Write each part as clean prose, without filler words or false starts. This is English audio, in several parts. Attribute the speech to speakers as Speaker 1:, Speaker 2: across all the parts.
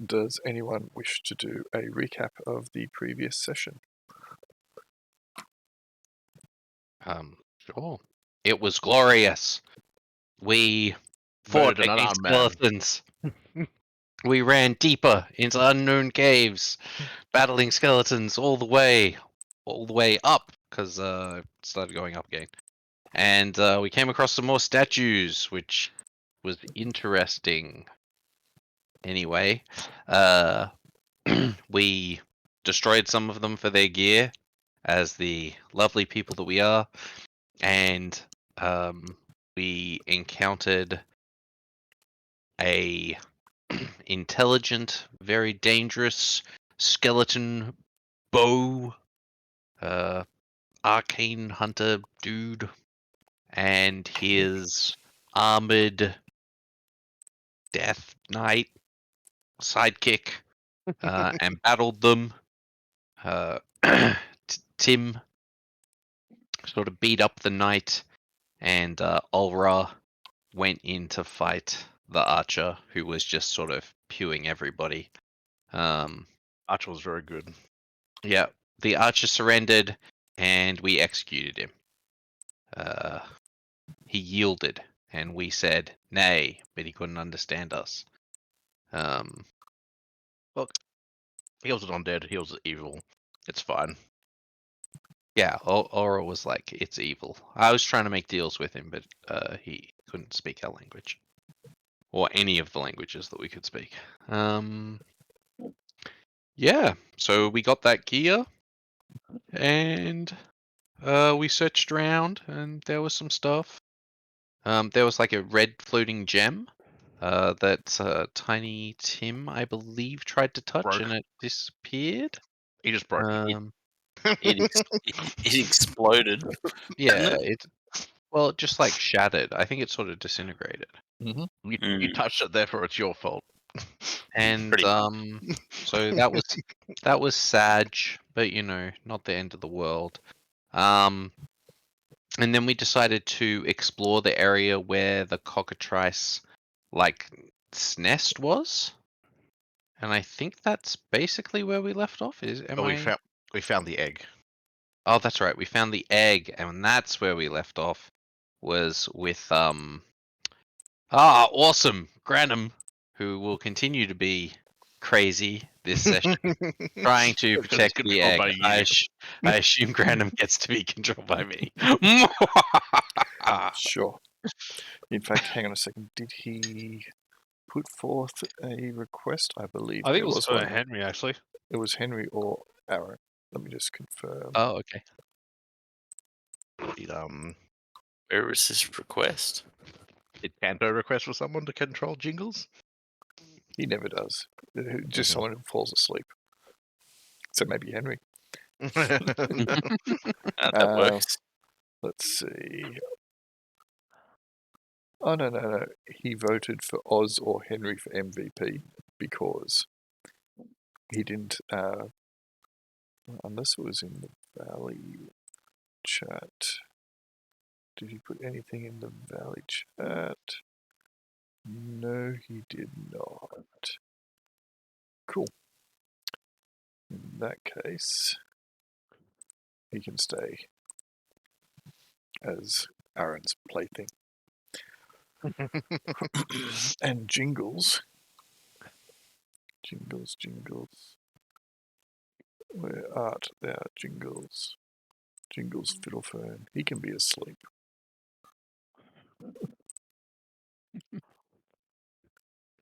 Speaker 1: does anyone wish to do a recap of the previous session?
Speaker 2: Sure. It was glorious. We fought
Speaker 3: Murdered an
Speaker 2: against
Speaker 3: unarmed man.
Speaker 2: skeletons. We ran deeper into unknown caves, battling skeletons all the way up, because it started going up again. And we came across some more statues, which was interesting. Anyway, we destroyed some of them for their gear, as the lovely people that we are, and we encountered a intelligent, very dangerous skeleton bow, arcane hunter dude, and his armored death knight sidekick, and battled them. Tim sort of beat up the knight, and Ulra went in to fight the archer, who was just sort of pewing everybody.
Speaker 3: Archer was very good.
Speaker 2: Yeah, the archer surrendered, and we executed him. He yielded, and we said nay, but he couldn't understand us.
Speaker 3: Look, he wasn't undead. He was evil. It's fine.
Speaker 2: Yeah, Aura was like, it's evil. I was trying to make deals with him, but he couldn't speak our language. Or any of the languages that we could speak. Yeah, so we got that gear, and we searched around, and there was some stuff. There was like a red floating gem that Tiny Tim, I believe, tried to touch,
Speaker 3: Broke.
Speaker 2: and it disappeared.
Speaker 3: He just broke.
Speaker 4: It exploded.
Speaker 2: Yeah, it just like shattered. I think it sort of disintegrated.
Speaker 3: You touched it, therefore it's your fault.
Speaker 2: And
Speaker 4: Pretty
Speaker 2: so that was sad, but not the end of the world. And then we decided to explore the area where the cockatrice nest was. And I think that's basically where we left off. We
Speaker 3: found the egg.
Speaker 2: Oh, that's right. We found the egg, and that's where we left off. Was with awesome Granum, who will continue to be crazy this session, trying to protect the egg. I assume Granum gets to be controlled by me.
Speaker 1: Sure. In fact, hang on a second. Did he put forth a request? I believe
Speaker 5: I think
Speaker 1: there
Speaker 5: it was
Speaker 1: one.
Speaker 5: Henry, actually.
Speaker 1: It was Henry or Aaron. Let me just confirm.
Speaker 2: Oh, okay.
Speaker 4: Where was this request?
Speaker 3: Did Canto request for someone to control Jingles?
Speaker 1: He never does. Just someone who falls asleep. So maybe Henry.
Speaker 4: That works.
Speaker 1: Let's see. Oh, no. He voted for Oz or Henry for MVP because he didn't, unless it was in the Valley chat. Did he put anything in the Valley chat? No, he did not. Cool. In that case, he can stay as Aaron's plaything. And Jingles. Where art thou, Jingles? Jingles Fiddlefern. He can be asleep.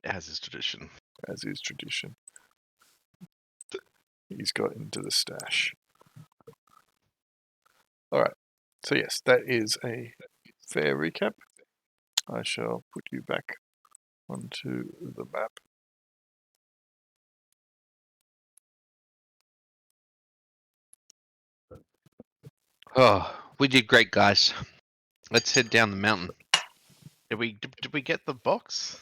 Speaker 3: As is tradition.
Speaker 1: As is tradition. He's got into the stash. Alright. So yes, that is a fair recap. I shall put you back onto the map.
Speaker 2: Oh, we did great, guys. Let's head down the mountain.
Speaker 3: Did we get the box?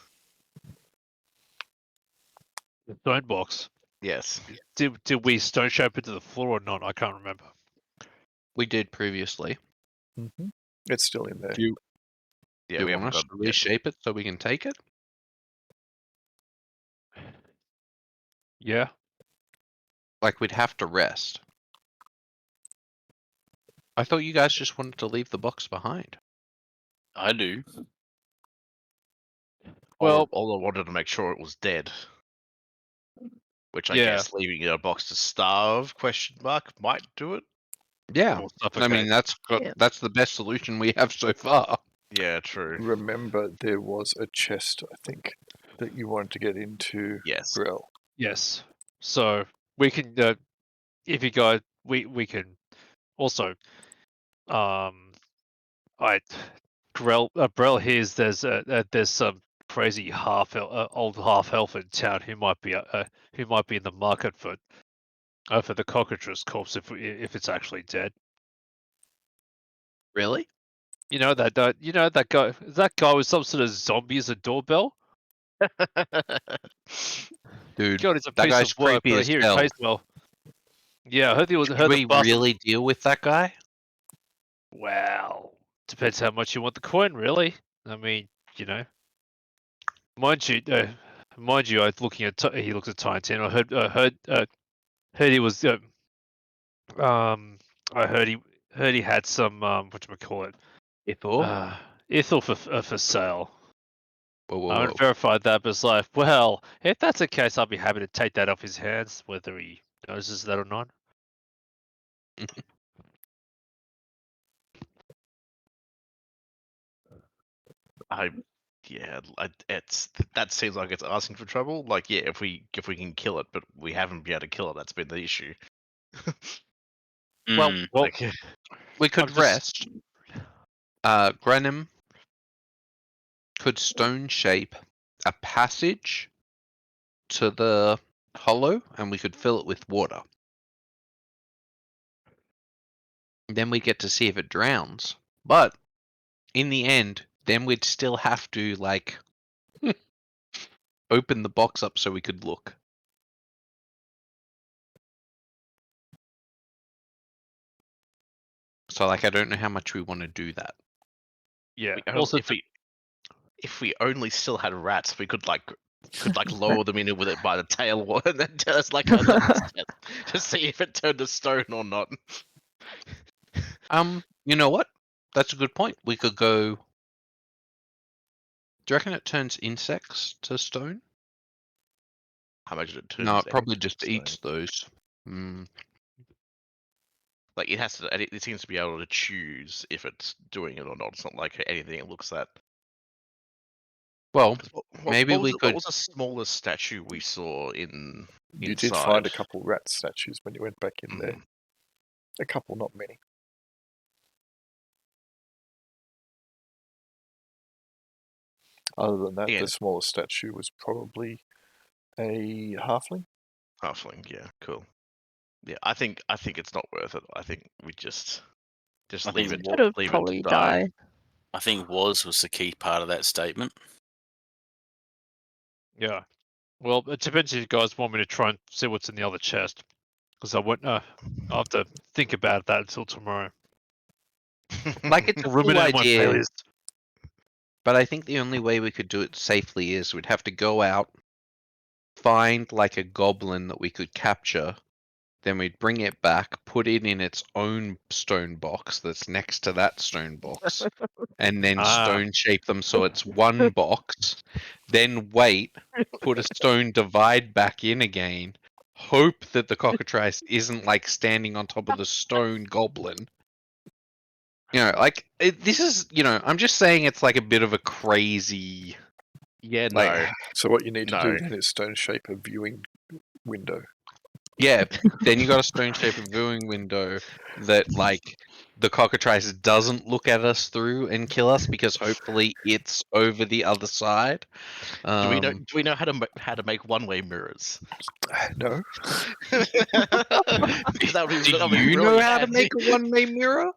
Speaker 5: The stone box.
Speaker 3: Yes.
Speaker 5: Did we stone shape it to the floor or not? I can't remember.
Speaker 2: We did previously.
Speaker 1: Mm-hmm. It's still in there.
Speaker 2: Do
Speaker 3: Yeah,
Speaker 2: you
Speaker 3: we
Speaker 2: want
Speaker 3: haven't
Speaker 2: us
Speaker 3: got
Speaker 2: to reshape it so we can take it?
Speaker 5: Yeah.
Speaker 2: Like we'd have to rest. I thought you guys just wanted to leave the box behind.
Speaker 4: I do.
Speaker 5: Well,
Speaker 3: All I wanted to make sure it was dead. Which I
Speaker 5: Yeah.
Speaker 3: guess leaving it in a box to starve, question mark, might do it.
Speaker 2: Yeah.
Speaker 5: Or
Speaker 2: I mean,
Speaker 5: suffocate.
Speaker 2: that's the best solution we have so far.
Speaker 3: Yeah, true.
Speaker 1: Remember, there was a chest, I think, that you wanted to get into,
Speaker 3: Yes.
Speaker 1: Grell.
Speaker 5: Yes. So we can, if you guys, we can also, Brell hears there's some crazy old half elf in town who might be in the market for the cockatrice corpse if it's actually dead.
Speaker 2: Really?
Speaker 5: You know that guy. Is that guy with some sort of zombie as a doorbell?
Speaker 2: Dude,
Speaker 5: God, it's a
Speaker 2: that
Speaker 5: piece
Speaker 2: guy's
Speaker 5: of work,
Speaker 2: creepy
Speaker 5: but I
Speaker 2: as
Speaker 5: hear it
Speaker 2: hell.
Speaker 5: pays well. Yeah, I heard
Speaker 2: Should
Speaker 5: the
Speaker 2: we
Speaker 5: bastard.
Speaker 2: really deal with that guy?
Speaker 5: Well, depends how much you want the coin, really. I mean, you know, mind you, I was looking at he looks at Titan. I heard he was I heard he had some whatchamacallit,
Speaker 2: Ithor?
Speaker 5: ethel for sale.
Speaker 2: Whoa, whoa,
Speaker 5: I haven't
Speaker 2: whoa.
Speaker 5: verified that, but it's like, well, if that's the case, I'll be happy to take that off his hands, whether he notices that or not.
Speaker 3: That seems like it's asking for trouble. Like, yeah, if we can kill it, but we haven't been able to kill it, that's been the issue.
Speaker 5: Well,
Speaker 4: Mm.
Speaker 3: Like,
Speaker 2: We could
Speaker 5: I'm just-
Speaker 2: rest. Granum could stone shape a passage to the hollow, and we could fill it with water. Then we get to see if it drowns. But in the end, then we'd still have to like open the box up so we could look. So like I don't know how much we want to do that.
Speaker 5: yeah.
Speaker 3: also, if we only still had rats, we could lower them in with it by the tail and then just like another test to see if it turned to stone or not.
Speaker 2: You know what? That's a good point. We could go. Do you reckon it turns insects to stone?
Speaker 3: How much it turns?
Speaker 2: No, it probably
Speaker 3: anything
Speaker 2: just
Speaker 3: to stone.
Speaker 2: eats those. Mm.
Speaker 3: Like it has to. It seems to be able to choose if it's doing it or not. It's not like anything it looks at.
Speaker 2: Well,
Speaker 3: 'Cause
Speaker 2: maybe we
Speaker 3: what
Speaker 2: could.
Speaker 3: was the smallest statue we saw in?
Speaker 1: You
Speaker 3: inside?
Speaker 1: did find a couple rat statues when you went back in there.
Speaker 3: Mm.
Speaker 1: A couple, not many. Other than that,
Speaker 3: Yeah.
Speaker 1: the smallest statue was probably a halfling.
Speaker 3: Halfling, yeah, cool. Yeah, I think it's not worth it. I think we just
Speaker 4: I
Speaker 3: leave
Speaker 4: think
Speaker 3: it.
Speaker 6: Could have
Speaker 3: Leave
Speaker 6: probably
Speaker 3: it to die.
Speaker 6: died.
Speaker 4: I think was the key part of that statement.
Speaker 5: Yeah. Well, it depends if you guys want me to try and see what's in the other chest, because I'll have to think about that until tomorrow.
Speaker 2: Like it's a cool
Speaker 5: Ruminate on my
Speaker 2: idea,
Speaker 5: failures.
Speaker 2: but I think the only way we could do it safely is we'd have to go out, find like a goblin that we could capture, then we'd bring it back, put it in its own stone box that's next to that stone box, and then stone shape them so it's one box, then wait, put a stone divide back in again, hope that the cockatrice isn't like standing on top of the stone goblin. You know, like this is, I'm just saying it's like a bit of a crazy.
Speaker 3: Yeah,
Speaker 2: Like,
Speaker 3: no.
Speaker 1: So what you need to
Speaker 3: No.
Speaker 1: do then is stone shape a viewing window.
Speaker 2: Yeah, then you got a stone shape of viewing window that like the cockatrice doesn't look at us through and kill us because hopefully it's over the other side.
Speaker 3: Do we know how to make one-way mirrors?
Speaker 1: No,
Speaker 3: Because that would be,
Speaker 2: Do
Speaker 3: that would be
Speaker 2: you
Speaker 3: really
Speaker 2: know how to
Speaker 3: handy.
Speaker 2: make a one-way mirror?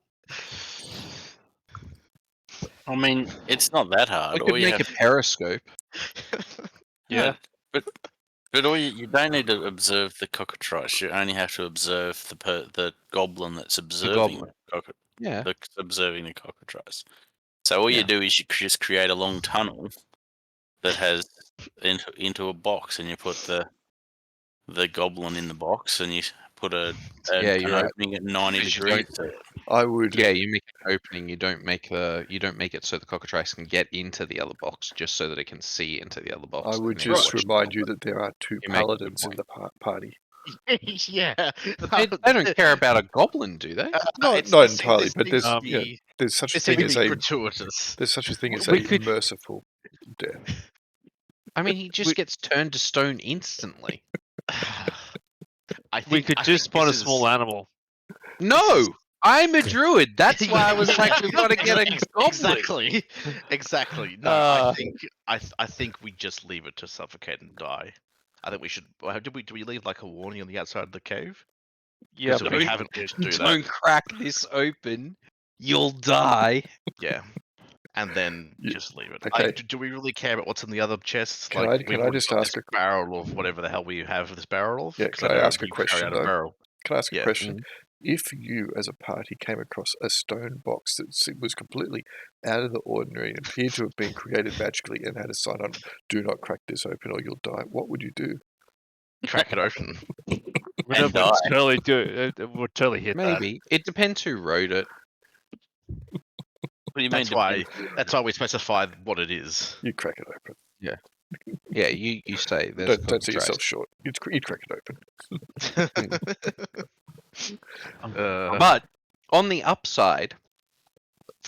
Speaker 4: I mean, it's not that
Speaker 2: We
Speaker 4: hard. All
Speaker 2: could
Speaker 4: you
Speaker 2: make
Speaker 4: have
Speaker 2: a periscope.
Speaker 5: Yeah.
Speaker 4: No, but all you don't need to observe the cockatrice. You only have to observe the goblin that's observing
Speaker 2: goblin. Yeah.
Speaker 4: observing the cockatrice. So all
Speaker 2: Yeah.
Speaker 4: you do is you just create a long tunnel that has into a box, and you put the the goblin in the box and you put an
Speaker 2: Yeah, you're right.
Speaker 4: opening at 90
Speaker 2: Because you
Speaker 4: degrees.
Speaker 1: I would.
Speaker 2: Yeah, you make an opening. You don't make it so the cockatrice can get into the other box, just so that it can see into the other box.
Speaker 1: I
Speaker 2: and
Speaker 1: would
Speaker 2: then
Speaker 1: just
Speaker 2: watch the
Speaker 1: remind you
Speaker 2: goblin.
Speaker 1: that there are 2
Speaker 2: You make a good
Speaker 1: paladins in
Speaker 2: point.
Speaker 1: the party.
Speaker 3: Yeah.
Speaker 2: They don't care about a goblin, do they?
Speaker 1: Not
Speaker 3: This
Speaker 1: entirely,
Speaker 3: seems
Speaker 1: but
Speaker 3: to
Speaker 1: there's
Speaker 3: be-
Speaker 1: there's such a
Speaker 3: It seems
Speaker 1: thing
Speaker 3: to
Speaker 1: as
Speaker 3: be
Speaker 1: a
Speaker 3: gratuitous.
Speaker 1: there's such a thing as
Speaker 5: We
Speaker 1: a
Speaker 5: could-
Speaker 1: merciful death.
Speaker 2: I mean, he just gets turned to stone instantly.
Speaker 3: I think
Speaker 5: We could
Speaker 3: I
Speaker 5: just
Speaker 3: think
Speaker 5: spawn a
Speaker 3: this
Speaker 5: small
Speaker 3: is-
Speaker 5: animal.
Speaker 2: No, I'm a druid. That's why I was like, we've got to get a goblin.
Speaker 3: Exactly. No,
Speaker 5: Uh,
Speaker 3: I think we just leave it to suffocate and die. I think we should. Do we leave like a warning on the outside of the cave?
Speaker 5: Yeah,
Speaker 3: If we
Speaker 5: but
Speaker 3: haven't, we should do that.
Speaker 2: Don't crack this open. You'll die.
Speaker 3: Yeah. And then
Speaker 1: Yeah,
Speaker 3: just leave it.
Speaker 1: okay.
Speaker 3: Do we really care about what's in the other chests?
Speaker 1: Can
Speaker 3: Like,
Speaker 1: I-
Speaker 3: we've
Speaker 1: can I
Speaker 3: already
Speaker 1: just
Speaker 3: got
Speaker 1: ask
Speaker 3: this
Speaker 1: a-
Speaker 3: barrel of whatever the hell we have this barrel of?
Speaker 1: Yeah,
Speaker 3: 'Cause
Speaker 1: can I
Speaker 3: know
Speaker 1: ask a
Speaker 3: you carry
Speaker 1: question,
Speaker 3: out
Speaker 1: though?
Speaker 3: barrel.
Speaker 1: Can I ask a
Speaker 3: Yeah.
Speaker 1: question? If you, as a party, came across a stone box that was completely out of the ordinary and appeared to have been created magically and had a sign on, "Do not crack this open or you'll die," what would you do?
Speaker 3: Crack it open.
Speaker 5: we'd
Speaker 4: And die.
Speaker 5: totally do it. We'll totally hit that.
Speaker 2: Maybe. It depends who wrote it.
Speaker 4: What do you
Speaker 3: That's
Speaker 4: mean?
Speaker 3: why.
Speaker 4: depends?
Speaker 3: That's why we specified what it is.
Speaker 1: You crack it open.
Speaker 2: Yeah, you say there's
Speaker 1: Don't see
Speaker 2: cockatrice.
Speaker 1: yourself short. You'd crack it open.
Speaker 2: But on the upside,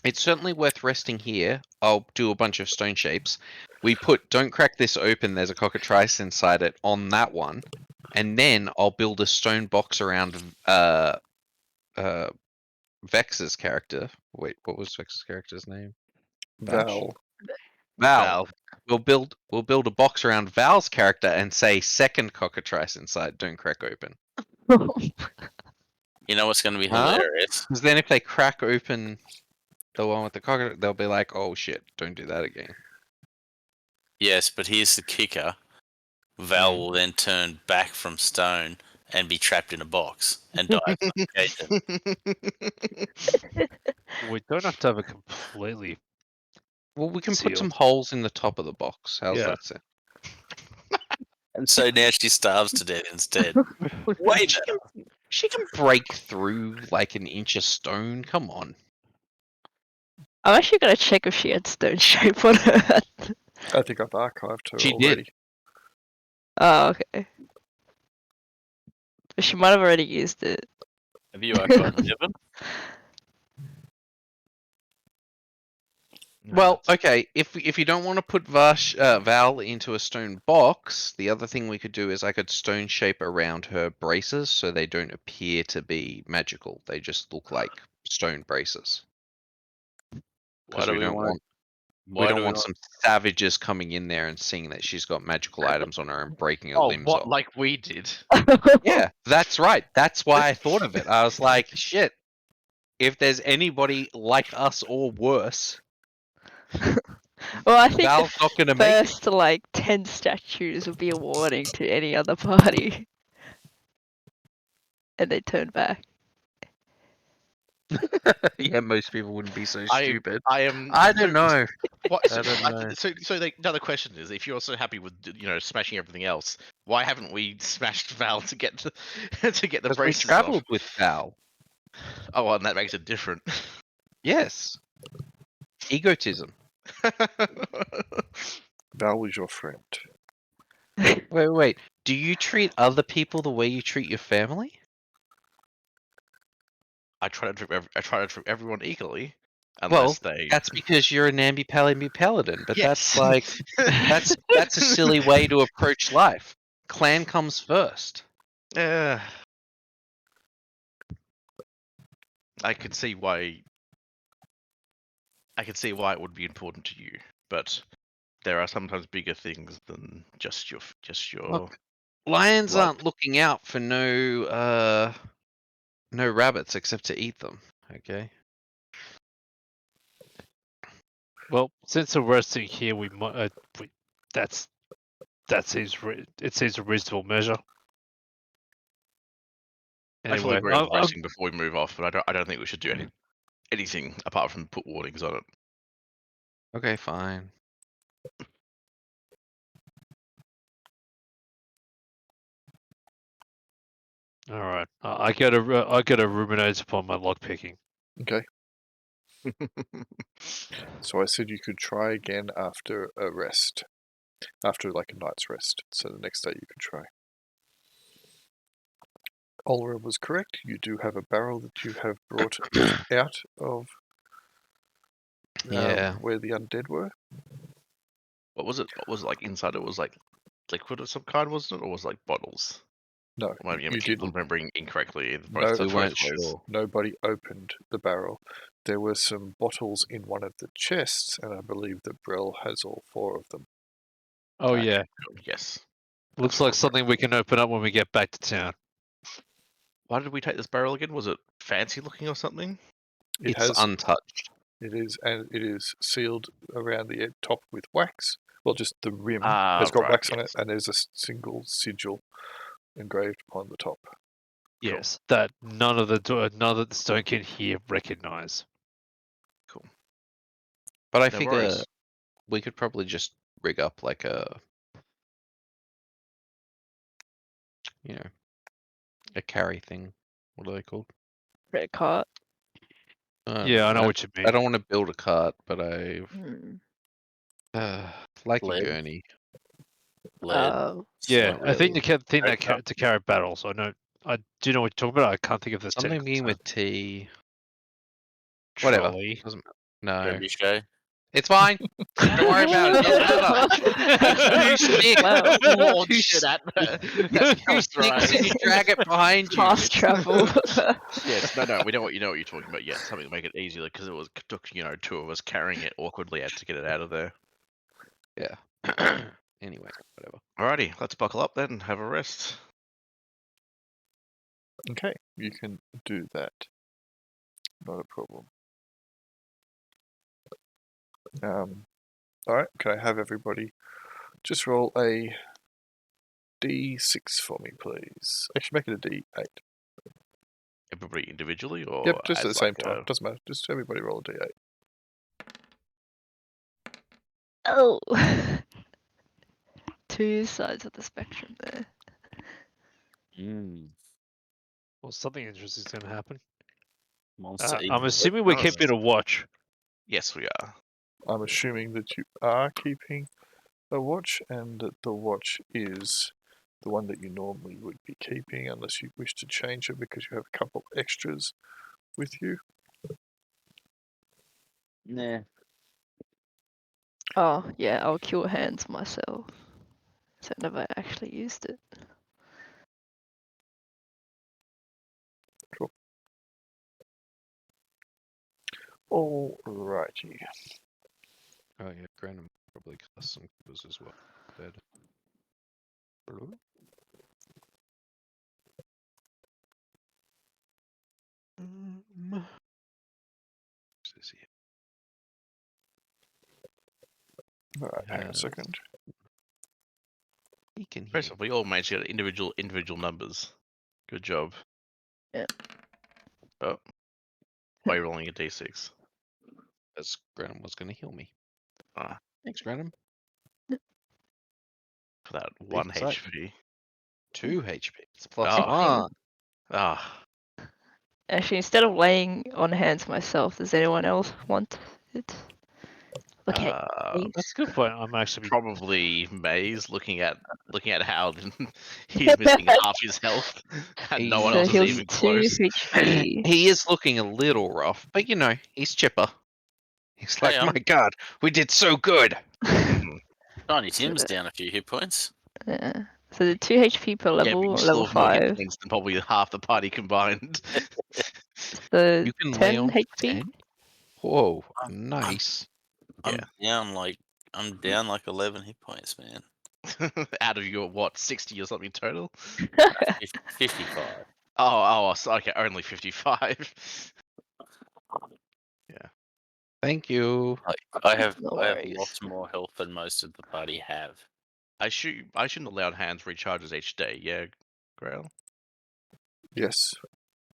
Speaker 2: it's certainly worth resting here. I'll do a bunch of stone shapes. We put "Don't crack this open. There's a cockatrice inside it" on that one, and then I'll build a stone box around Vex's character. Wait, what was Vex's character's name?
Speaker 1: Val.
Speaker 2: Val. We'll build a box around Val's character and say "Second cockatrice inside. Don't crack open."
Speaker 4: You know what's going to be
Speaker 2: Huh?
Speaker 4: hilarious?
Speaker 2: Because then if they crack open the one with the cockatrice, they'll be like, "Oh shit, don't do that again."
Speaker 4: Yes, but here's the kicker. Val will then turn back from stone and be trapped in a box and die of suffocation.
Speaker 5: We don't have to have a completely.
Speaker 2: Well, we can put some
Speaker 5: Sealed.
Speaker 2: holes in the top of the box. How's
Speaker 5: Yeah.
Speaker 2: that sound?
Speaker 4: And so now she starves to death instead. Way better.
Speaker 2: She can break through like an inch of stone. Come on.
Speaker 6: I'm actually gonna check if she had stone shape on her.
Speaker 1: I think I've archived her
Speaker 2: She did.
Speaker 1: already.
Speaker 6: Oh, okay. She might have already used it.
Speaker 4: Have you archived Evan?
Speaker 2: Well, okay. If you don't want to put Val into a stone box, the other thing we could do is I could stone shape around her braces so they don't appear to be magical. They just look like stone braces. Because we don't want some savages coming in there and seeing that she's got magical items on her and breaking her
Speaker 3: Oh,
Speaker 2: limbs
Speaker 3: what?
Speaker 2: off.
Speaker 3: Like we did?
Speaker 2: Yeah, that's right. That's why I thought of it. I was like, shit. If there's anybody like us or worse,
Speaker 6: Well, I think
Speaker 2: Val's
Speaker 6: the
Speaker 2: not gonna make it.
Speaker 6: first like 10 statues would be a warning to any other party, and they turn back.
Speaker 2: Yeah, most people wouldn't be so
Speaker 3: I-
Speaker 2: stupid.
Speaker 3: I am.
Speaker 2: I don't know.
Speaker 3: What,
Speaker 2: I don't know.
Speaker 3: So the another question is, if you're so happy with smashing everything else, why haven't we smashed Val to get the to get the
Speaker 2: Because we
Speaker 3: braces
Speaker 2: traveled with Val.
Speaker 3: off? Oh, well, and that makes it different.
Speaker 2: Yes. Egotism.
Speaker 1: Val was your friend.
Speaker 2: Wait. Do you treat other people the way you treat your family?
Speaker 3: I try to treat everyone equally,
Speaker 2: Well,
Speaker 3: unless they.
Speaker 2: That's because you're a namby-pally paladin, but that's
Speaker 3: Yes.
Speaker 2: like that's a silly way to approach life. Clan comes first.
Speaker 3: I can see why. I can see why it would be important to you, but there are sometimes bigger things than just your.
Speaker 2: Look, Lions
Speaker 3: Blood.
Speaker 2: aren't looking out for no rabbits except to eat them. Okay.
Speaker 5: Well, since we're resting here, we might. That seems it seems a reasonable measure.
Speaker 3: I fully
Speaker 5: Anyway,
Speaker 3: agree on resting before we move off, but I don't think we should do anything apart from put warnings on it.
Speaker 2: Okay, fine.
Speaker 5: All right. I gotta ruminate upon my lock picking.
Speaker 1: Okay. So I said you could try again after a rest. After like a night's rest. So the next day you could try. Olra was correct. You do have a barrel that you have brought out of
Speaker 2: Yeah.
Speaker 1: where the undead were.
Speaker 3: What was it? What was it like inside? It was like liquid of some kind, wasn't it? Or was it like bottles?
Speaker 1: No,
Speaker 3: Maybe I
Speaker 1: you
Speaker 3: keep
Speaker 1: didn't.
Speaker 3: remembering incorrectly.
Speaker 1: No,
Speaker 2: We weren't
Speaker 3: ways.
Speaker 2: sure.
Speaker 1: Nobody opened the barrel. There were some bottles in one of the chests, and I believe that Brell has all 4 of them.
Speaker 5: Oh
Speaker 3: Okay.
Speaker 5: yeah.
Speaker 3: Yes.
Speaker 5: Looks like something we can open up when we get back to town.
Speaker 3: Why did we take this barrel again? Was it fancy looking or something?
Speaker 2: It's untouched.
Speaker 1: It is, and it is sealed around the top with wax. Well, just the rim
Speaker 3: Ah,
Speaker 1: has got
Speaker 3: right,
Speaker 1: wax on it,
Speaker 3: yes.
Speaker 1: and there's a single sigil engraved upon the top.
Speaker 5: Yes, that none of the Stonekin here recognize.
Speaker 3: Cool.
Speaker 2: But I
Speaker 3: No
Speaker 2: figure
Speaker 3: worries.
Speaker 2: we could probably just rig up like a, you know, a carry thing. What are they called?
Speaker 6: Red cart.
Speaker 5: Yeah, I know what you mean.
Speaker 2: I don't want to build a cart, but I
Speaker 6: Hmm.
Speaker 2: like a
Speaker 4: Lead.
Speaker 2: gurney.
Speaker 4: Lead.
Speaker 5: Yeah, I think
Speaker 2: really.
Speaker 5: you can think
Speaker 4: Okay.
Speaker 5: that to carry battles. I do know what you're talking about. I can't think of this
Speaker 2: Something
Speaker 5: technical
Speaker 2: beginning
Speaker 5: term.
Speaker 2: with T. Whatever.
Speaker 5: Trolley.
Speaker 2: Doesn't matter. No.
Speaker 4: Trebuchet.
Speaker 2: It's fine. Don't worry about it. It's two sticks.
Speaker 6: Well,
Speaker 3: Lord
Speaker 2: Two
Speaker 3: shit at
Speaker 2: It's two
Speaker 3: Comes
Speaker 2: sticks
Speaker 3: right.
Speaker 2: and you drag it behind you.
Speaker 6: fast travel.
Speaker 3: Yes, no, we know what you're talking about. Yeah, something to make it easier because it was took 2 of us carrying it awkwardly had to get it out of there.
Speaker 2: Yeah. Anyway, whatever.
Speaker 3: Alrighty, let's buckle up then. Have a rest.
Speaker 1: Okay, you can do that. Not a problem. Alright, can I have everybody just roll a D6 for me, please? Actually, make it a D8.
Speaker 3: Everybody individually, or
Speaker 1: Yep, just at the
Speaker 3: as
Speaker 1: same
Speaker 3: like
Speaker 1: time. Doesn't matter. Just everybody roll a D8.
Speaker 6: Oh. Two sides of the spectrum there.
Speaker 5: Well, something interesting is going to happen.
Speaker 4: Monster
Speaker 5: I'm
Speaker 4: eating
Speaker 5: assuming we're
Speaker 4: breakfast.
Speaker 5: keeping a watch.
Speaker 3: Yes, we are.
Speaker 1: I'm assuming that you are keeping a watch, and that the watch is the one that you normally would be keeping, unless you wish to change it because you have a couple extras with you.
Speaker 4: Nah.
Speaker 6: Oh, yeah, I'll cure hands myself. So I've never actually used it.
Speaker 1: Alrighty.
Speaker 2: Oh yeah, Granum probably cast some cubes as well. Dead. Is he?
Speaker 1: Alright, hang on a second.
Speaker 2: He can hear.
Speaker 3: Impressive. We all managed to get individual numbers. Good job.
Speaker 6: Yeah.
Speaker 3: Oh. Why are you rolling a d6?
Speaker 2: As Granum was going to heal me.
Speaker 3: Ah,
Speaker 2: Thanks, Granum.
Speaker 3: for that 1
Speaker 2: sight.
Speaker 3: HP.
Speaker 2: 2 HP. It's plus
Speaker 3: Oh.
Speaker 2: 1.
Speaker 3: Ah.
Speaker 6: Actually, instead of laying on hands myself, does anyone else want it? Okay.
Speaker 5: That's a good point. I'm actually
Speaker 3: Probably Maze looking at how he's missing half his health and no one
Speaker 6: So
Speaker 3: else is
Speaker 6: he'll
Speaker 3: even
Speaker 6: 2
Speaker 3: close.
Speaker 6: HP.
Speaker 2: He is looking a little rough, but you know, he's chipper. He's like,
Speaker 4: Hey,
Speaker 2: my god, we did so good.
Speaker 4: Tiny Tim's down a few hit points.
Speaker 6: Yeah. So the 2 HP per
Speaker 3: Yeah,
Speaker 6: level,
Speaker 3: but you
Speaker 6: on
Speaker 3: still
Speaker 6: level
Speaker 3: have more hit
Speaker 6: 5.
Speaker 3: points than probably half the party combined.
Speaker 6: So
Speaker 2: You can lay
Speaker 6: 10
Speaker 2: on
Speaker 6: HP.
Speaker 2: 10? Whoa,
Speaker 4: I'm-
Speaker 2: nice.
Speaker 4: I'm down like 11 hit points, man.
Speaker 3: Out of your what, 60 or something total?
Speaker 4: 55.
Speaker 3: Okay, only 55.
Speaker 2: Thank you.
Speaker 4: I have
Speaker 6: No
Speaker 4: I have
Speaker 6: worries.
Speaker 4: lots more health than most of the party have.
Speaker 3: I shouldn't allow hands recharges each day, yeah, Grail?
Speaker 1: Yes,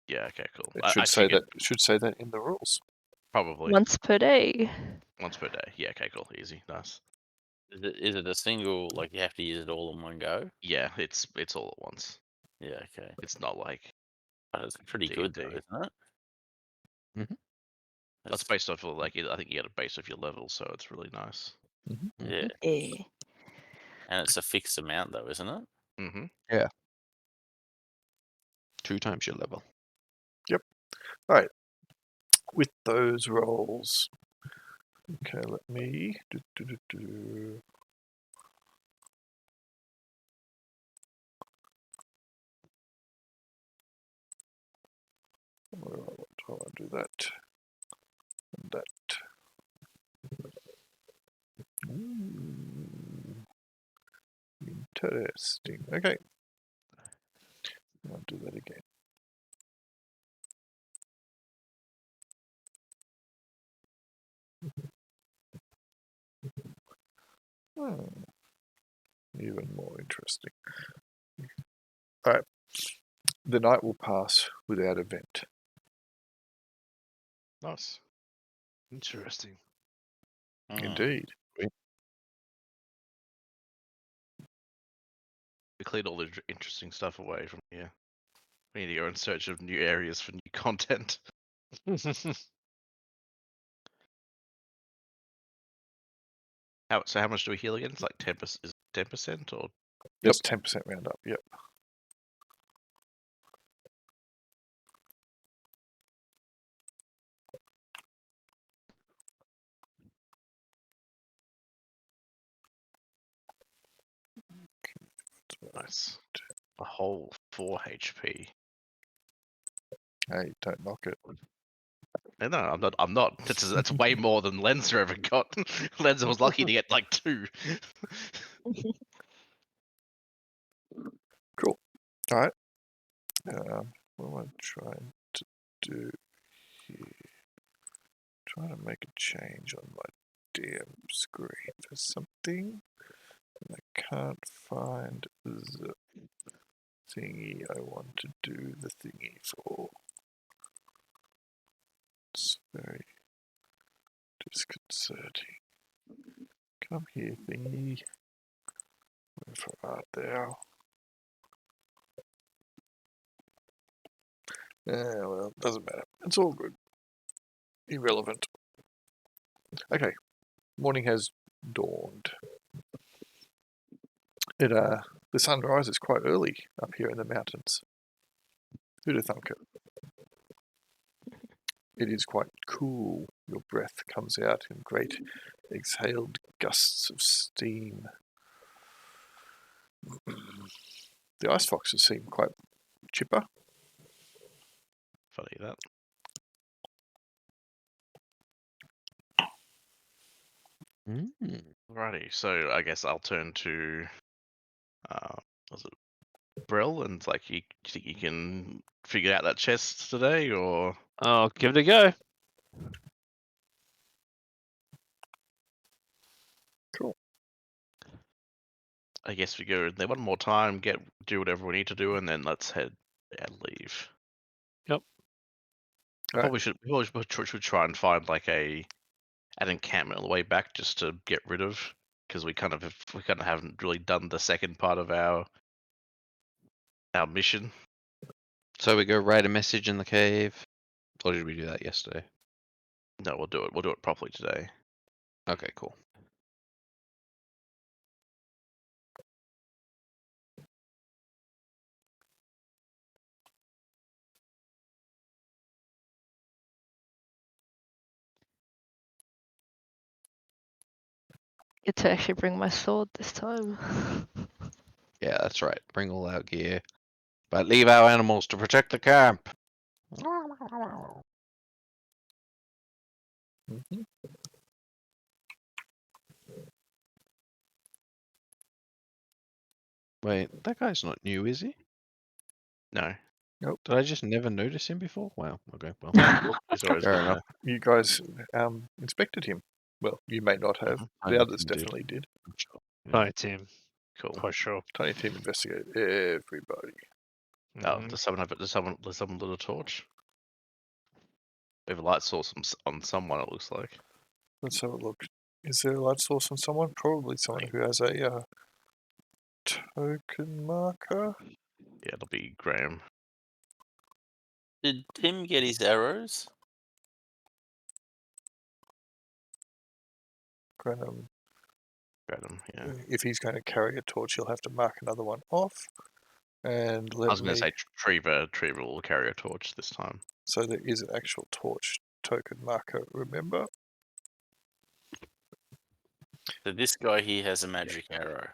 Speaker 3: Yeah, okay, cool.
Speaker 1: it
Speaker 3: I
Speaker 1: should say
Speaker 3: figured
Speaker 1: that. It should say that in the rules.
Speaker 3: probably
Speaker 6: Once per day.
Speaker 3: once per day. Yeah, okay, cool, easy, nice.
Speaker 4: Is it a single, like you have to use it all in one go?
Speaker 3: Yeah, it's all at once.
Speaker 4: Yeah, okay.
Speaker 3: It's not like
Speaker 4: But it's pretty good though,
Speaker 3: D&D.
Speaker 4: isn't it?
Speaker 3: That's based off of like I think you get it based off your level, so it's really nice.
Speaker 4: Yeah,
Speaker 6: Yeah.
Speaker 4: and it's a fixed amount though, isn't it?
Speaker 3: Mm-hmm.
Speaker 2: 2 times your level.
Speaker 1: With those rolls. Okay, let me. Alright, I want to do that. And that. Ooh, interesting. Okay. I'll do that again. Even more interesting. Alright. The night will pass without event.
Speaker 3: Nice.
Speaker 5: Interesting.
Speaker 4: Mm.
Speaker 1: Indeed.
Speaker 3: We cleared all the interesting stuff away from here. We need to go in search of new areas for new content. So how much do we heal again? It's like 10%. Is it 10% or?
Speaker 1: It's 10% round up. Yep.
Speaker 3: Nice. A whole 4 HP.
Speaker 1: Hey, don't knock it.
Speaker 3: No, I'm not. I'm not. That's way more than Lenza ever got. Lenza was lucky to get like 2.
Speaker 1: Cool. Alright. What am I trying to do here? Trying to make a change on my damn screen for something. And I can't find the thingy I want to do the thingy for. It's very disconcerting. Come here, thingy. Where art thou? Well, doesn't matter. It's all good. Irrelevant. Okay. Morning has dawned. The sun rises quite early up here in the mountains. Who'd have thunk it? It is quite cool. Your breath comes out in great exhaled gusts of steam. The ice foxes seem quite chipper.
Speaker 3: Funny that. Alrighty, so I guess I'll turn to was it Brill and like you think you can figure out that chest today or
Speaker 5: I'll give it a go.
Speaker 1: Cool.
Speaker 3: I guess we go there one more time, do whatever we need to do, and then let's head and leave.
Speaker 5: Yep.
Speaker 1: Alright.
Speaker 3: We should try and find like an encampment on the way back just to get rid of, because we kind of haven't really done the second part of our mission.
Speaker 2: So we go write a message in the cave. Or did we do that yesterday?
Speaker 3: No, we'll do it. We'll do it properly today.
Speaker 2: Okay, cool.
Speaker 6: Get to actually bring my sword this time.
Speaker 2: Yeah, that's right. Bring all our gear. But leave our animals to protect the camp.
Speaker 1: Mm-hmm.
Speaker 2: Wait, that guy's not new, is he?
Speaker 3: No.
Speaker 2: Did I just never notice him before? Wow. Okay, well.
Speaker 3: He's always
Speaker 2: Fair
Speaker 3: been
Speaker 2: enough.
Speaker 1: You guys inspected him. Well, you may not have.
Speaker 2: I
Speaker 1: The others
Speaker 2: did.
Speaker 1: definitely did.
Speaker 2: Sure.
Speaker 5: Tiny team,
Speaker 3: cool.
Speaker 5: for sure.
Speaker 1: Tiny team investigated everybody.
Speaker 3: Oh,
Speaker 5: Mhm.
Speaker 3: does someone lit a torch? We have a light source on someone. It looks like.
Speaker 1: Let's have a look. Is there a light source on someone? Probably someone who has a token marker.
Speaker 3: Yeah, it'll be Graham.
Speaker 4: Did Tim get his arrows?
Speaker 1: Granum,
Speaker 3: Graham, yeah.
Speaker 1: if he's going to carry a torch, he'll have to mark another one off. And
Speaker 3: I
Speaker 1: let
Speaker 3: was going
Speaker 1: me.
Speaker 3: to say Trevor will carry a torch this time.
Speaker 1: So there is an actual torch token marker, remember?
Speaker 4: So this guy here has a magic arrow.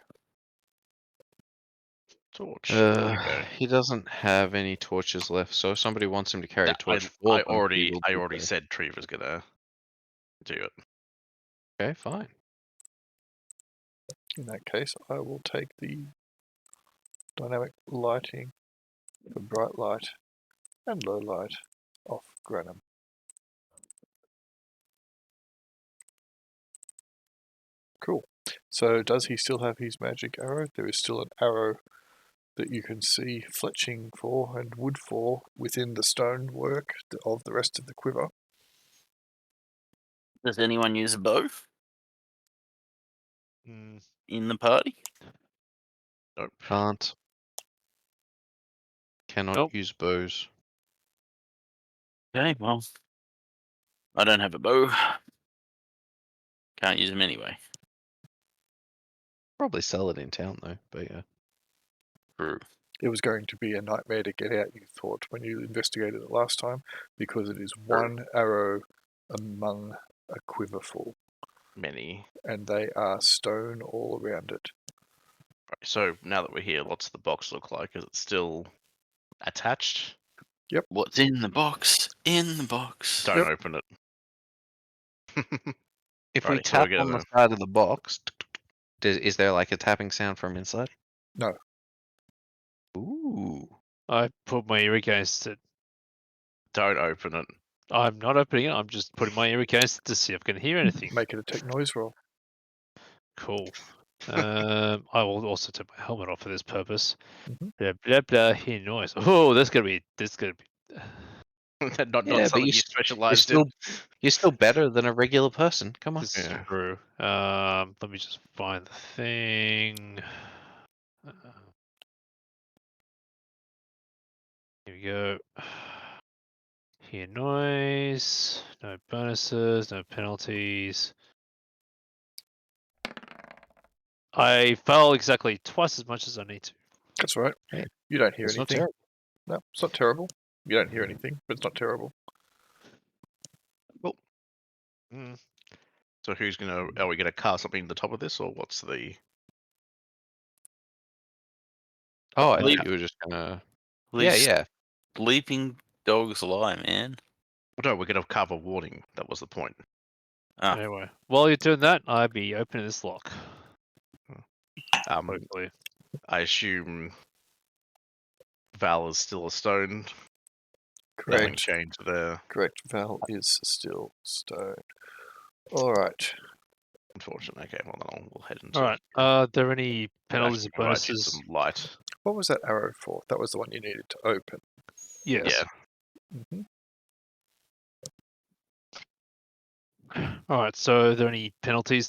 Speaker 3: Torch. There you go.
Speaker 2: He doesn't have any torches left, so if somebody wants him to carry a torch for
Speaker 3: I
Speaker 2: them, he
Speaker 3: already
Speaker 2: will do so.
Speaker 3: said Trevor's gonna do it.
Speaker 2: Okay, fine.
Speaker 1: In that case, I will take the dynamic lighting for bright light and low light off Granum. Cool. So does he still have his magic arrow? There is still an arrow that you can see fletching for and wood for within the stonework of the rest of the quiver.
Speaker 4: Does anyone use a bow
Speaker 5: Mm,
Speaker 4: in the party?
Speaker 3: Nope.
Speaker 2: Can't. Cannot
Speaker 5: Nope.
Speaker 2: use bows.
Speaker 4: Okay, well, I don't have a bow. Can't use them anyway.
Speaker 2: Probably sell it in town though, but yeah.
Speaker 4: True.
Speaker 1: It was going to be a nightmare to get out, you thought, when you investigated it last time, because it is one arrow among a quiver full,
Speaker 3: Many.
Speaker 1: and they are stone all around it.
Speaker 3: Right, so now that we're here, what's the box look like? Is it still attached?
Speaker 4: What's in the box? In the box.
Speaker 3: Don't open it.
Speaker 2: If we
Speaker 3: Righty, so we're
Speaker 2: tap on the
Speaker 3: gonna-
Speaker 2: side of the box, is there like a tapping sound from inside?
Speaker 1: No.
Speaker 2: Ooh.
Speaker 5: I put my ear against it.
Speaker 3: Don't open it.
Speaker 5: I'm not opening it. I'm just putting my ear against it to see if I can hear anything.
Speaker 1: Make it a tech noise roll.
Speaker 5: Cool. I will also take my helmet off for this purpose.
Speaker 1: Mhm.
Speaker 5: Blah blah blah. Hear noise. Oh, that's gonna be.
Speaker 3: not
Speaker 2: Yeah, but
Speaker 3: something you
Speaker 2: you're
Speaker 3: specialize
Speaker 2: still
Speaker 3: in.
Speaker 2: you're still better than a regular person. Come on.
Speaker 5: This is
Speaker 3: Yeah.
Speaker 5: true. Let me just find the thing. Here we go. Hear noise. No bonuses. No penalties. I fell exactly twice as much as I need to.
Speaker 1: That's right.
Speaker 2: Hey,
Speaker 1: You don't hear
Speaker 2: It's not
Speaker 1: anything.
Speaker 2: terrible.
Speaker 1: No, it's not terrible. You don't hear anything, but it's not terrible.
Speaker 5: Mm.
Speaker 3: So who's gonna? Are we gonna cast something in the top of this, or what's the?
Speaker 2: Oh, I
Speaker 4: Leap-
Speaker 2: thought you were just gonna.
Speaker 4: Leave
Speaker 2: Yeah.
Speaker 4: Sleeping dogs lie, man.
Speaker 3: No, we're gonna carve a warning. That was the point.
Speaker 4: Ah.
Speaker 5: Anyway, while you're doing that, I'd be opening this lock.
Speaker 3: Um,
Speaker 5: Hopefully.
Speaker 3: I assume Val is still a stone. Nothing
Speaker 1: Correct.
Speaker 3: changed there,
Speaker 1: Correct. Val is still stone. All right.
Speaker 3: unfortunately. Okay, well then we'll head into.
Speaker 5: All right. Are there any
Speaker 3: We'll
Speaker 5: penalties
Speaker 3: actually
Speaker 5: or
Speaker 3: provide you
Speaker 5: bonuses?
Speaker 3: some light.
Speaker 1: What was that arrow for? That was the one you needed to open.
Speaker 5: Yes.
Speaker 1: hmm
Speaker 5: All right. So, are there any penalty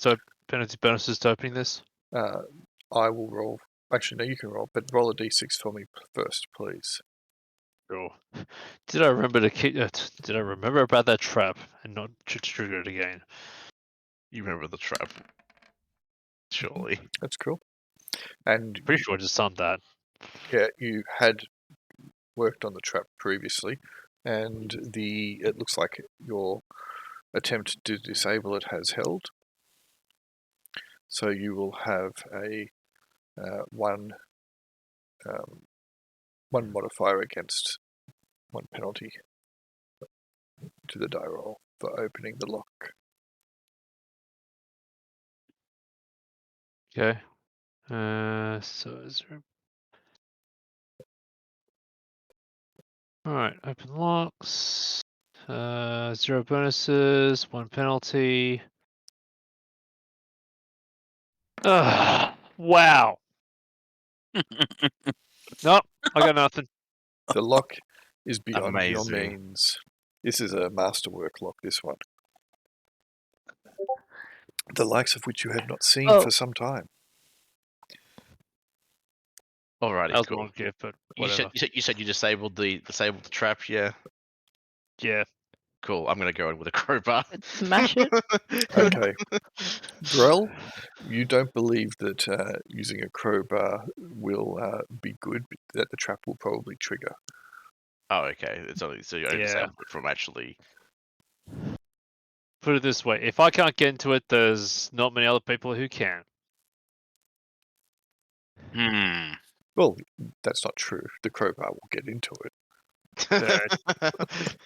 Speaker 5: bonuses to opening this?
Speaker 1: I will roll. Actually, no, you can roll, but roll a d6 for me first, please.
Speaker 5: Sure. Did I remember to keep? Did I remember about that trap and not to trigger it again?
Speaker 3: You remember the trap? Surely.
Speaker 1: That's cool. And
Speaker 5: Pretty sure I just summed that.
Speaker 1: yeah, you had worked on the trap previously, and it looks like your attempt to disable it has held. So you will have a one modifier against one penalty to the die roll for opening the lock.
Speaker 5: Okay. So is there? All right. Open locks. 0 bonuses, 1 penalty. Ugh, wow. Nope. I got nothing.
Speaker 1: The lock is beyond your
Speaker 3: Amazing.
Speaker 1: means. This is a masterwork lock, this one. The likes of which you had not seen
Speaker 6: Oh.
Speaker 1: for some time.
Speaker 3: Alrighty,
Speaker 5: That was
Speaker 3: cool.
Speaker 5: wrong gift, but
Speaker 3: You
Speaker 5: whatever.
Speaker 3: said you disabled the trap, yeah.
Speaker 5: Yeah.
Speaker 3: Cool. I'm gonna go in with a crowbar.
Speaker 6: Smash it.
Speaker 1: Okay. Grell, you don't believe that using a crowbar will be good, but that the trap will probably trigger.
Speaker 3: Oh, okay. It's only so you only
Speaker 5: Yeah.
Speaker 3: disabled it from actually.
Speaker 5: Put it this way: if I can't get into it, there's not many other people who can.
Speaker 4: Hmm.
Speaker 1: Well, that's not true. The crowbar will get into it.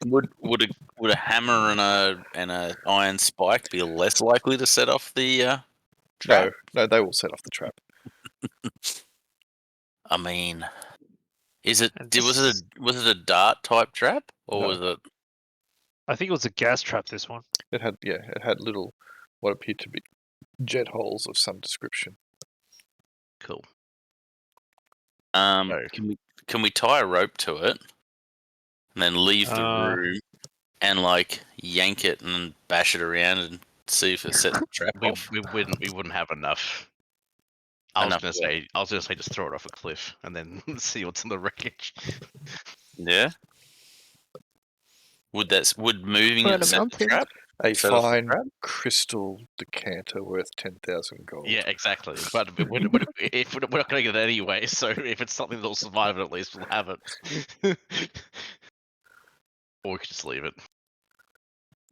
Speaker 4: Would a hammer and a iron spike be less likely to set off the trap?
Speaker 1: No, they will set off the trap.
Speaker 4: I mean, was it
Speaker 5: And
Speaker 4: a dart type trap or
Speaker 1: No.
Speaker 4: was it?
Speaker 5: I think it was a gas trap. This one.
Speaker 1: It had little, what appeared to be jet holes of some description.
Speaker 3: Cool.
Speaker 4: Um,
Speaker 3: No.
Speaker 4: can we tie a rope to it and then leave the
Speaker 5: Uh,
Speaker 4: room and like yank it and bash it around and see if it sets the trap off?
Speaker 3: We wouldn't have enough. I was
Speaker 4: Enough
Speaker 3: gonna
Speaker 4: what?
Speaker 3: say just throw it off a cliff and then see what's in the wreckage.
Speaker 4: Yeah. Would moving
Speaker 6: Burn
Speaker 4: it
Speaker 6: a
Speaker 4: set the
Speaker 6: mountain.
Speaker 4: trap?
Speaker 1: A
Speaker 4: Set off the
Speaker 1: fine
Speaker 4: trap?
Speaker 1: crystal decanter worth 10,000 gold.
Speaker 3: Yeah, exactly. But we're not gonna get it anyway, so if it's something that'll survive it, at least we'll have it. Or we could just leave it.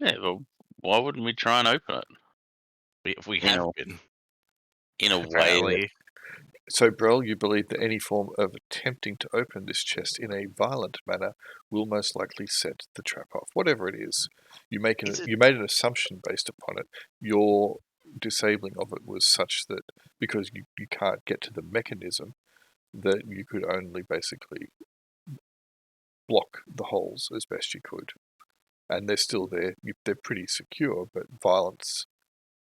Speaker 4: Yeah. Well, why wouldn't we try and open it
Speaker 3: We
Speaker 4: You
Speaker 3: have
Speaker 4: know,
Speaker 3: been.
Speaker 4: in a way that
Speaker 3: Apparently.
Speaker 1: So, Brel, you believe that any form of attempting to open this chest in a violent manner will most likely set the trap off. Whatever it is, you made an assumption based upon it. Your disabling of it was such that because you can't get to the mechanism, that you could only basically block the holes as best you could. And they're still there. They're pretty secure, but violence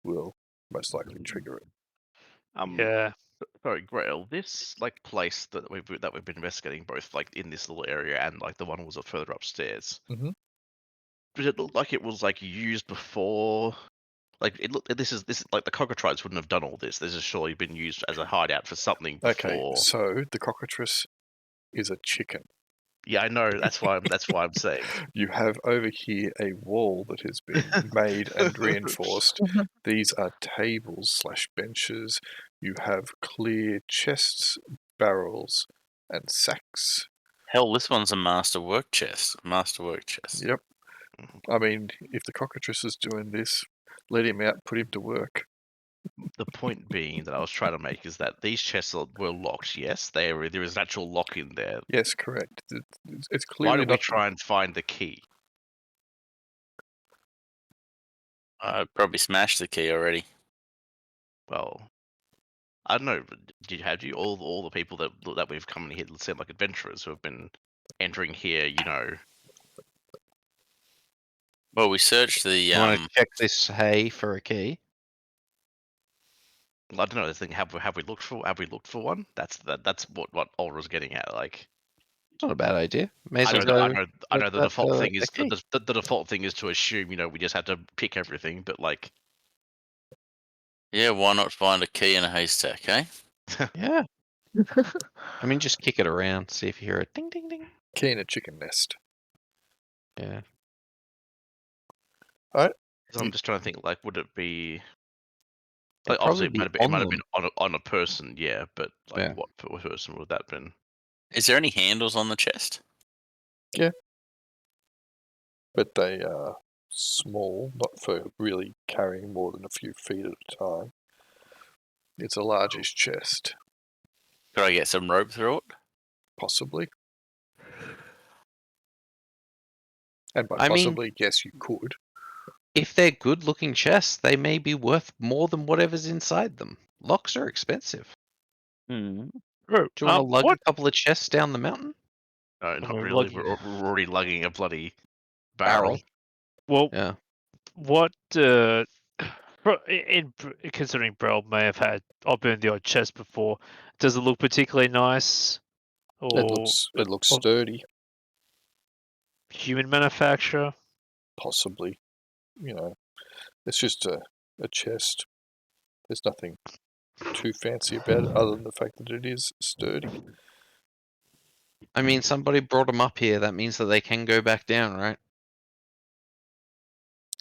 Speaker 1: will most likely trigger it.
Speaker 5: yeah.
Speaker 3: Sorry, Grail. This like place that we've been investigating, both like in this little area and like the one was further upstairs.
Speaker 1: Mhm.
Speaker 3: Did it look like it was like used before? Like it look. This is like the cockatrices wouldn't have done all this. This has surely been used as a hideout for something before.
Speaker 1: Okay, so the cockatrice is a chicken.
Speaker 3: Yeah, I know. That's why I'm saying.
Speaker 1: You have over here a wall that has been made and reinforced. These are tables / benches. You have clear chests, barrels, and sacks.
Speaker 4: hell, this one's a masterwork chest.
Speaker 1: Yep. I mean, if the cockatrice is doing this, let him out, put him to work.
Speaker 3: The point being that I was trying to make is that these chests were locked. Yes, there is an actual lock in there.
Speaker 1: Yes, correct. It's
Speaker 3: Why
Speaker 1: clearly
Speaker 3: don't we
Speaker 1: not.
Speaker 3: try and find the key?
Speaker 4: I probably smashed the key already.
Speaker 3: Well, I don't know. Have you all the people that we've come in here that seem like adventurers who have been entering here? You know,
Speaker 4: Well, we searched the
Speaker 2: You want to check this hay for a key?
Speaker 3: I don't know. The thing have we looked for one? That's what Ulra's getting at. Like,
Speaker 2: It's not a bad idea. May as
Speaker 3: I
Speaker 2: well
Speaker 3: know,
Speaker 2: go
Speaker 3: I
Speaker 2: with
Speaker 3: know. The
Speaker 2: that,
Speaker 3: default thing
Speaker 2: the
Speaker 3: is
Speaker 2: key.
Speaker 3: the default thing is to assume we just have to pick everything. But like,
Speaker 4: Yeah, why not find a key in a haystack, eh?
Speaker 2: Yeah. I mean, just kick it around, see if you hear a ding, ding, ding.
Speaker 1: Key in a chicken nest.
Speaker 2: Yeah.
Speaker 3: so I'm just trying to think. Like, would it be? Like,
Speaker 2: It'd
Speaker 3: obviously,
Speaker 2: probably be
Speaker 3: it
Speaker 2: on
Speaker 3: might have
Speaker 2: them.
Speaker 3: been on a person, yeah. But like,
Speaker 2: Yeah.
Speaker 3: what person would that have been?
Speaker 4: Is there any handles on the chest?
Speaker 1: But they are small, not for really carrying more than a few feet at a time. It's a largish chest,
Speaker 4: Could I get some rope through it?
Speaker 1: possibly. And by
Speaker 2: I mean-
Speaker 1: possibly, yes, you could.
Speaker 2: If they're good looking chests, they may be worth more than whatever's inside them. Locks are expensive.
Speaker 4: Hmm.
Speaker 5: Bro,
Speaker 2: Do you want to lug
Speaker 5: what?
Speaker 2: a couple of chests down the mountain?
Speaker 3: No, not
Speaker 5: We're
Speaker 3: really.
Speaker 5: lucky.
Speaker 3: We're already lugging a bloody barrel.
Speaker 5: Well,
Speaker 2: Yeah.
Speaker 5: what? Considering Brel may have had I've burned the odd chest before, does it look particularly nice? Or
Speaker 1: It looks
Speaker 5: of
Speaker 1: sturdy,
Speaker 5: human manufacture?
Speaker 1: possibly. You know, it's just a chest. There's nothing too fancy about it, other than the fact that it is sturdy.
Speaker 2: I mean, somebody brought them up here. That means that they can go back down, right?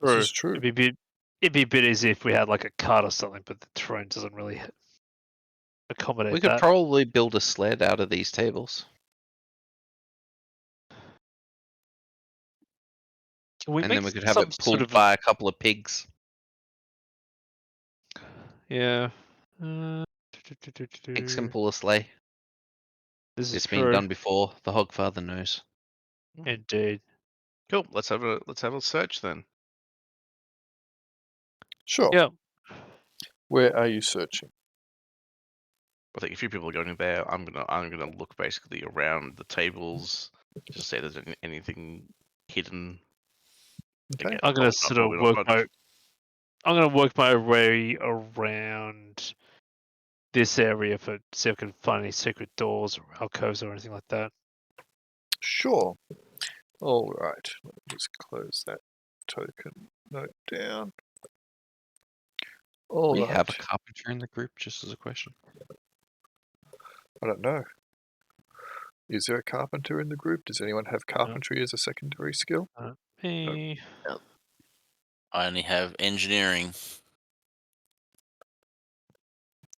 Speaker 1: This is true.
Speaker 5: It'd be a bit easy if we had like a cart or something, but the terrain doesn't really accommodate
Speaker 2: We could
Speaker 5: that.
Speaker 2: probably build a sled out of these tables.
Speaker 5: Can we
Speaker 2: And
Speaker 5: make
Speaker 2: then we could have
Speaker 5: some
Speaker 2: it
Speaker 5: sort
Speaker 2: pulled
Speaker 5: of
Speaker 2: by a couple of pigs.
Speaker 5: yeah?
Speaker 2: Pigs can pull a sleigh.
Speaker 5: This is
Speaker 2: It's been
Speaker 5: true.
Speaker 2: done before. The Hogfather knows.
Speaker 5: Indeed.
Speaker 3: Cool. Let's have a search then.
Speaker 1: Sure.
Speaker 5: Yeah.
Speaker 1: Where are you searching?
Speaker 3: I think a few people are going there. I'm gonna look basically around the tables, just say there's anything hidden.
Speaker 1: Okay.
Speaker 3: Again,
Speaker 5: I'm gonna
Speaker 3: probably not-
Speaker 5: sort of
Speaker 3: probably
Speaker 5: work
Speaker 3: not
Speaker 5: my.
Speaker 3: much.
Speaker 5: I'm gonna work my way around this area for see if I can find any secret doors or alcoves or anything like that.
Speaker 1: Sure. All right. Let me just close that token note down. All
Speaker 2: We
Speaker 1: right.
Speaker 2: have a carpenter in the group, just as a question.
Speaker 1: I don't know. Is there a carpenter in the group? Does anyone have carpentry as a secondary skill?
Speaker 5: Me.
Speaker 4: I only have engineering.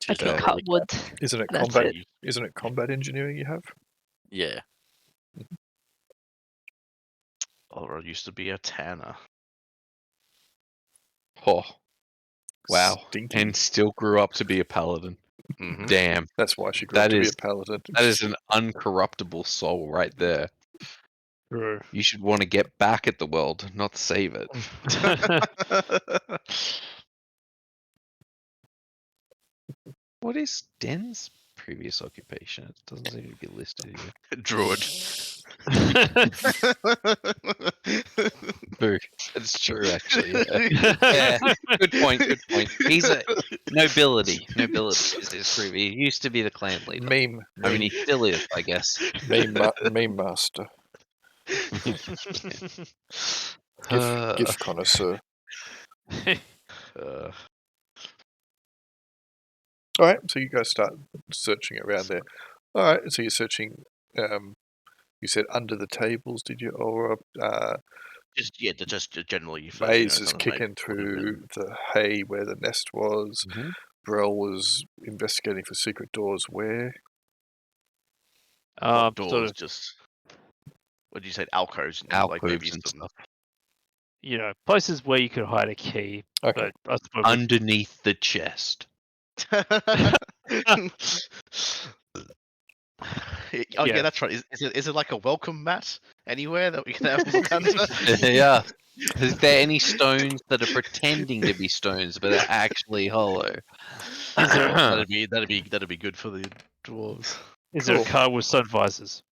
Speaker 6: I
Speaker 4: Which is
Speaker 6: can
Speaker 4: not
Speaker 6: cut
Speaker 4: really
Speaker 6: wood.
Speaker 1: Isn't it
Speaker 6: That's
Speaker 1: combat?
Speaker 6: it.
Speaker 1: Isn't it combat engineering you have?
Speaker 4: Yeah.
Speaker 3: Or I used to be a tanner.
Speaker 2: Oh, wow.
Speaker 1: Stinky.
Speaker 2: And still grew up to be a paladin.
Speaker 3: Mm-hmm.
Speaker 2: Damn.
Speaker 1: That's why she grew up
Speaker 2: That
Speaker 1: to be
Speaker 2: is-
Speaker 1: a paladin.
Speaker 2: That is an uncorruptible soul right there.
Speaker 5: True.
Speaker 2: You should want to get back at the world, not save it. What is Den's previous occupation? It doesn't seem to be listed here.
Speaker 3: Druid.
Speaker 2: Boo. That's true, actually. Yeah. Good point. Good point. He's a nobility. Nobility is his previous. He used to be the clan leader.
Speaker 1: Meme.
Speaker 2: I mean, he still is, I guess.
Speaker 1: Meme master. Gift connoisseur.
Speaker 3: Uh,
Speaker 1: All right, so you guys start searching around there. All right, so you're searching. You said under the tables, did you? Or
Speaker 3: just generally.
Speaker 1: Maze is kicking through the hay where the nest was.
Speaker 2: Mhm.
Speaker 1: Brel was investigating for secret doors where.
Speaker 3: doors,
Speaker 5: sort of,
Speaker 3: just. What did you say? Alcoves, like
Speaker 2: Alcoves
Speaker 3: maybe
Speaker 2: and
Speaker 3: some.
Speaker 2: stuff.
Speaker 5: places where you could hide a key.
Speaker 1: Okay.
Speaker 5: But I suppose
Speaker 2: Underneath the chest.
Speaker 3: Oh yeah,
Speaker 5: Yeah.
Speaker 3: that's right. Is it like a welcome mat anywhere that we can have a look under?
Speaker 2: Yeah. Is there any stones that are pretending to be stones but are actually hollow?
Speaker 3: that'd be good for the dwarves.
Speaker 5: is there a
Speaker 1: Cool.
Speaker 5: car with sun visors?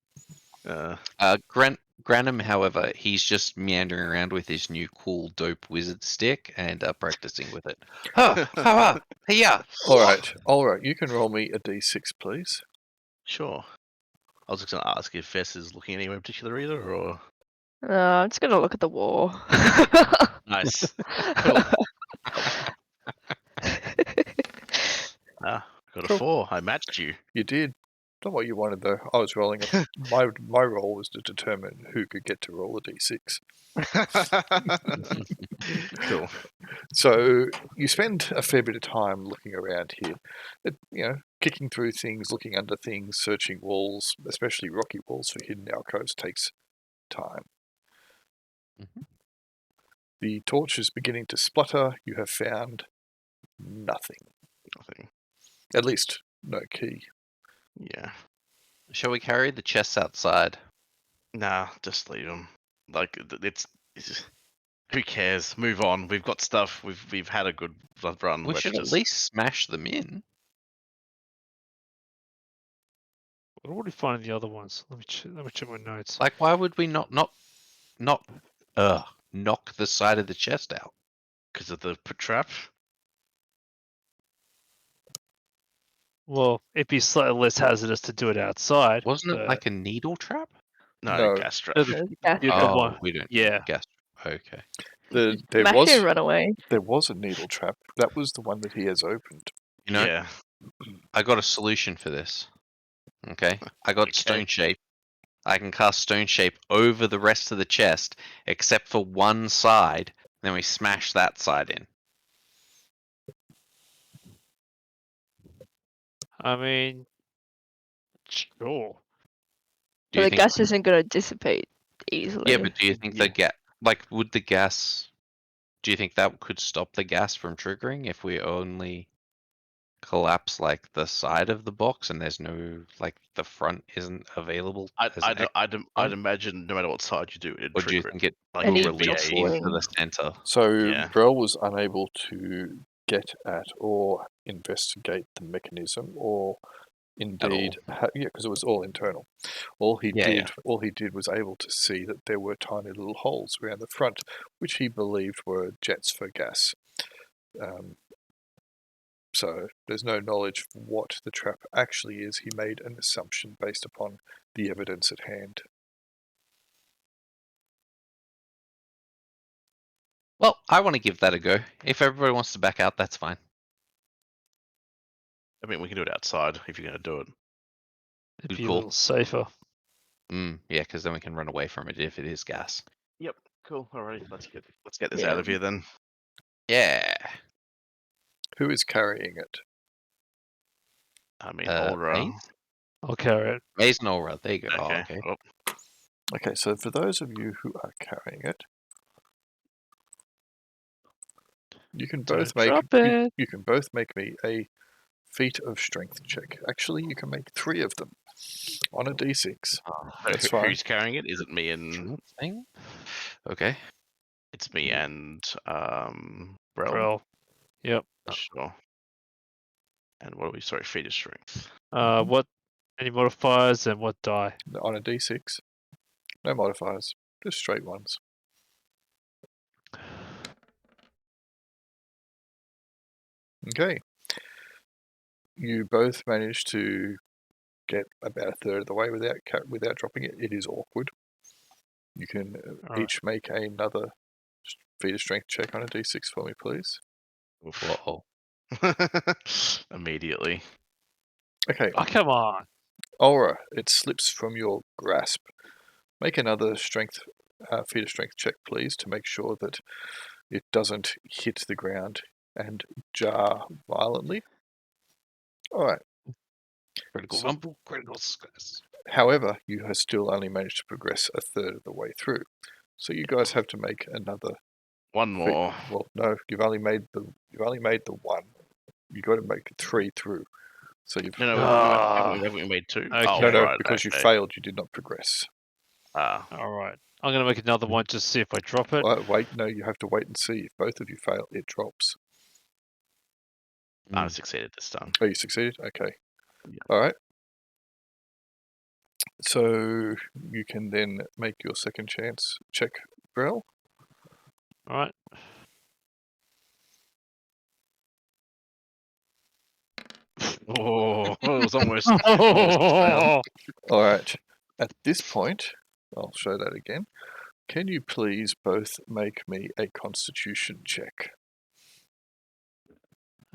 Speaker 2: Granum, however, he's just meandering around with his new cool dope wizard stick and practicing with it. Yeah.
Speaker 1: All right. You can roll me a d6, please.
Speaker 3: Sure. I was just gonna ask if Vess is looking anywhere in particular either, or
Speaker 6: I'm just gonna look at the wall.
Speaker 3: nice. Cool. Got a
Speaker 1: Cool.
Speaker 3: 4. I matched you.
Speaker 1: You did. Not what you wanted though. I was rolling. My role was to determine who could get to roll a d6.
Speaker 3: Cool.
Speaker 1: So you spend a fair bit of time looking around here, kicking through things, looking under things, searching walls, especially rocky walls for hidden alcoves takes time.
Speaker 2: Mhm.
Speaker 1: The torch is beginning to splutter. You have found nothing.
Speaker 3: Nothing.
Speaker 1: At least no key.
Speaker 3: Yeah.
Speaker 2: Shall we carry the chests outside?
Speaker 3: Nah, just leave them. Like it's who cares? Move on. We've got stuff. We've had a good run.
Speaker 2: We
Speaker 3: Let's
Speaker 2: should
Speaker 3: just...
Speaker 2: at least smash them in.
Speaker 5: What did we find in the other ones? Let me check my notes.
Speaker 2: Like, why would we not knock the side of the chest out?
Speaker 3: because of the trap.
Speaker 5: Well, it'd be slightly less hazardous to do it outside.
Speaker 2: Wasn't it
Speaker 5: but-
Speaker 2: like a needle trap?
Speaker 3: No,
Speaker 1: No.
Speaker 3: gas trap.
Speaker 5: No, the
Speaker 2: Oh,
Speaker 5: one-
Speaker 2: we don't.
Speaker 5: yeah.
Speaker 2: Gas. Okay.
Speaker 1: There
Speaker 6: Smash
Speaker 1: was
Speaker 6: and run away.
Speaker 1: there was a needle trap. That was the one that he has opened.
Speaker 2: You know,
Speaker 3: Yeah.
Speaker 2: I got a solution for this. Okay, I got
Speaker 3: Okay.
Speaker 2: Stone Shape. I can cast Stone Shape over the rest of the chest, except for one side. Then we smash that side in.
Speaker 5: I mean, sure.
Speaker 2: Do
Speaker 6: But
Speaker 2: you
Speaker 6: the
Speaker 2: think?
Speaker 6: gas isn't gonna dissipate easily.
Speaker 2: Yeah, but do you think
Speaker 3: Yeah.
Speaker 2: would the gas? Do you think that could stop the gas from triggering if we only collapse like the side of the box and there's no the front isn't available as an exit
Speaker 3: I'd
Speaker 2: point?
Speaker 3: imagine no matter what side you do, it'd
Speaker 2: Or do you
Speaker 3: trigger
Speaker 2: think
Speaker 3: it.
Speaker 2: it
Speaker 3: Like
Speaker 6: And
Speaker 2: will
Speaker 3: it
Speaker 6: he's
Speaker 3: would be
Speaker 2: release
Speaker 3: a
Speaker 2: into
Speaker 6: jostling.
Speaker 2: the center?
Speaker 1: So
Speaker 3: Yeah.
Speaker 1: Brel was unable to get at or investigate the mechanism, or indeed, because it was all internal. All he
Speaker 2: Yeah,
Speaker 1: did was able to see that there were tiny little holes around the front, which he believed were jets for gas. So there's no knowledge of what the trap actually is. He made an assumption based upon the evidence at hand.
Speaker 2: Well, I want to give that a go. If everybody wants to back out, that's fine.
Speaker 3: I mean, we can do it outside if you're going to do it.
Speaker 5: It'd
Speaker 2: Good
Speaker 5: be a
Speaker 2: call.
Speaker 5: little safer.
Speaker 2: Yeah, because then we can run away from it if it is gas.
Speaker 3: Yep. Cool. All right. Let's get this
Speaker 6: Yeah.
Speaker 3: out of here then.
Speaker 2: Yeah.
Speaker 1: Who is carrying it?
Speaker 3: I mean, Aura.
Speaker 2: Maze?
Speaker 5: I'll carry it.
Speaker 2: Maze and Aura. There you go. Oh,
Speaker 3: Okay.
Speaker 2: okay.
Speaker 3: Oh,
Speaker 1: Okay, so for those of you who are carrying it, you can both
Speaker 5: Don't drop it.
Speaker 1: you can both make me a feat of strength check. Actually, you can make 3 of them on a d6. That's fine.
Speaker 3: Who's carrying it? Is it me and
Speaker 2: Sure thing. Okay.
Speaker 3: it's me and Brel?
Speaker 5: Bro. Yep.
Speaker 3: Sure. And what are we? Sorry, feat of strength.
Speaker 5: What? Any modifiers and what die?
Speaker 1: On a d6. No modifiers, just straight ones. Okay. You both managed to get about a third of the way without dropping it. It is awkward. You can
Speaker 5: Alright.
Speaker 1: each make another feat of strength check on a d6 for me, please.
Speaker 2: Whoa.
Speaker 3: Immediately.
Speaker 1: Okay,
Speaker 5: Oh, come on.
Speaker 1: Aura, it slips from your grasp. Make another feat of strength check, please, to make sure that it doesn't hit the ground and jar violently. All right.
Speaker 2: Critical rumble, critical success.
Speaker 1: However, you have still only managed to progress a third of the way through. So you guys have to make another.
Speaker 3: One more.
Speaker 1: Well, no, you've only made the one. You got to make 3 through. So you've
Speaker 3: No,
Speaker 5: Ah.
Speaker 3: haven't we made 2?
Speaker 5: Okay.
Speaker 3: Oh,
Speaker 1: no,
Speaker 3: right,
Speaker 1: because you
Speaker 3: okay.
Speaker 1: failed, you did not progress.
Speaker 3: Ah,
Speaker 5: Alright. I'm gonna make another one just to see if I drop it.
Speaker 1: Wait, no, you have to wait and see. If both of you fail, it drops.
Speaker 3: I succeeded this time.
Speaker 1: Oh, you succeeded? Okay.
Speaker 3: Yeah.
Speaker 1: All right. So you can then make your second chance check, Brel.
Speaker 5: Alright.
Speaker 3: Oh, it was almost failed.
Speaker 1: All right. At this point, I'll show that again. Can you please both make me a Constitution check?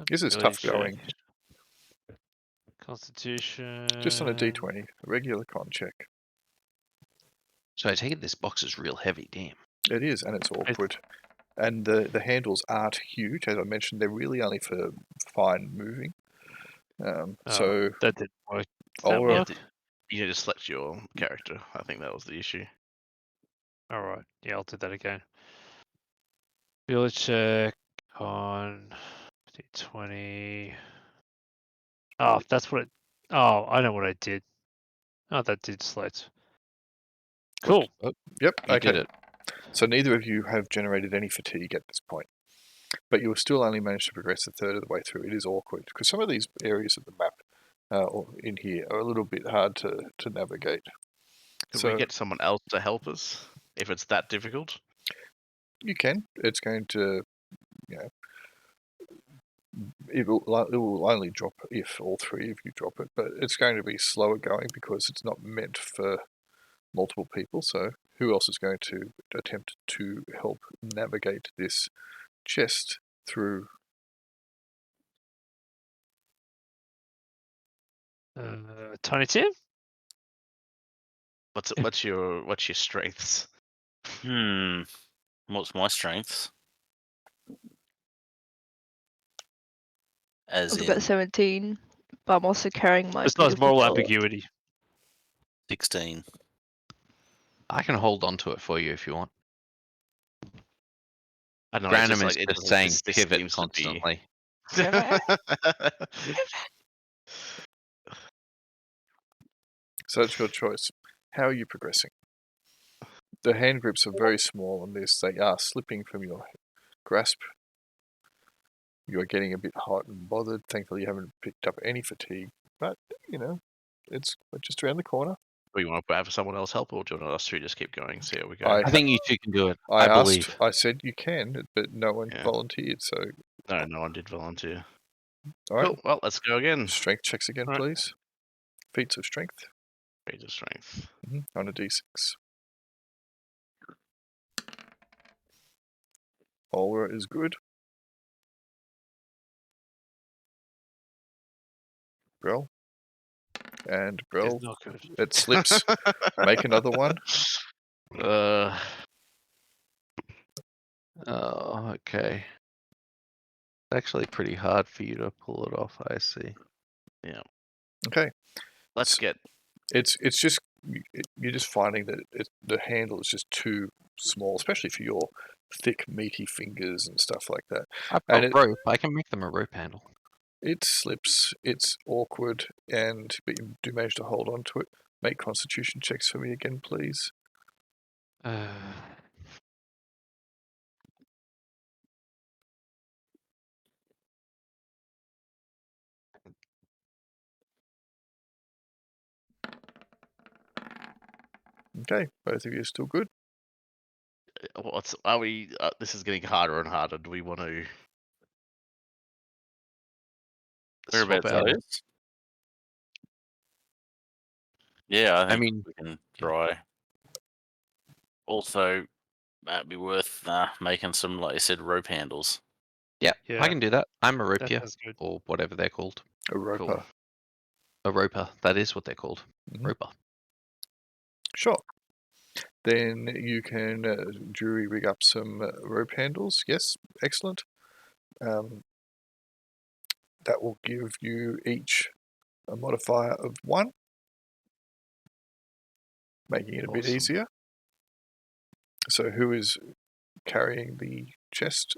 Speaker 1: This is tough going.
Speaker 5: Constitution.
Speaker 1: Just on a d20, a regular con check.
Speaker 2: So I take it this box is real heavy, damn.
Speaker 1: It is, and it's awkward. And the handles aren't huge. As I mentioned, they're really only for fine moving. So
Speaker 5: That didn't work. That
Speaker 1: Aura,
Speaker 5: work?
Speaker 3: You need to select your character. I think that was the issue.
Speaker 5: Alright. Yeah, I'll do that again. Village check on D20. Oh, that's what it. Oh, I know what I did. Oh, that did select. Cool.
Speaker 1: Yep,
Speaker 2: You
Speaker 1: okay.
Speaker 2: did it.
Speaker 1: So neither of you have generated any fatigue at this point. But you'll still only manage to progress a third of the way through. It is awkward, because some of these areas of the map or in here are a little bit hard to navigate.
Speaker 3: Could
Speaker 1: So
Speaker 3: we get someone else to help us if it's that difficult?
Speaker 1: you can. It's going to, it will only drop if all 3 of you drop it, but it's going to be slower going because it's not meant for multiple people. So who else is going to attempt to help navigate this chest through?
Speaker 5: Tiny Tim?
Speaker 3: What's your strengths?
Speaker 4: What's my strengths? As
Speaker 6: I've
Speaker 4: in
Speaker 6: got 17, but I'm also carrying my
Speaker 5: Besides
Speaker 6: beautiful
Speaker 5: moral
Speaker 6: doll.
Speaker 5: ambiguity.
Speaker 4: 16.
Speaker 2: I can hold on to it for you if you want.
Speaker 3: I don't know. It's
Speaker 2: Granum
Speaker 3: just
Speaker 2: is
Speaker 3: like
Speaker 2: just saying
Speaker 3: this
Speaker 2: pivot
Speaker 3: seems to be.
Speaker 2: constantly.
Speaker 1: So it's your choice. How are you progressing? The hand grips are very small on this. They are slipping from your grasp. You are getting a bit hot and bothered. Thankfully, you haven't picked up any fatigue. But, it's just around the corner.
Speaker 3: Do you want to have someone else help, or do you want us to just keep going? See how we go.
Speaker 1: I
Speaker 2: I think you two can do it.
Speaker 1: I
Speaker 2: I
Speaker 1: asked,
Speaker 2: believe.
Speaker 1: I said you can, but no one
Speaker 3: Yeah.
Speaker 1: volunteered. So,
Speaker 3: No one did volunteer.
Speaker 1: all right.
Speaker 3: Cool. Well, let's go again.
Speaker 1: Strength checks again,
Speaker 3: All right.
Speaker 1: please. Feats of strength
Speaker 3: Rate of strength.
Speaker 1: on a d6. Aura is good. Brel. And Brel,
Speaker 5: It's not good.
Speaker 1: it slips. Make another one.
Speaker 2: Oh, okay. It's actually pretty hard for you to pull it off, I see.
Speaker 1: Okay.
Speaker 3: Let's get.
Speaker 1: It's just you're just finding that the handle is just too small, especially for your thick, meaty fingers and stuff like that.
Speaker 2: I've
Speaker 1: And
Speaker 2: got rope. I can make them a rope handle.
Speaker 1: It slips. It's awkward, but you do manage to hold on to it. Make Constitution checks for me again, please. Okay, both of you are still good.
Speaker 3: Are we? This is getting harder and harder. Do we want to? Swap
Speaker 4: Whereabouts
Speaker 3: out?
Speaker 4: those? Yeah, I think
Speaker 2: mean,
Speaker 4: we can try. Also, that'd be worth making some, like I said, rope handles.
Speaker 2: Yeah,
Speaker 5: Yeah.
Speaker 2: I can do that. I'm a
Speaker 5: That
Speaker 2: ropier,
Speaker 5: sounds good.
Speaker 2: or whatever they're called.
Speaker 1: A roper.
Speaker 2: A roper. That is what they're called.
Speaker 1: Mhm.
Speaker 2: Roper.
Speaker 1: Sure. Then you can jury rig up some rope handles. Yes, excellent. That will give you each a modifier of 1, making it a bit
Speaker 3: Awesome.
Speaker 1: easier. So who is carrying the chest?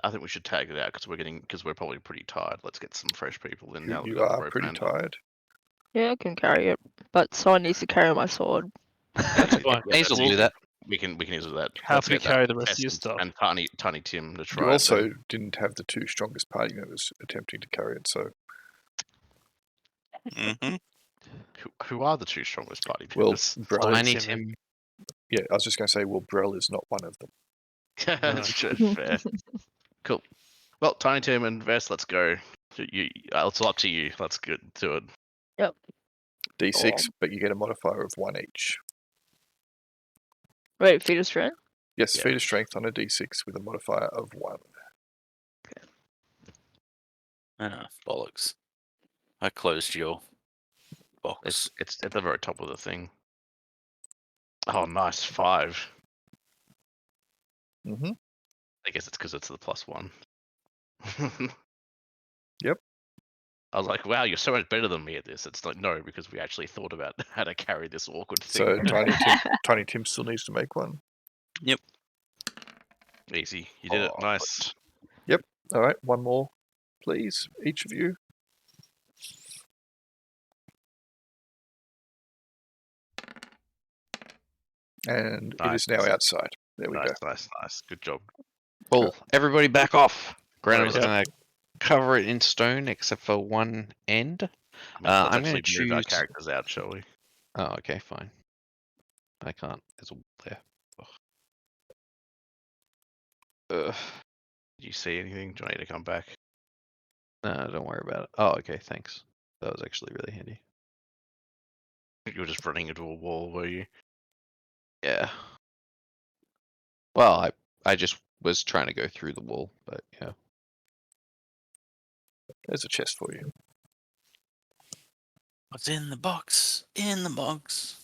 Speaker 3: I think we should tag it out because we're probably pretty tired. Let's get some fresh people in now. that
Speaker 1: You
Speaker 3: we've got the
Speaker 1: are
Speaker 3: rope
Speaker 1: pretty
Speaker 3: handle.
Speaker 1: tired.
Speaker 6: Yeah, I can carry it, but someone needs to carry my sword.
Speaker 5: That's fine.
Speaker 2: Hazel will do that.
Speaker 3: We can easily do that.
Speaker 5: Happily
Speaker 3: Let's get
Speaker 5: carry
Speaker 3: that
Speaker 5: the rest of your
Speaker 3: Tess
Speaker 5: stuff.
Speaker 3: and Tiny Tim to try.
Speaker 1: You
Speaker 3: it
Speaker 1: also
Speaker 3: then.
Speaker 1: didn't have the 2 strongest party members attempting to carry it, so
Speaker 4: Mm-hmm.
Speaker 3: Who are the 2 strongest party
Speaker 1: well,
Speaker 3: members?
Speaker 1: Brel.
Speaker 2: Tiny
Speaker 5: Tim
Speaker 2: Tim.
Speaker 1: Yeah, I was just going to say, well, Brel is not one of them.
Speaker 3: Fair. Cool. Well, Tiny Tim and Vess, let's go. It's up to you. Let's get to it.
Speaker 1: D6, but you get a modifier of 1 each.
Speaker 6: Wait, feet of strength?
Speaker 1: Yes,
Speaker 3: Yeah.
Speaker 1: feat of strength on a D6 with a modifier of 1.
Speaker 4: Bollocks. I closed your box.
Speaker 3: It's at the very top of the thing. Oh, nice 5.
Speaker 1: Mm-hmm.
Speaker 3: I guess it's because it's the +1.
Speaker 1: Yep.
Speaker 3: I was like, wow, you're so much better than me at this. It's like, no, because we actually thought about how to carry this awkward
Speaker 1: So
Speaker 3: thing.
Speaker 1: Tiny Tim still needs to make one.
Speaker 3: Easy. You did it.
Speaker 1: Oh,
Speaker 3: Nice.
Speaker 1: All right, one more, please, each of you. And it is now
Speaker 3: Nice.
Speaker 1: outside. There we go.
Speaker 3: Nice. Good job.
Speaker 2: Cool. Everybody back off. Granum's
Speaker 3: Yep.
Speaker 2: going to cover it in stone except for one end.
Speaker 3: I mean, let's
Speaker 2: I'm going
Speaker 3: actually
Speaker 2: to
Speaker 3: move our
Speaker 2: choose.
Speaker 3: characters out, shall we?
Speaker 2: Oh, okay, fine. I can't. There's a wall there. Ugh.
Speaker 3: Did you see anything? Do I need to come back?
Speaker 2: No, don't worry about it. Oh, okay, thanks. That was actually really handy.
Speaker 3: You were just running into a wall, were you?
Speaker 2: Yeah. Well, I just was trying to go through the wall, but yeah.
Speaker 1: There's a chest for you.
Speaker 4: What's in the box? In the box.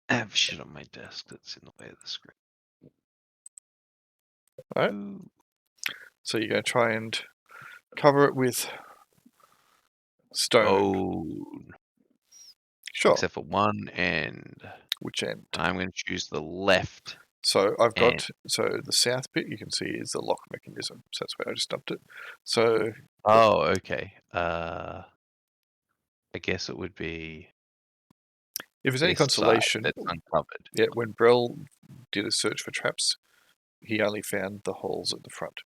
Speaker 2: I have shit on my desk that's in the way of the screen.
Speaker 1: Alright. So you're going to try and cover it with stone.
Speaker 2: Oh,
Speaker 1: Sure.
Speaker 2: except for one end.
Speaker 1: Which end?
Speaker 2: I'm going to choose the left.
Speaker 1: So I've got,
Speaker 2: And-
Speaker 1: so the south bit you can see is the lock mechanism. So that's where I just dumped it. So
Speaker 2: Oh, okay. I guess it would be
Speaker 1: if there's any
Speaker 2: this side
Speaker 1: consolation,
Speaker 2: that's uncovered.
Speaker 1: yeah, when Brel did a search for traps, he only found the holes at the front.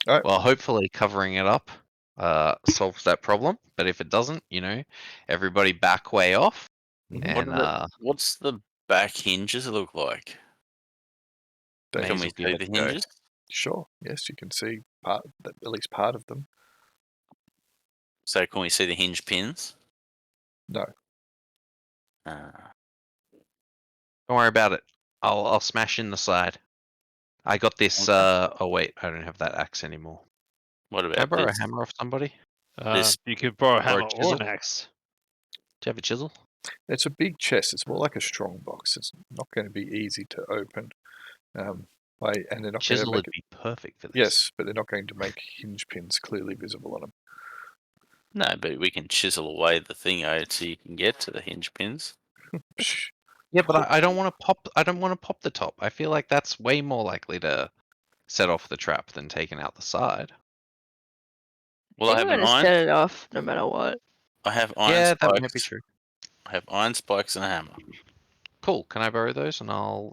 Speaker 2: Well, hopefully covering it up solves that problem. But if it doesn't, everybody back way off. And
Speaker 4: What's the back hinges look like?
Speaker 1: Don't
Speaker 4: Can
Speaker 2: Maze
Speaker 4: we
Speaker 2: will give
Speaker 4: see
Speaker 2: it
Speaker 4: the
Speaker 2: a go.
Speaker 4: hinges?
Speaker 1: Sure. Yes, you can see at least part of them.
Speaker 4: So can we see the hinge pins?
Speaker 1: No.
Speaker 4: Uh,
Speaker 2: Don't worry about it. I'll smash in the side. I got this.
Speaker 4: Okay.
Speaker 2: Oh wait, I don't have that axe anymore.
Speaker 4: what
Speaker 2: Can I
Speaker 4: about
Speaker 2: borrow
Speaker 4: this?
Speaker 2: a hammer off somebody?
Speaker 4: This-
Speaker 5: You can borrow a hammer or
Speaker 2: chisel?
Speaker 5: an axe.
Speaker 2: Do you have a chisel?
Speaker 1: It's a big chest. It's more like a strong box. It's not going to be easy to open. And they're not going to
Speaker 2: Chisel
Speaker 1: make
Speaker 2: would be perfect for this.
Speaker 1: Yes, but they're not going to make hinge pins clearly visible on them.
Speaker 4: No, but we can chisel away the thing out so you can get to the hinge pins.
Speaker 1: Psh,
Speaker 2: Yeah, but I don't want to pop. I don't want to pop the top. I feel like that's way more likely to set off the trap than taking out the side.
Speaker 4: Well, I have
Speaker 6: You're
Speaker 4: an
Speaker 6: gonna
Speaker 4: iron.
Speaker 6: set it off no matter what.
Speaker 4: I have iron
Speaker 2: Yeah,
Speaker 4: spikes.
Speaker 2: that might be true.
Speaker 4: I have iron spikes and a hammer.
Speaker 2: Cool. Can I borrow those? And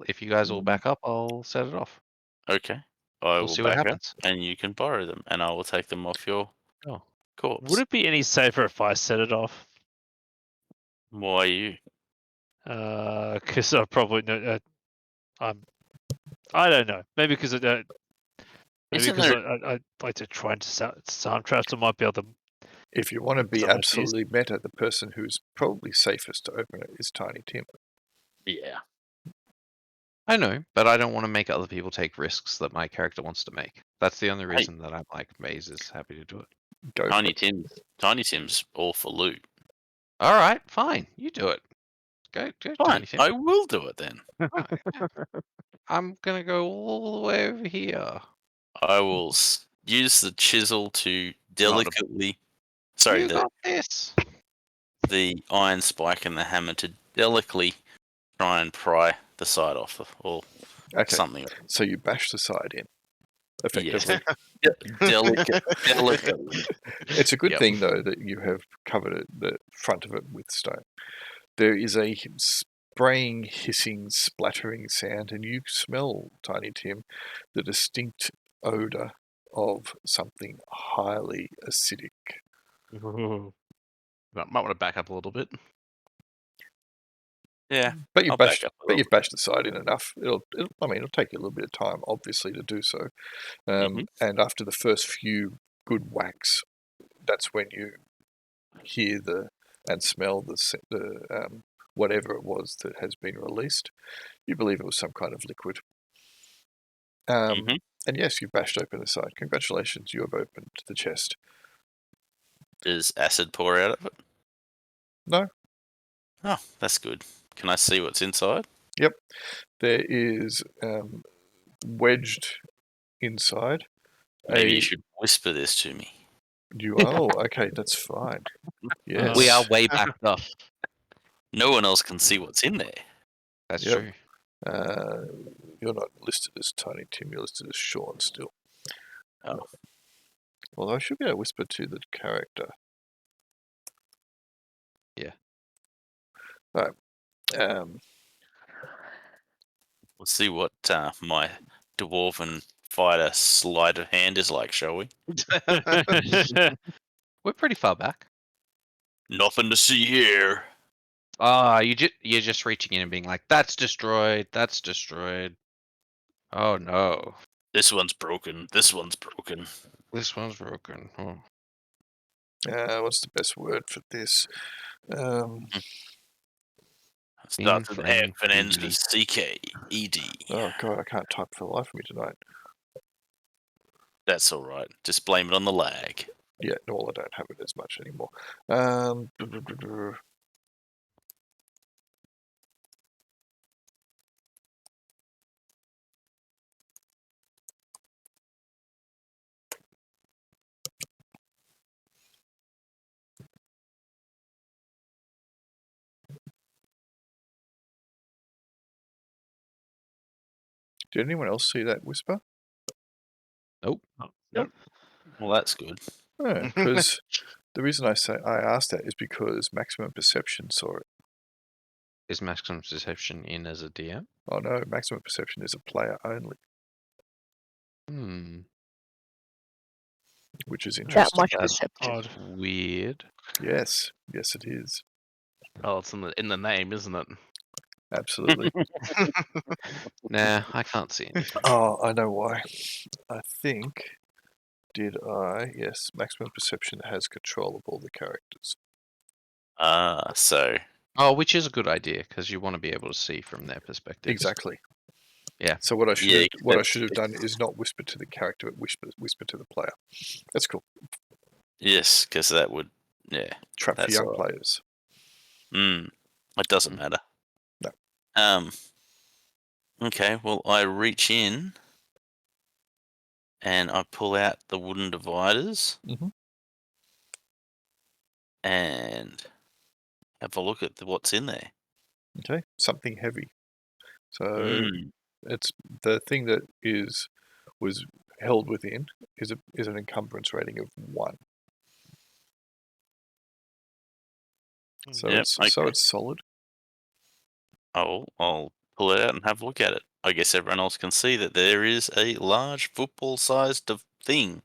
Speaker 2: if you guys all back up, I'll set it off.
Speaker 4: Okay. I
Speaker 2: We'll
Speaker 4: will
Speaker 2: see what
Speaker 4: back up,
Speaker 2: happens.
Speaker 4: and you can borrow them, and I will take them off your
Speaker 2: Oh.
Speaker 4: corpse.
Speaker 5: Would it be any safer if I set it off?
Speaker 4: Why you?
Speaker 5: Because I probably know. I don't know. Maybe because maybe
Speaker 4: Isn't
Speaker 5: because
Speaker 4: there?
Speaker 5: I like to try and disarm traps. I might be able to.
Speaker 1: if you want to be
Speaker 5: Some ideas.
Speaker 1: absolutely meta, the person who's probably safest to open it is Tiny Tim.
Speaker 4: Yeah.
Speaker 2: I know, but I don't want to make other people take risks that my character wants to make. That's the only reason that I'm like, Maze is happy to do it.
Speaker 1: Go for
Speaker 4: Tiny
Speaker 1: it.
Speaker 4: Tim's all for loot.
Speaker 2: All right, fine. You do it. Go,
Speaker 4: Fine,
Speaker 2: Tiny Tim.
Speaker 4: I will do it then.
Speaker 2: I'm gonna go all the way over here.
Speaker 4: I will use the chisel to delicately. Sorry,
Speaker 2: You got this.
Speaker 4: the iron spike and the hammer to delicately try and pry the side off, or
Speaker 1: Okay,
Speaker 4: something.
Speaker 1: so you bash the side in, effectively.
Speaker 4: Delicately.
Speaker 1: It's a good
Speaker 2: Yep.
Speaker 1: thing, though, that you have covered the front of it with stone. There is a spraying, hissing, splattering sound, and you smell, Tiny Tim, the distinct odour of something highly acidic.
Speaker 3: Might want to back up a little bit.
Speaker 4: Yeah.
Speaker 1: But you've
Speaker 4: I'll back
Speaker 1: bashed,
Speaker 4: up a
Speaker 1: but
Speaker 4: little
Speaker 1: you've bashed the side in enough. It'll take you a little bit of time, obviously, to do so. And after the first few good whacks, that's when you hear and smell the whatever it was that has been released. You believe it was some kind of liquid. And yes, you've bashed open the side. Congratulations, you have opened the chest.
Speaker 4: Does acid pour out of it?
Speaker 1: No.
Speaker 4: Oh, that's good. Can I see what's inside?
Speaker 1: Yep. There is wedged inside.
Speaker 4: Maybe you should whisper this to me.
Speaker 1: Okay, that's fine. Yes.
Speaker 2: We are way backed up.
Speaker 4: No one else can see what's in there.
Speaker 2: That's
Speaker 1: Yep.
Speaker 2: true.
Speaker 1: You're not listed as Tiny Tim, you're listed as Sean still.
Speaker 4: Oh.
Speaker 1: Although I should be able to whisper to the character.
Speaker 2: Yeah.
Speaker 1: Right.
Speaker 4: We'll see what my dwarven fighter sleight of hand is like, shall we?
Speaker 2: We're pretty far back.
Speaker 4: Nothing to see here.
Speaker 2: You're just reaching in and being like, that's destroyed. That's destroyed. Oh no.
Speaker 4: This one's broken. This one's broken.
Speaker 2: This one's broken. Oh.
Speaker 1: What's the best word for this?
Speaker 4: Starts with
Speaker 2: Flame,
Speaker 4: F and ends
Speaker 2: ED.
Speaker 4: with CKED.
Speaker 1: Oh god, I can't type for the life of me tonight.
Speaker 4: That's all right. Just blame it on the lag.
Speaker 1: Yeah, well, I don't have it as much anymore. Did anyone else see that whisper?
Speaker 2: Nope.
Speaker 3: Nope.
Speaker 4: Well, that's good.
Speaker 1: Because the reason I asked that is because Maximum Perception saw it.
Speaker 2: Is maximum perception in as a DM?
Speaker 1: Oh no, Maximum Perception is a player only,
Speaker 2: Hmm.
Speaker 1: which is
Speaker 6: That
Speaker 1: interesting.
Speaker 6: much
Speaker 2: That's
Speaker 6: perception.
Speaker 5: Odd.
Speaker 2: weird.
Speaker 1: Yes, yes, it is.
Speaker 3: Oh, it's in the name, isn't it?
Speaker 1: Absolutely.
Speaker 2: Nah, I can't see anything.
Speaker 1: Oh, I know why. I think. Did I? Yes, Maximum Perception has control of all the characters.
Speaker 4: So
Speaker 2: Oh, which is a good idea because you want to be able to see from their perspective.
Speaker 1: Exactly.
Speaker 2: Yeah.
Speaker 1: So what I
Speaker 4: Yeah,
Speaker 1: should have done is not whisper to the character, but whisper to the player. That's cool.
Speaker 4: yes, because that would, yeah.
Speaker 1: Trap for
Speaker 4: That's
Speaker 1: young
Speaker 4: all right.
Speaker 1: players.
Speaker 4: It doesn't matter.
Speaker 1: No.
Speaker 4: Okay, well, I reach in and I pull out the wooden dividers
Speaker 1: Mhm.
Speaker 4: and have a look at what's in there.
Speaker 1: Okay, something heavy. So
Speaker 4: Mm.
Speaker 1: it's the thing that was held within is an encumbrance rating of 1. So
Speaker 4: Yep,
Speaker 1: so
Speaker 4: okay.
Speaker 1: it's solid.
Speaker 4: I'll pull it out and have a look at it. I guess everyone else can see that there is a large football-sized thing.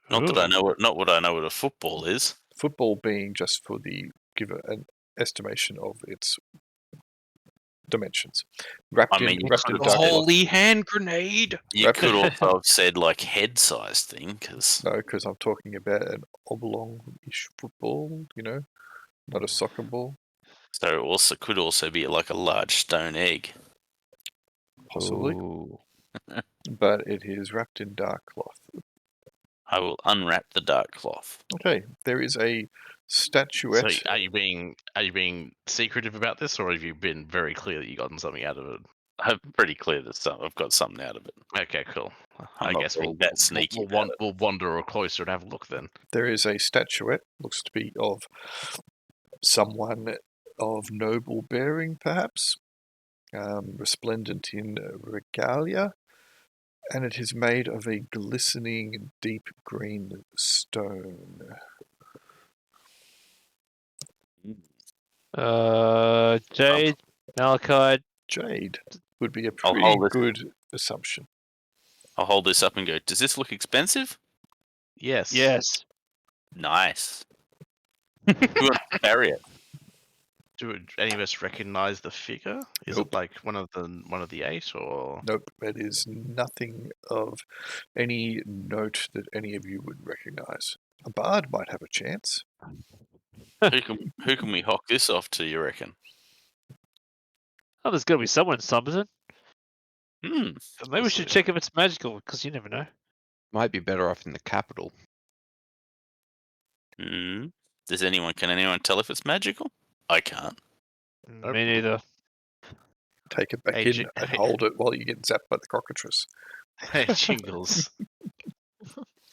Speaker 4: Not that I know what I know what a football is.
Speaker 1: Football being just for give an estimation of its dimensions. Wrapped in
Speaker 4: you
Speaker 1: dark
Speaker 4: could
Speaker 1: cloth.
Speaker 2: Holy hand grenade!
Speaker 4: You
Speaker 1: Wrapped
Speaker 4: could
Speaker 1: in,
Speaker 4: also have said like head-sized thing, because
Speaker 1: no, because I'm talking about an oblong-ish football. Not a soccer ball,
Speaker 4: so it also could also be like a large stone egg.
Speaker 1: possibly.
Speaker 2: Ooh.
Speaker 1: But it is wrapped in dark cloth.
Speaker 4: I will unwrap the dark cloth.
Speaker 1: Okay, there is a statuette.
Speaker 3: So are you being secretive about this, or have you been very clear that you gotten something out of it?
Speaker 4: I'm pretty clear that I've got something out of it.
Speaker 3: Okay, cool.
Speaker 4: I'm
Speaker 3: I
Speaker 4: not
Speaker 3: guess
Speaker 4: being that sneaky about it.
Speaker 3: we'll wander closer and have a look then.
Speaker 1: There is a statuette, looks to be of someone of noble bearing, perhaps, resplendent in regalia, and it is made of a glistening deep green stone.
Speaker 5: Jade, malachite.
Speaker 1: Jade would be a
Speaker 4: I'll
Speaker 1: pretty
Speaker 4: hold it.
Speaker 1: good assumption.
Speaker 4: I'll hold this up and go, does this look expensive?
Speaker 3: Yes.
Speaker 5: Yes.
Speaker 4: Nice. Who wants to carry it?
Speaker 3: Do any of us recognize the figure? Is
Speaker 1: Nope.
Speaker 3: it like one of the 8 or?
Speaker 1: Nope, it is nothing of any note that any of you would recognise. A bard might have a chance.
Speaker 4: Who can we hock this off to, you reckon?
Speaker 5: Oh, there's got to be someone in Somerton.
Speaker 4: Hmm.
Speaker 5: But maybe we should check if it's magical, because you never know.
Speaker 2: Might be better off in the capital.
Speaker 4: Hmm. Can anyone tell if it's magical? I can't.
Speaker 5: Me neither.
Speaker 1: Take it back
Speaker 3: Hey,
Speaker 1: in and hold it while you get zapped by the cockatrice.
Speaker 3: Hey, Jingles.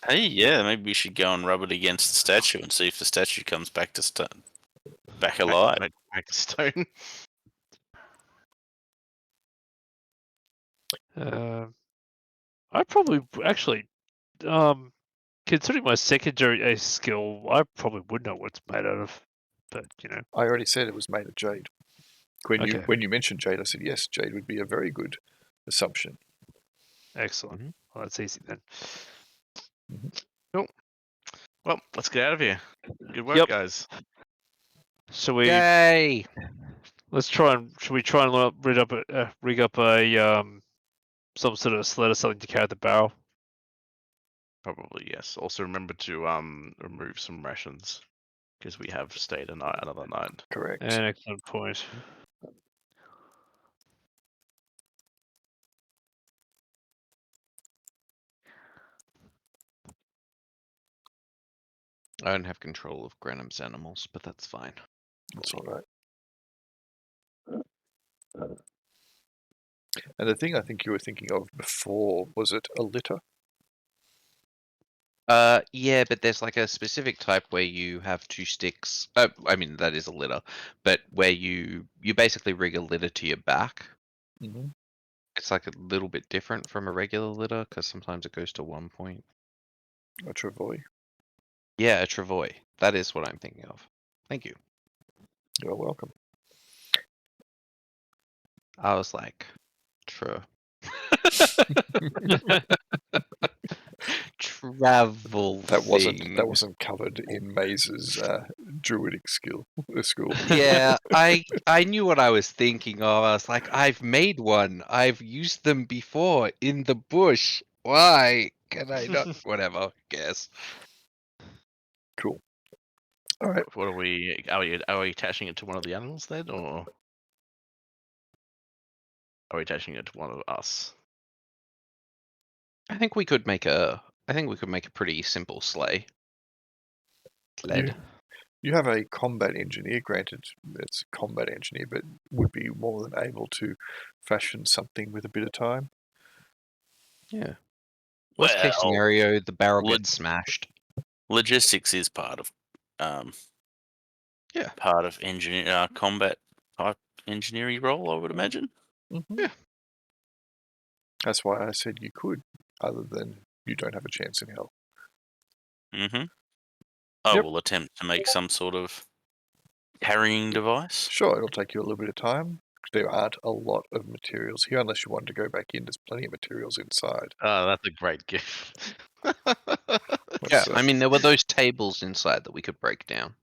Speaker 4: Hey, yeah, maybe we should go and rub it against the statue and see if the statue comes back to back alive.
Speaker 3: Back to stone.
Speaker 5: I probably actually, considering my secondary skill, I probably would know what it's made out of. But
Speaker 1: I already said it was made of jade. When
Speaker 5: Okay.
Speaker 1: you mentioned jade, I said yes, jade would be a very good assumption.
Speaker 5: Excellent.
Speaker 2: Mhm.
Speaker 5: Well, that's easy then.
Speaker 3: Cool. Well, let's get out of here. Good work,
Speaker 5: Yep.
Speaker 3: guys.
Speaker 5: So we
Speaker 2: Yay!
Speaker 5: should we try and rig up a some sort of sled or something to carry the barrel?
Speaker 3: Probably yes. Also remember to remove some rations because we have stayed another night.
Speaker 1: Correct.
Speaker 5: An excellent point.
Speaker 2: I don't have control of Grenham's animals, but that's fine.
Speaker 1: That's all right. And the thing I think you were thinking of before, was it a litter?
Speaker 2: Yeah, but there's like a specific type where you have 2 sticks. I mean that is a litter, but where you basically rig a litter to your back.
Speaker 1: Mm-hmm.
Speaker 2: It's like a little bit different from a regular litter because sometimes it goes to 1 point.
Speaker 1: A travois.
Speaker 2: Yeah, a travois. That is what I'm thinking of. Thank you.
Speaker 1: You're welcome.
Speaker 2: I was like, true. Travel
Speaker 1: That
Speaker 2: thing.
Speaker 1: wasn't covered in Maze's druidic school.
Speaker 2: Yeah, I knew what I was thinking of. I was like, I've made one. I've used them before in the bush. Why can I not? Whatever. Guess.
Speaker 1: Cool. All right.
Speaker 3: What are we attaching it to one of the animals then, or are we attaching it to one of us?
Speaker 2: I think we could make a pretty simple sleigh. Sled.
Speaker 1: You have a combat engineer. Granted, it's a combat engineer, but would be more than able to fashion something with a bit of time.
Speaker 2: Yeah. Worst case
Speaker 4: Well,
Speaker 2: scenario, the barrel
Speaker 4: would-
Speaker 2: gets smashed.
Speaker 4: logistics is part of combat type engineering role, I would imagine.
Speaker 1: Mm-hmm.
Speaker 2: Yeah.
Speaker 1: That's why I said you could, other than you don't have a chance in hell.
Speaker 4: Mm-hmm. I
Speaker 5: Yep.
Speaker 4: will attempt to make some sort of carrying device.
Speaker 1: Sure, it'll take you a little bit of time. There aren't a lot of materials here, unless you want to go back in. There's plenty of materials inside.
Speaker 3: Oh, that's a great gift.
Speaker 2: Yeah,
Speaker 1: What's
Speaker 2: I mean there were those tables inside that we could break down.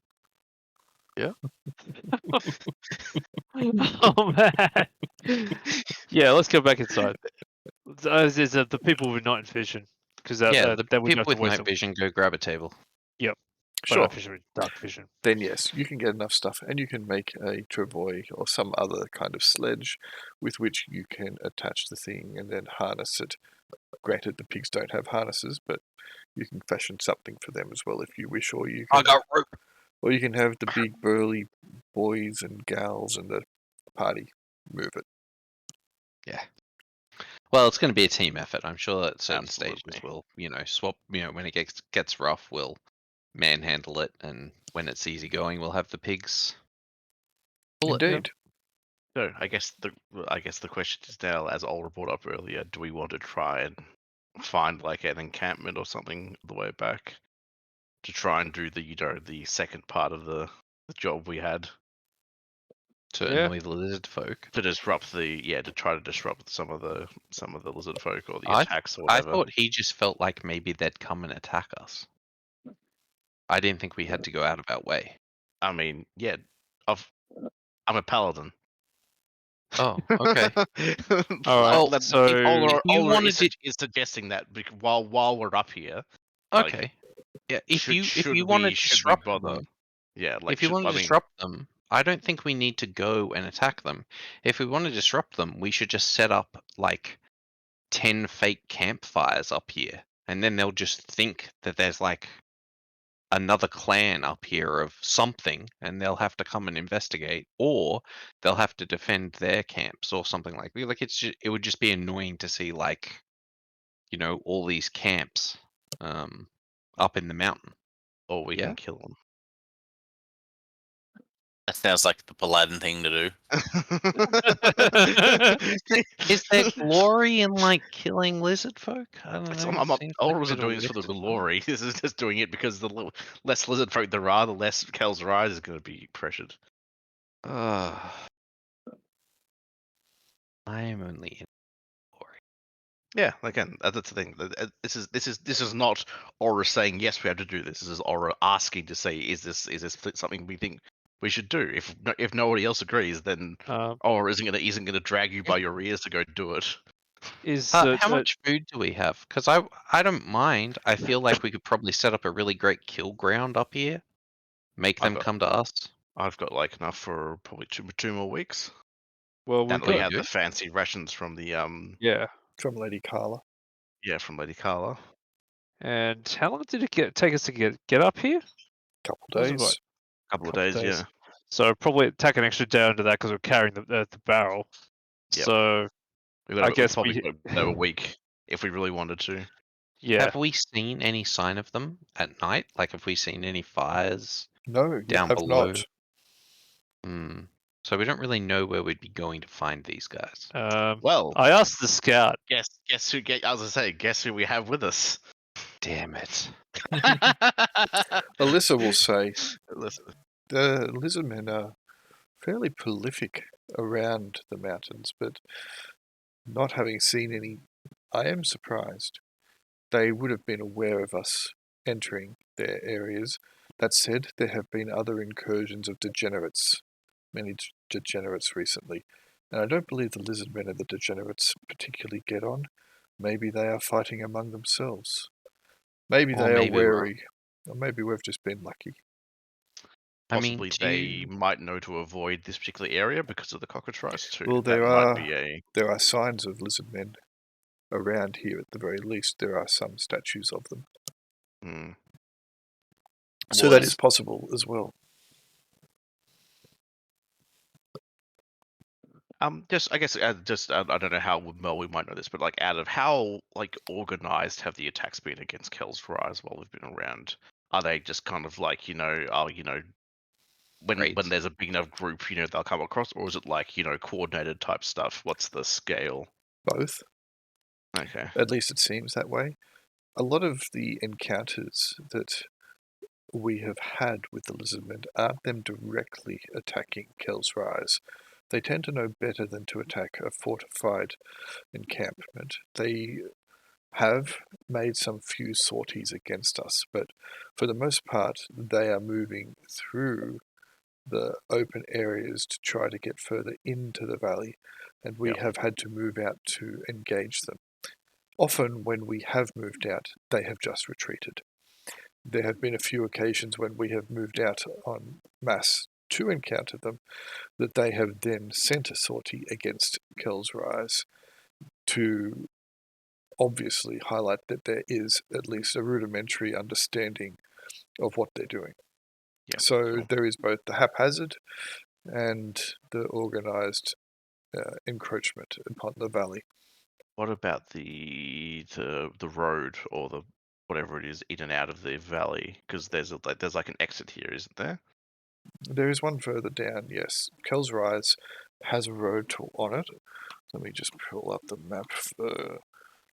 Speaker 5: Oh man. Yeah, let's go back inside. Is the people with night vision? Because
Speaker 2: Yeah, the
Speaker 5: then we
Speaker 2: people
Speaker 5: don't have
Speaker 2: with
Speaker 5: to waste
Speaker 2: night
Speaker 5: them.
Speaker 2: vision go grab a table.
Speaker 5: But
Speaker 1: Sure.
Speaker 5: night vision with dark vision.
Speaker 1: Then yes, you can get enough stuff, and you can make a travois or some other kind of sledge with which you can attach the thing and then harness it. Granted, the pigs don't have harnesses, but you can fashion something for them as well if you wish, or you
Speaker 2: I
Speaker 1: can,
Speaker 2: got rope.
Speaker 1: or you can have the big burly boys and gals and the party move it.
Speaker 2: Yeah. Well, it's going to be a team effort. I'm sure at certain
Speaker 3: Absolutely.
Speaker 2: stages we'll, swap. When it gets rough, we'll manhandle it, and when it's easy going, we'll have the pigs pull it.
Speaker 1: Indeed.
Speaker 3: So I guess the question is now, as Olga brought up earlier, do we want to try and find like an encampment or something on the way back to try and do the second part of the job we had
Speaker 2: To
Speaker 5: Yeah.
Speaker 2: annoy the lizard folk.
Speaker 3: to disrupt to try to disrupt some of the lizard folk or the
Speaker 2: I
Speaker 3: attacks or
Speaker 2: I
Speaker 3: whatever.
Speaker 2: thought he just felt like maybe they'd come and attack us. I didn't think we had to go out of our way.
Speaker 3: I mean, yeah, I'm a paladin.
Speaker 2: Oh, okay.
Speaker 5: Alright,
Speaker 3: Like,
Speaker 5: so-
Speaker 3: if Olga,
Speaker 2: If you wanted
Speaker 3: is suggesting that while we're up here.
Speaker 2: Okay. Yeah. If you want to disrupt them,
Speaker 3: Yeah, like
Speaker 2: if you want to disrupt them, I don't think we need to go and attack them. If we want to disrupt them, we should just set up like 10 fake campfires up here, and then they'll just think that there's like another clan up here of something, and they'll have to come and investigate, or they'll have to defend their camps or something like that. Like it would just be annoying to see like, all these camps up in the mountain.
Speaker 3: or we
Speaker 2: Yeah.
Speaker 3: can kill them.
Speaker 4: That sounds like the Paladin thing to do.
Speaker 2: Is there glory in like killing lizard folk? I don't know.
Speaker 3: I'm not.
Speaker 2: Seems
Speaker 3: All
Speaker 2: like
Speaker 3: of
Speaker 2: a
Speaker 3: us are
Speaker 2: bit of
Speaker 3: doing this for the
Speaker 2: waste of time.
Speaker 3: glory. This is just doing it because the less lizard folk there are, the less Kel's Rise is going to be pressured.
Speaker 2: I am only in glory.
Speaker 3: Yeah, again, that's the thing. This is not Aura saying yes, we have to do this. This is Aura asking to say, is this something we think we should do? If nobody else agrees, then Aura isn't gonna drag you by your ears to go do it.
Speaker 2: How much food do we have? Because I don't mind. I feel like we could probably set up a really great kill ground up here. Make them come to us.
Speaker 3: I've got like enough for probably two more weeks.
Speaker 5: Well,
Speaker 3: Now
Speaker 5: we've
Speaker 3: that we
Speaker 5: got
Speaker 3: have the fancy rations from the
Speaker 5: yeah.
Speaker 1: From Lady Carla.
Speaker 3: from Lady Carla.
Speaker 5: And how long did it take us to get up here?
Speaker 1: Couple
Speaker 5: Was it
Speaker 1: days.
Speaker 5: what?
Speaker 3: Couple of
Speaker 5: Couple
Speaker 3: days,
Speaker 5: days.
Speaker 3: yeah.
Speaker 5: So probably tack an extra day onto that because we're carrying the barrel.
Speaker 3: Yep.
Speaker 5: So I guess
Speaker 3: probably
Speaker 5: we.
Speaker 3: got a week if we really wanted to.
Speaker 5: Yeah.
Speaker 2: Have we seen any sign of them at night? Like, have we seen any fires
Speaker 1: No, you
Speaker 2: down
Speaker 1: have
Speaker 2: below?
Speaker 1: not.
Speaker 2: Hmm. So we don't really know where we'd be going to find these guys.
Speaker 3: Well,
Speaker 5: I asked the scout.
Speaker 3: guess who? Guess who we have with us?
Speaker 2: Damn it.
Speaker 1: Alyssa will say
Speaker 3: Listen,
Speaker 1: the lizardmen are fairly prolific around the mountains, but not having seen any, I am surprised. They would have been aware of us entering their areas. That said, there have been other incursions of degenerates, many degenerates recently, and I don't believe the lizardmen and the degenerates particularly get on. Maybe they are fighting among themselves. Maybe
Speaker 2: Or
Speaker 1: they are
Speaker 2: maybe we're-
Speaker 1: wary, or maybe we've just been lucky.
Speaker 2: I mean,
Speaker 3: possibly
Speaker 2: do
Speaker 3: they
Speaker 2: you-
Speaker 3: might know to avoid this particular area because of the cockatrice too.
Speaker 1: Well,
Speaker 3: that might be a
Speaker 1: there are signs of lizardmen around here at the very least. There are some statues of them.
Speaker 3: hmm.
Speaker 1: So
Speaker 3: Well,
Speaker 1: that
Speaker 3: it's-
Speaker 1: is possible as well.
Speaker 3: Just I guess I don't know how well we might know this, but like out of how like organized have the attacks been against Kel's Rise while we've been around? Are they just kind of like when
Speaker 2: Raids.
Speaker 3: there's a big enough group, they'll come across, or is it like coordinated type stuff? What's the scale?
Speaker 1: Both.
Speaker 3: Okay.
Speaker 1: At least it seems that way. A lot of the encounters that we have had with the lizardmen aren't them directly attacking Kel's Rise. They tend to know better than to attack a fortified encampment. They have made some few sorties against us, but for the most part, they are moving through the open areas to try to get further into the valley, and we have had to move out to engage them. Often, when we have moved out, they have just retreated. There have been a few occasions when we have moved out en masse to encounter them, that they have then sent a sortie against Kel's Rise to obviously highlight that there is at least a rudimentary understanding of what they're doing.
Speaker 3: Yeah.
Speaker 1: So
Speaker 3: Cool.
Speaker 1: there is both the haphazard and the organised encroachment upon the valley.
Speaker 3: What about the road or the whatever it is in and out of the valley? Because there's like an exit here, isn't there?
Speaker 1: There is one further down, yes. Kel's Rise has a road on it. Let me just pull up the map for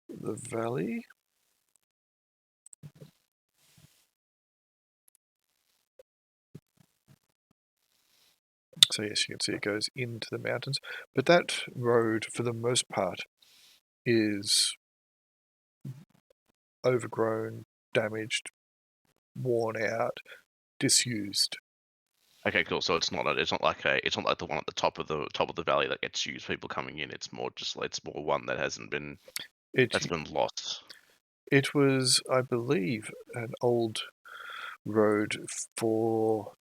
Speaker 1: the valley. So yes, you can see it goes into the mountains. But that road, for the most part, is overgrown, damaged, worn out, disused.
Speaker 3: Okay, cool. So it's not like the one at the top of the valley that gets used. People coming in. It's more one that hasn't been that's been lost.
Speaker 1: It was, I believe, an old road for.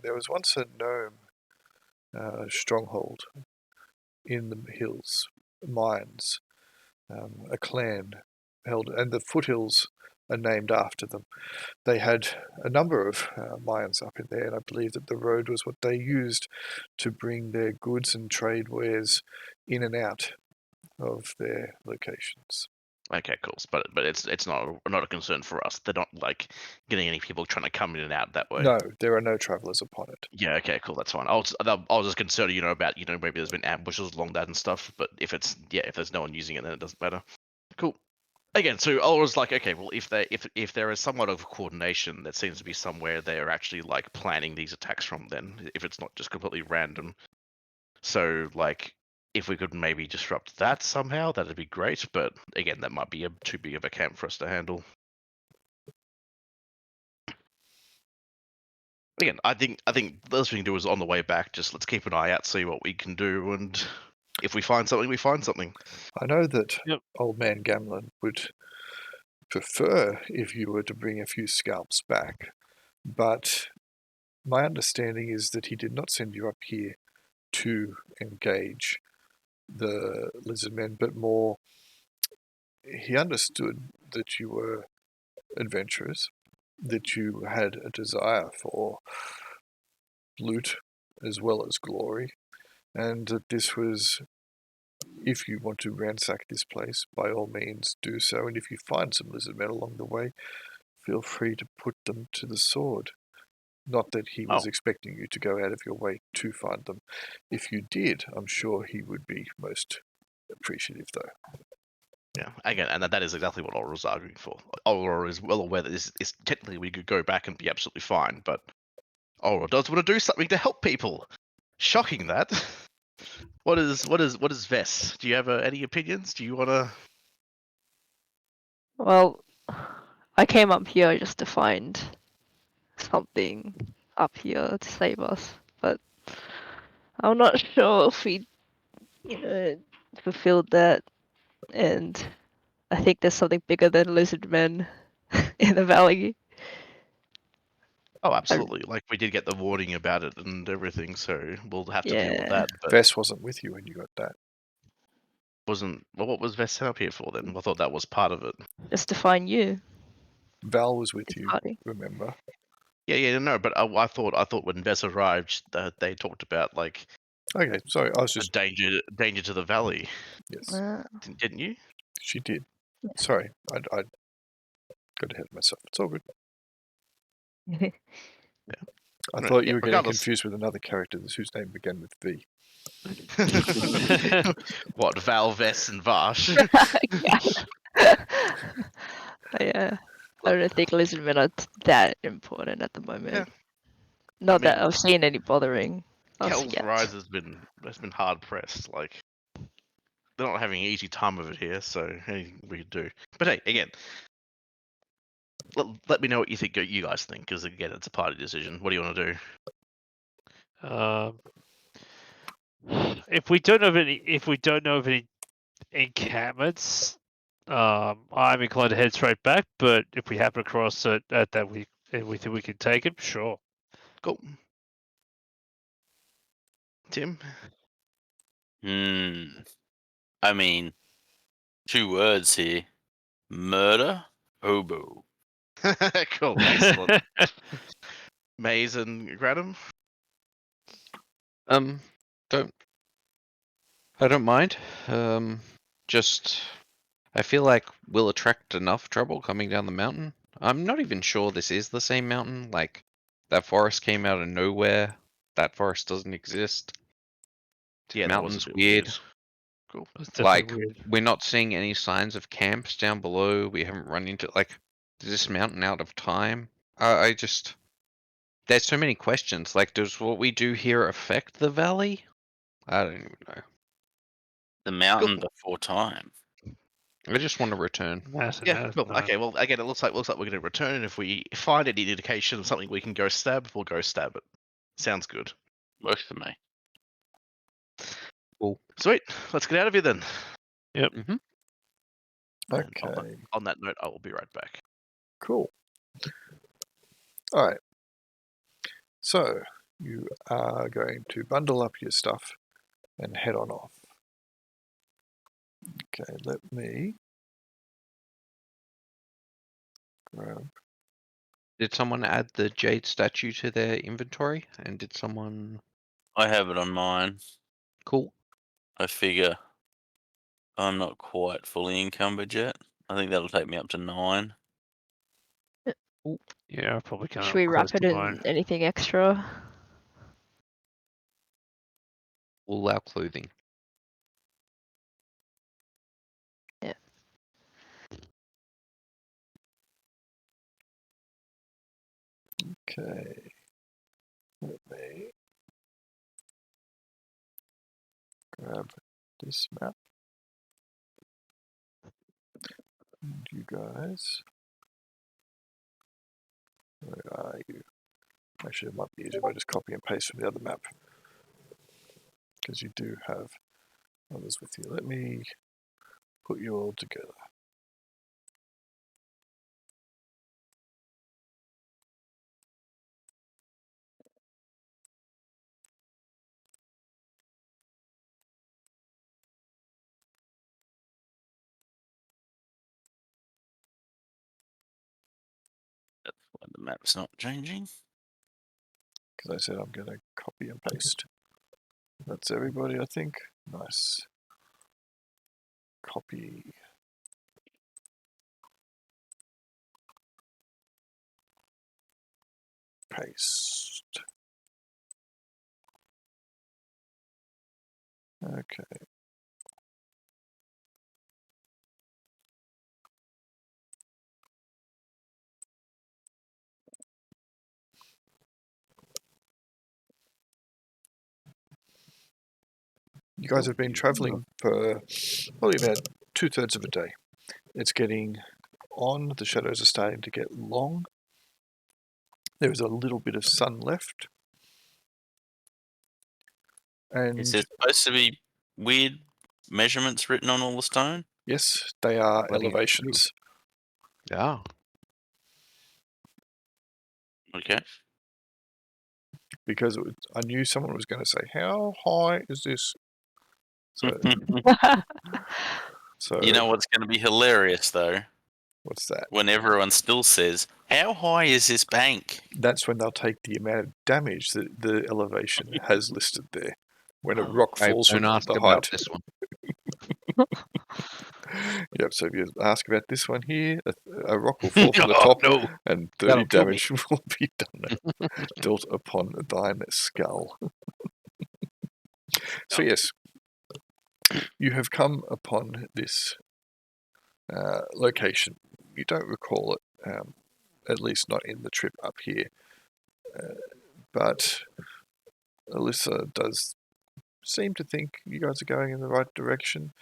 Speaker 1: There was once a gnome stronghold in the hills, mines. A clan held, and the foothills are named after them. They had a number of mines up in there, and I believe that the road was what they used to bring their goods and trade wares in and out of their locations.
Speaker 3: Okay, cool. But it's not a concern for us. They're not like getting any people trying to come in and out that way.
Speaker 1: No, there are no travelers upon it.
Speaker 3: Yeah. Okay. Cool. That's fine. I was just concerned, about maybe there's been ambushes along that and stuff. But if there's no one using it, then it doesn't matter. Cool. Again, so I was like, okay, well, if there is somewhat of coordination, that seems to be somewhere they are actually like planning these attacks from. Then, if it's not just completely random, so like, if we could maybe disrupt that somehow, that'd be great. But again, that might be too big of a camp for us to handle. Again, I think the best we can do is on the way back, just let's keep an eye out, see what we can do, and if we find something, we find something.
Speaker 1: I know that
Speaker 5: Yep.
Speaker 1: Old Man Gamlin would prefer if you were to bring a few scalps back, but my understanding is that he did not send you up here to engage the lizardmen, but more he understood that you were adventurers that you had a desire for loot as well as glory, and that this was, if you want to ransack this place, by all means do so, and if you find some lizard men along the way, feel free to put them to the sword. Not that he was expecting you to go out of your way to find them. If you did, I'm sure he would be most appreciative, though.
Speaker 3: Yeah, again, and that is exactly what Aura was arguing for. Aura is well aware that this is technically we could go back and be absolutely fine, but Aura does want to do something to help people. Shocking that. What is Vess? Do you have any opinions? Do you want to?
Speaker 6: Well, I came up here just to find something up here to save us, but I'm not sure if we, fulfilled that. And I think there's something bigger than lizard men in the valley.
Speaker 3: Oh, absolutely. Like we did get the warning about it and everything, so we'll have to deal with
Speaker 6: Yeah.
Speaker 3: that. But
Speaker 1: Vess wasn't with you when you got that.
Speaker 3: what was Vess set up here for then? I thought that was part of it.
Speaker 6: Just to find you.
Speaker 1: Val was with
Speaker 6: It's
Speaker 1: you,
Speaker 6: party.
Speaker 1: remember?
Speaker 3: Yeah, no. But I thought when Vess arrived, they talked about like
Speaker 1: Okay, sorry, I was
Speaker 3: a
Speaker 1: just...
Speaker 3: danger to the valley,
Speaker 1: Yes,
Speaker 3: didn't you?
Speaker 1: she did. Sorry, I got ahead of myself. It's all good. I thought you were getting
Speaker 3: regardless.
Speaker 1: confused with another character whose name began with V.
Speaker 3: What, Val, Vess, and Vash?
Speaker 6: Yeah. I don't think lizard men are that important at the moment.
Speaker 3: Yeah.
Speaker 6: Not that
Speaker 3: mean,
Speaker 6: I've seen any bothering us
Speaker 3: Hell's
Speaker 6: yet.
Speaker 3: Rise has been hard pressed. Like they're not having an easy time of it here, so anything we could do. But hey, again, let me know what you guys think, because again, it's a party decision. What do you want to do?
Speaker 5: If we don't know of any encampments, I'm inclined to head straight back. But if we happen across it that we think we can take it, sure.
Speaker 3: Cool. Tim?
Speaker 4: I mean, 2 words here: murder, hobo.
Speaker 3: Cool, excellent. Maze and Gradam?
Speaker 2: I don't mind. Just I feel like we'll attract enough trouble coming down the mountain. I'm not even sure this is the same mountain. Like that forest came out of nowhere. That forest doesn't exist.
Speaker 3: Yeah, that was a
Speaker 2: Mountain's
Speaker 3: bit
Speaker 2: weird.
Speaker 3: Cool.
Speaker 5: It's definitely
Speaker 2: Like
Speaker 5: weird.
Speaker 2: we're not seeing any signs of camps down below. We haven't run into like is this mountain out of time? I just there's so many questions. Like, does what we do here affect the valley? I don't even know.
Speaker 4: The mountain before time.
Speaker 2: I just want to return.
Speaker 3: Yeah, cool. Okay, well, again, it looks like we're going to return, and if we find any indication of something we can go stab, we'll go stab it. Sounds good.
Speaker 4: Works for me.
Speaker 2: Cool.
Speaker 3: Sweet. Let's get out of here then.
Speaker 5: Yep.
Speaker 2: Mm-hmm.
Speaker 3: And
Speaker 1: Okay,
Speaker 3: on that note, I will be right back.
Speaker 1: cool. All right. So, you are going to bundle up your stuff and head on off. Okay, let me grab...
Speaker 2: Did someone add the jade statue to their inventory? And did someone...
Speaker 4: I have it on mine.
Speaker 2: Cool.
Speaker 4: I figure I'm not quite fully encumbered yet. I think that'll take me up to 9.
Speaker 5: Yeah, I probably can't.
Speaker 6: Should we wrap it in anything extra?
Speaker 2: All our clothing.
Speaker 6: Yeah.
Speaker 1: Okay. Let me grab this map. And you guys, where are you? Actually, it might be easier if I just copy and paste from the other map, because you do have others with you. Let me put you all together.
Speaker 4: Well, the map's not changing.
Speaker 1: Because I said I'm going to copy and paste. That's everybody, I think. Nice. Copy. Paste. Okay. You guys have been travelling for probably about 2/3 of a day. It's getting on, the shadows are starting to get long. There is a little bit of sun left. And
Speaker 4: Is there supposed to be weird measurements written on all the stone?
Speaker 1: yes, they are
Speaker 2: What do you do?
Speaker 1: elevations.
Speaker 2: Yeah.
Speaker 4: Okay.
Speaker 1: Because I knew someone was going to say, how high is this? So,
Speaker 4: You know what's going to be hilarious, though?
Speaker 1: what's that?
Speaker 4: When everyone still says, how high is this bank?
Speaker 1: That's when they'll take the amount of damage that the elevation has listed there. When a rock
Speaker 2: Hey,
Speaker 1: falls from
Speaker 2: don't ask
Speaker 1: the
Speaker 2: about
Speaker 1: height.
Speaker 2: this one.
Speaker 1: Yep, so if you ask about this one here, a rock will fall from the
Speaker 2: Oh,
Speaker 1: top
Speaker 2: no.
Speaker 1: and 30
Speaker 2: That'll kill me.
Speaker 1: damage will be dealt upon thine skull. So yes, you have come upon this location. You don't recall it, at least not in the trip up here. But Alyssa does seem to think you guys are going in the right direction.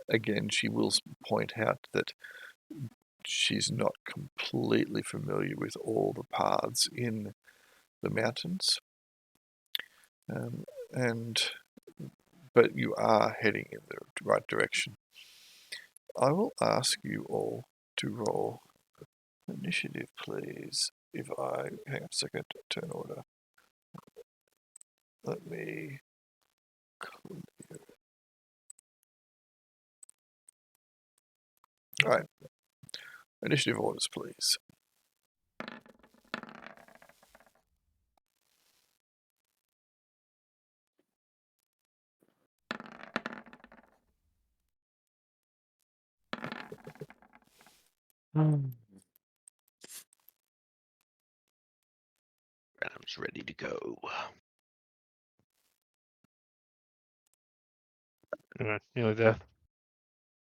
Speaker 1: Again, she will point out that she's not completely familiar with all the paths in the mountains. But you are heading in the right direction. I will ask you all to roll initiative, please. If I hang on a second, turn order. Let me clear. All right. Initiative orders, please.
Speaker 2: Random's ready to go.
Speaker 5: Alright, nearly there.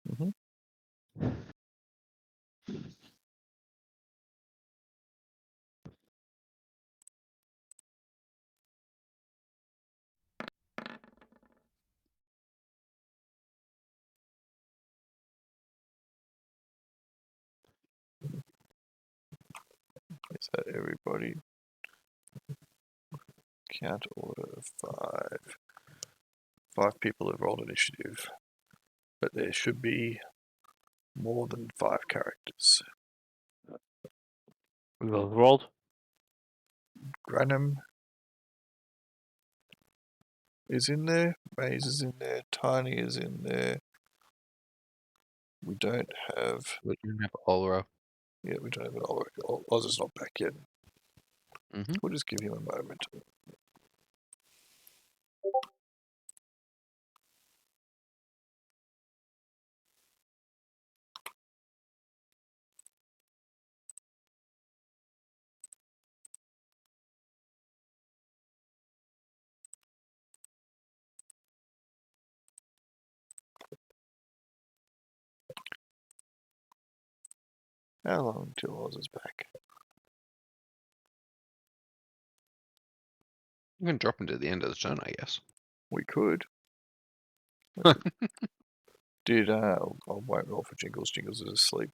Speaker 1: Mhm. Is that everybody? Count order 5. 5 people have rolled initiative, but there should be more than 5 characters.
Speaker 5: We will rolled.
Speaker 1: Granum is in there, Maze is in there, Tiny is in there. We don't have,
Speaker 2: We don't have Aura.
Speaker 1: we don't have an Oz is not back yet.
Speaker 2: Mm-hmm.
Speaker 1: We'll just give him a moment. How long till Oz is back?
Speaker 2: You can drop him to the end of the turn, I guess.
Speaker 1: We could. Did I won't roll for Jingles. Jingles is asleep.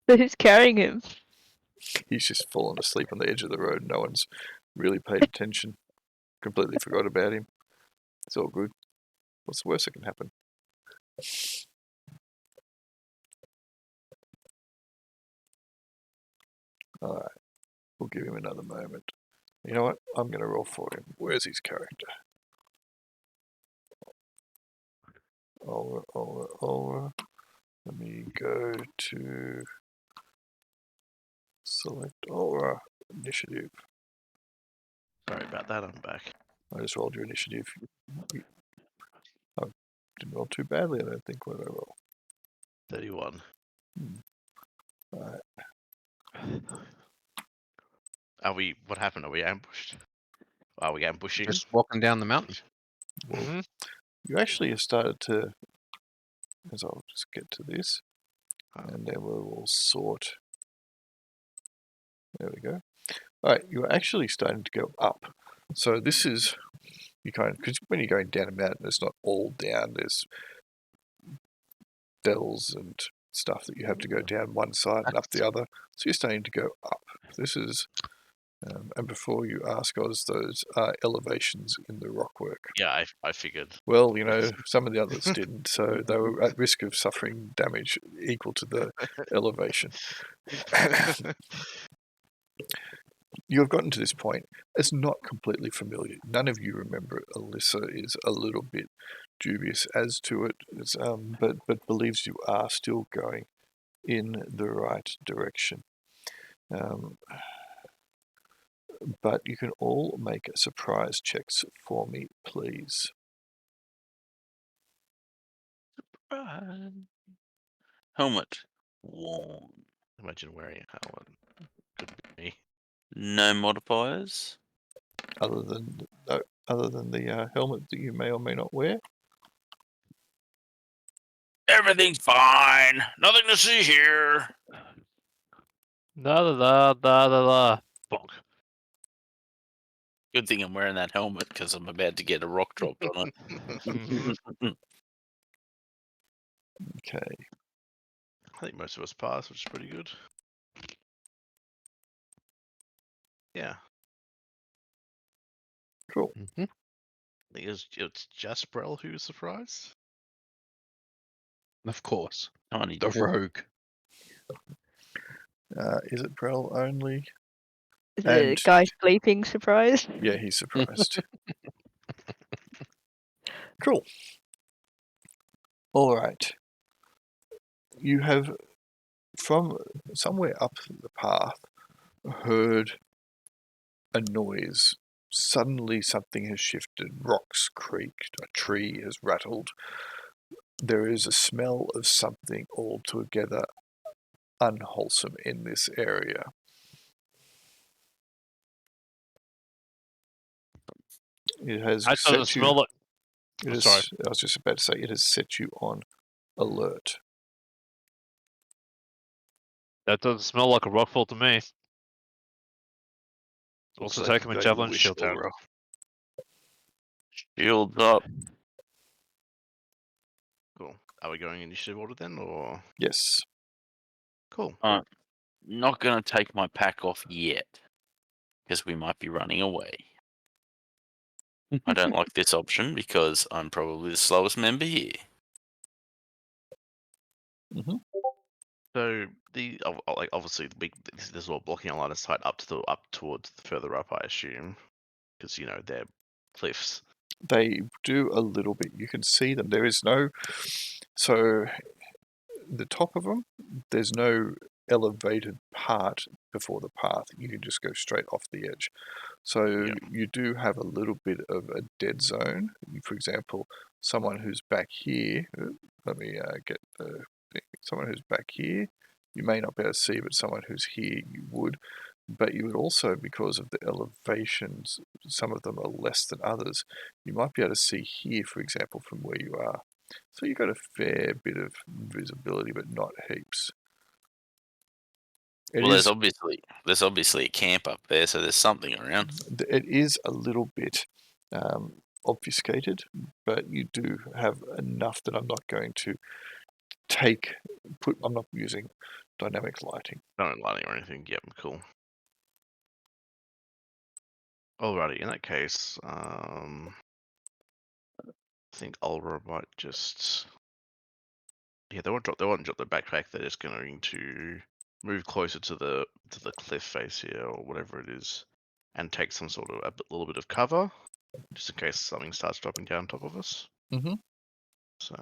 Speaker 6: So who's carrying him?
Speaker 1: He's just fallen asleep on the edge of the road. No one's really paid attention. Completely forgot about him. It's all good. What's the worst that can happen? Alright. We'll give him another moment. You know what? I'm going to roll for him. Where's his character? Aura. Let me go to select Aura initiative.
Speaker 3: Sorry about that. I'm back.
Speaker 1: I just rolled your initiative. I didn't roll too badly, I don't think, when I roll.
Speaker 3: 31.
Speaker 1: Alright.
Speaker 3: Are we? What happened? Are we ambushed? Are we ambushing?
Speaker 2: Just walking down the mountain.
Speaker 1: Well,
Speaker 5: Mhm.
Speaker 1: you actually have started to, as I'll just get to this,
Speaker 3: Oh.
Speaker 1: and then we'll sort. There we go. Alright, you're actually starting to go up. So this is, you kind of, because when you're going down a mountain, it's not all down. There's dells and stuff that you have to go down one side and up the other. So you're starting to go up. This is, and before you ask Oz, those are elevations in the rockwork.
Speaker 3: Yeah, I figured.
Speaker 1: Well, some of the others didn't, so they were at risk of suffering damage equal to the elevation. You have gotten to this point. It's not completely familiar. None of you remember it. Alyssa is a little bit dubious as to it, but believes you are still going in the right direction. But you can all make surprise checks for me, please.
Speaker 4: Helmet. 1.
Speaker 3: Imagine wearing a helmet. Could be me.
Speaker 4: No modifiers.
Speaker 1: Other than the helmet that you may or may not wear.
Speaker 4: Everything's fine. Nothing to see here.
Speaker 5: La la la la la la. Bonk.
Speaker 4: Good thing I'm wearing that helmet because I'm about to get a rock dropped on
Speaker 5: Mhm.
Speaker 4: it.
Speaker 1: Okay.
Speaker 3: I think most of us passed, which is pretty good. Yeah.
Speaker 1: Cool.
Speaker 2: Mm-hmm.
Speaker 3: I think it's just Brel who's surprised.
Speaker 2: Of course.
Speaker 4: Tiny
Speaker 2: The rogue.
Speaker 1: Is it Prel only?
Speaker 6: Is
Speaker 1: And-
Speaker 6: the guy sleeping surprised?
Speaker 1: Yeah, he's surprised. Cool. All right. You have, from somewhere up the path, heard a noise. Suddenly something has shifted. Rocks creaked. A tree has rattled. There is a smell of something altogether unwholesome in this area. It has
Speaker 5: That doesn't
Speaker 1: set you.
Speaker 5: smell like.
Speaker 1: It
Speaker 5: Oh,
Speaker 1: is,
Speaker 5: sorry.
Speaker 1: I was just about to say, it has set you on alert.
Speaker 5: That doesn't smell like a rockfall to me. Also,
Speaker 3: Looks like
Speaker 5: take him a
Speaker 3: you've got your
Speaker 5: javelin
Speaker 3: wish,
Speaker 5: shield down.
Speaker 3: Aura.
Speaker 4: Shields up.
Speaker 3: Cool. Are we going initiative order then, or
Speaker 1: Yes.
Speaker 3: cool?
Speaker 4: Not going to take my pack off yet because we might be running away. I don't like this option because I'm probably the slowest member here.
Speaker 1: Mm-hmm.
Speaker 3: So like obviously this is all blocking a line of sight up towards the further up, I assume, because they're cliffs.
Speaker 1: They do a little bit. You can see them. There is no. So, the top of them, there's no elevated part before the path. You can just go straight off the edge. So,
Speaker 3: Yeah.
Speaker 1: you do have a little bit of a dead zone. For example, someone who's back here. Let me get the thing. Someone who's back here, you may not be able to see, but someone who's here, you would. But you would also, because of the elevations, some of them are less than others, you might be able to see here, for example, from where you are. So you've got a fair bit of visibility, but not heaps.
Speaker 4: Well, there's obviously a camp up there, so there's something around.
Speaker 1: It is a little bit obfuscated, but you do have enough that I'm not going to I'm not using dynamic lighting.
Speaker 3: Not lighting or anything. Yep, cool. Alrighty, in that case, I think Ulra might just they won't drop their backpack. They're just going to move closer to the cliff face here or whatever it is, and take some sort of little bit of cover, just in case something starts dropping down on top of us.
Speaker 1: Mhm.
Speaker 3: So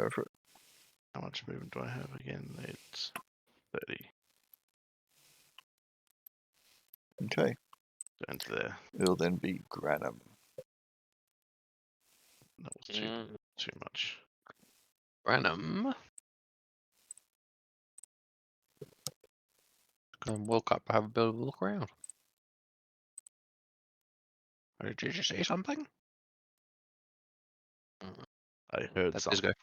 Speaker 1: Go for it.
Speaker 3: How much movement do I have again? It's 30.
Speaker 1: Okay.
Speaker 3: Go into there.
Speaker 1: It'll then be Granum.
Speaker 3: That was
Speaker 2: Mm.
Speaker 3: too much.
Speaker 2: Random. And woke up, have a bit of a look around. Or did you just say something?
Speaker 3: I heard
Speaker 2: That is
Speaker 3: something.
Speaker 2: go.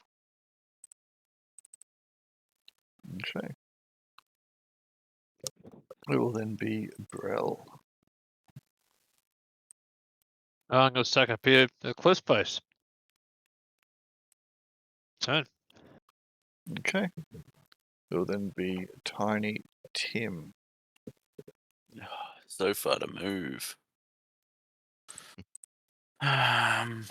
Speaker 1: Okay. It will then be Brel.
Speaker 5: Oh, I'm gonna stack up here at close space. Turn.
Speaker 1: Okay. It will then be Tiny Tim.
Speaker 4: So far to move. Um,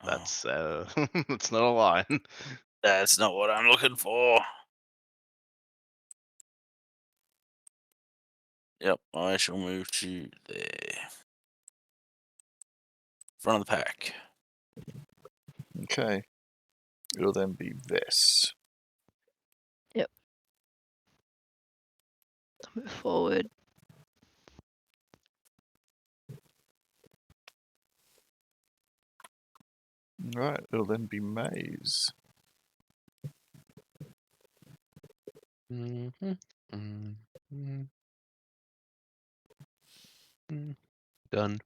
Speaker 3: That's that's not a line.
Speaker 4: that's not what I'm looking for. Yep, I shall move to there. Front of the pack.
Speaker 1: Okay. It'll then be Vess.
Speaker 6: Move forward.
Speaker 1: Right. It'll then be Maze.
Speaker 2: Mm-hmm. Mm-hmm. Mm. Done.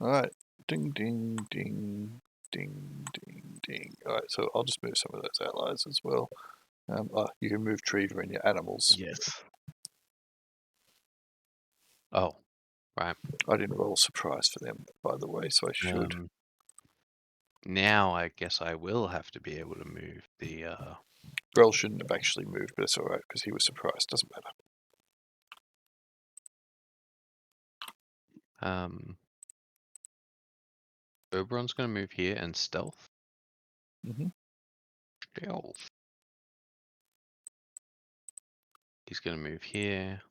Speaker 1: Alright. Ding, ding, ding, ding, ding, ding. Alright, so I'll just move some of those allies as well. You can move Treva and your animals.
Speaker 3: Yes.
Speaker 2: Oh, right.
Speaker 1: I didn't roll surprise for them, by the way, so I should.
Speaker 2: Now I guess I will have to be able to move the
Speaker 1: Brel shouldn't have actually moved, but it's alright because he was surprised. Doesn't matter.
Speaker 2: Oberon's gonna move here and stealth.
Speaker 1: Mm-hmm.
Speaker 2: Stealth. He's gonna move here.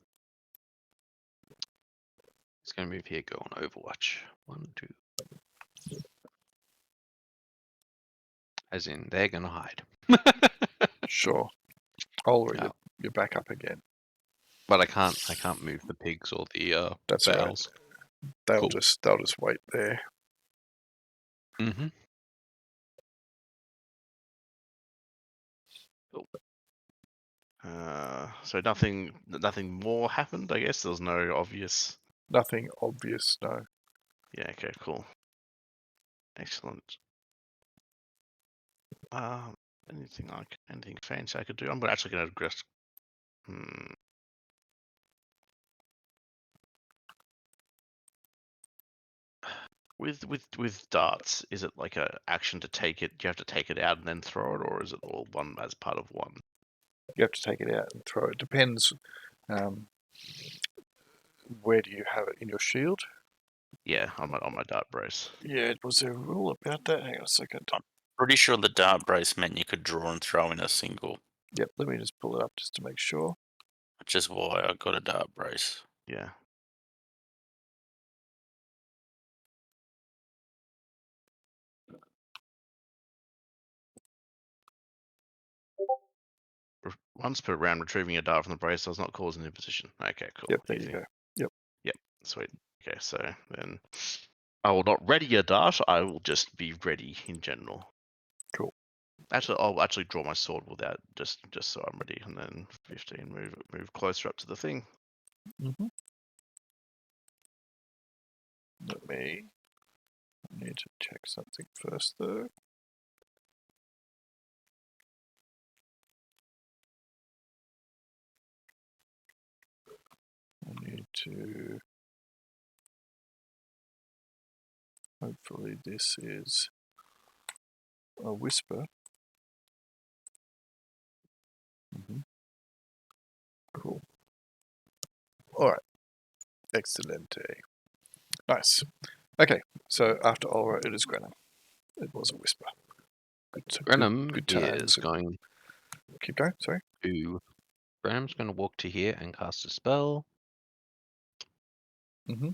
Speaker 2: He's gonna move here, go on Overwatch. 1, 2. As in, they're gonna hide.
Speaker 1: Sure. Oliver,
Speaker 2: Oh.
Speaker 1: you're back up again.
Speaker 2: But I can't move the pigs or the
Speaker 1: That's all right.
Speaker 2: fowls.
Speaker 1: They'll
Speaker 2: Cool.
Speaker 1: just wait there.
Speaker 2: Mm-hmm.
Speaker 3: So nothing more happened. I guess there was no obvious.
Speaker 1: Nothing obvious, no.
Speaker 3: Yeah. Okay. Cool. Excellent. Anything fancy I could do? I'm actually going to address. With darts, is it like a action to take it? Do you have to take it out and then throw it, or is it all one as part of one?
Speaker 1: You have to take it out and throw it. Depends. Where do you have it? In your shield?
Speaker 3: Yeah, on my dart brace.
Speaker 1: Yeah, was there a rule about that? Hang on a second.
Speaker 4: Pretty sure the dart brace meant you could draw and throw in a single,
Speaker 1: Yep, let me just pull it up just to make sure.
Speaker 4: which is why I got a dart brace.
Speaker 3: Yeah. Once per round, retrieving a dart from the brace does not cause an imposition. Okay, cool.
Speaker 1: Yep, there
Speaker 3: Easy.
Speaker 1: you go. Yep.
Speaker 3: Sweet. Okay, so then I will not ready a dart. I will just be ready in general.
Speaker 1: Cool.
Speaker 3: Actually, I'll actually draw my sword without just so I'm ready, and then 15 move closer up to the thing.
Speaker 1: Mm-hmm. I need to check something first, though. I need to. Hopefully, this is a whisper. Mm-hmm. Cool. All right. Excelente. Nice. Okay, so after Aura, it is Grenham. It was a whisper.
Speaker 2: Grenham
Speaker 1: good
Speaker 2: is
Speaker 1: times.
Speaker 2: going
Speaker 1: Keep going, sorry.
Speaker 2: to. Grenham's going to walk to here and cast a spell.
Speaker 1: Mm-hmm.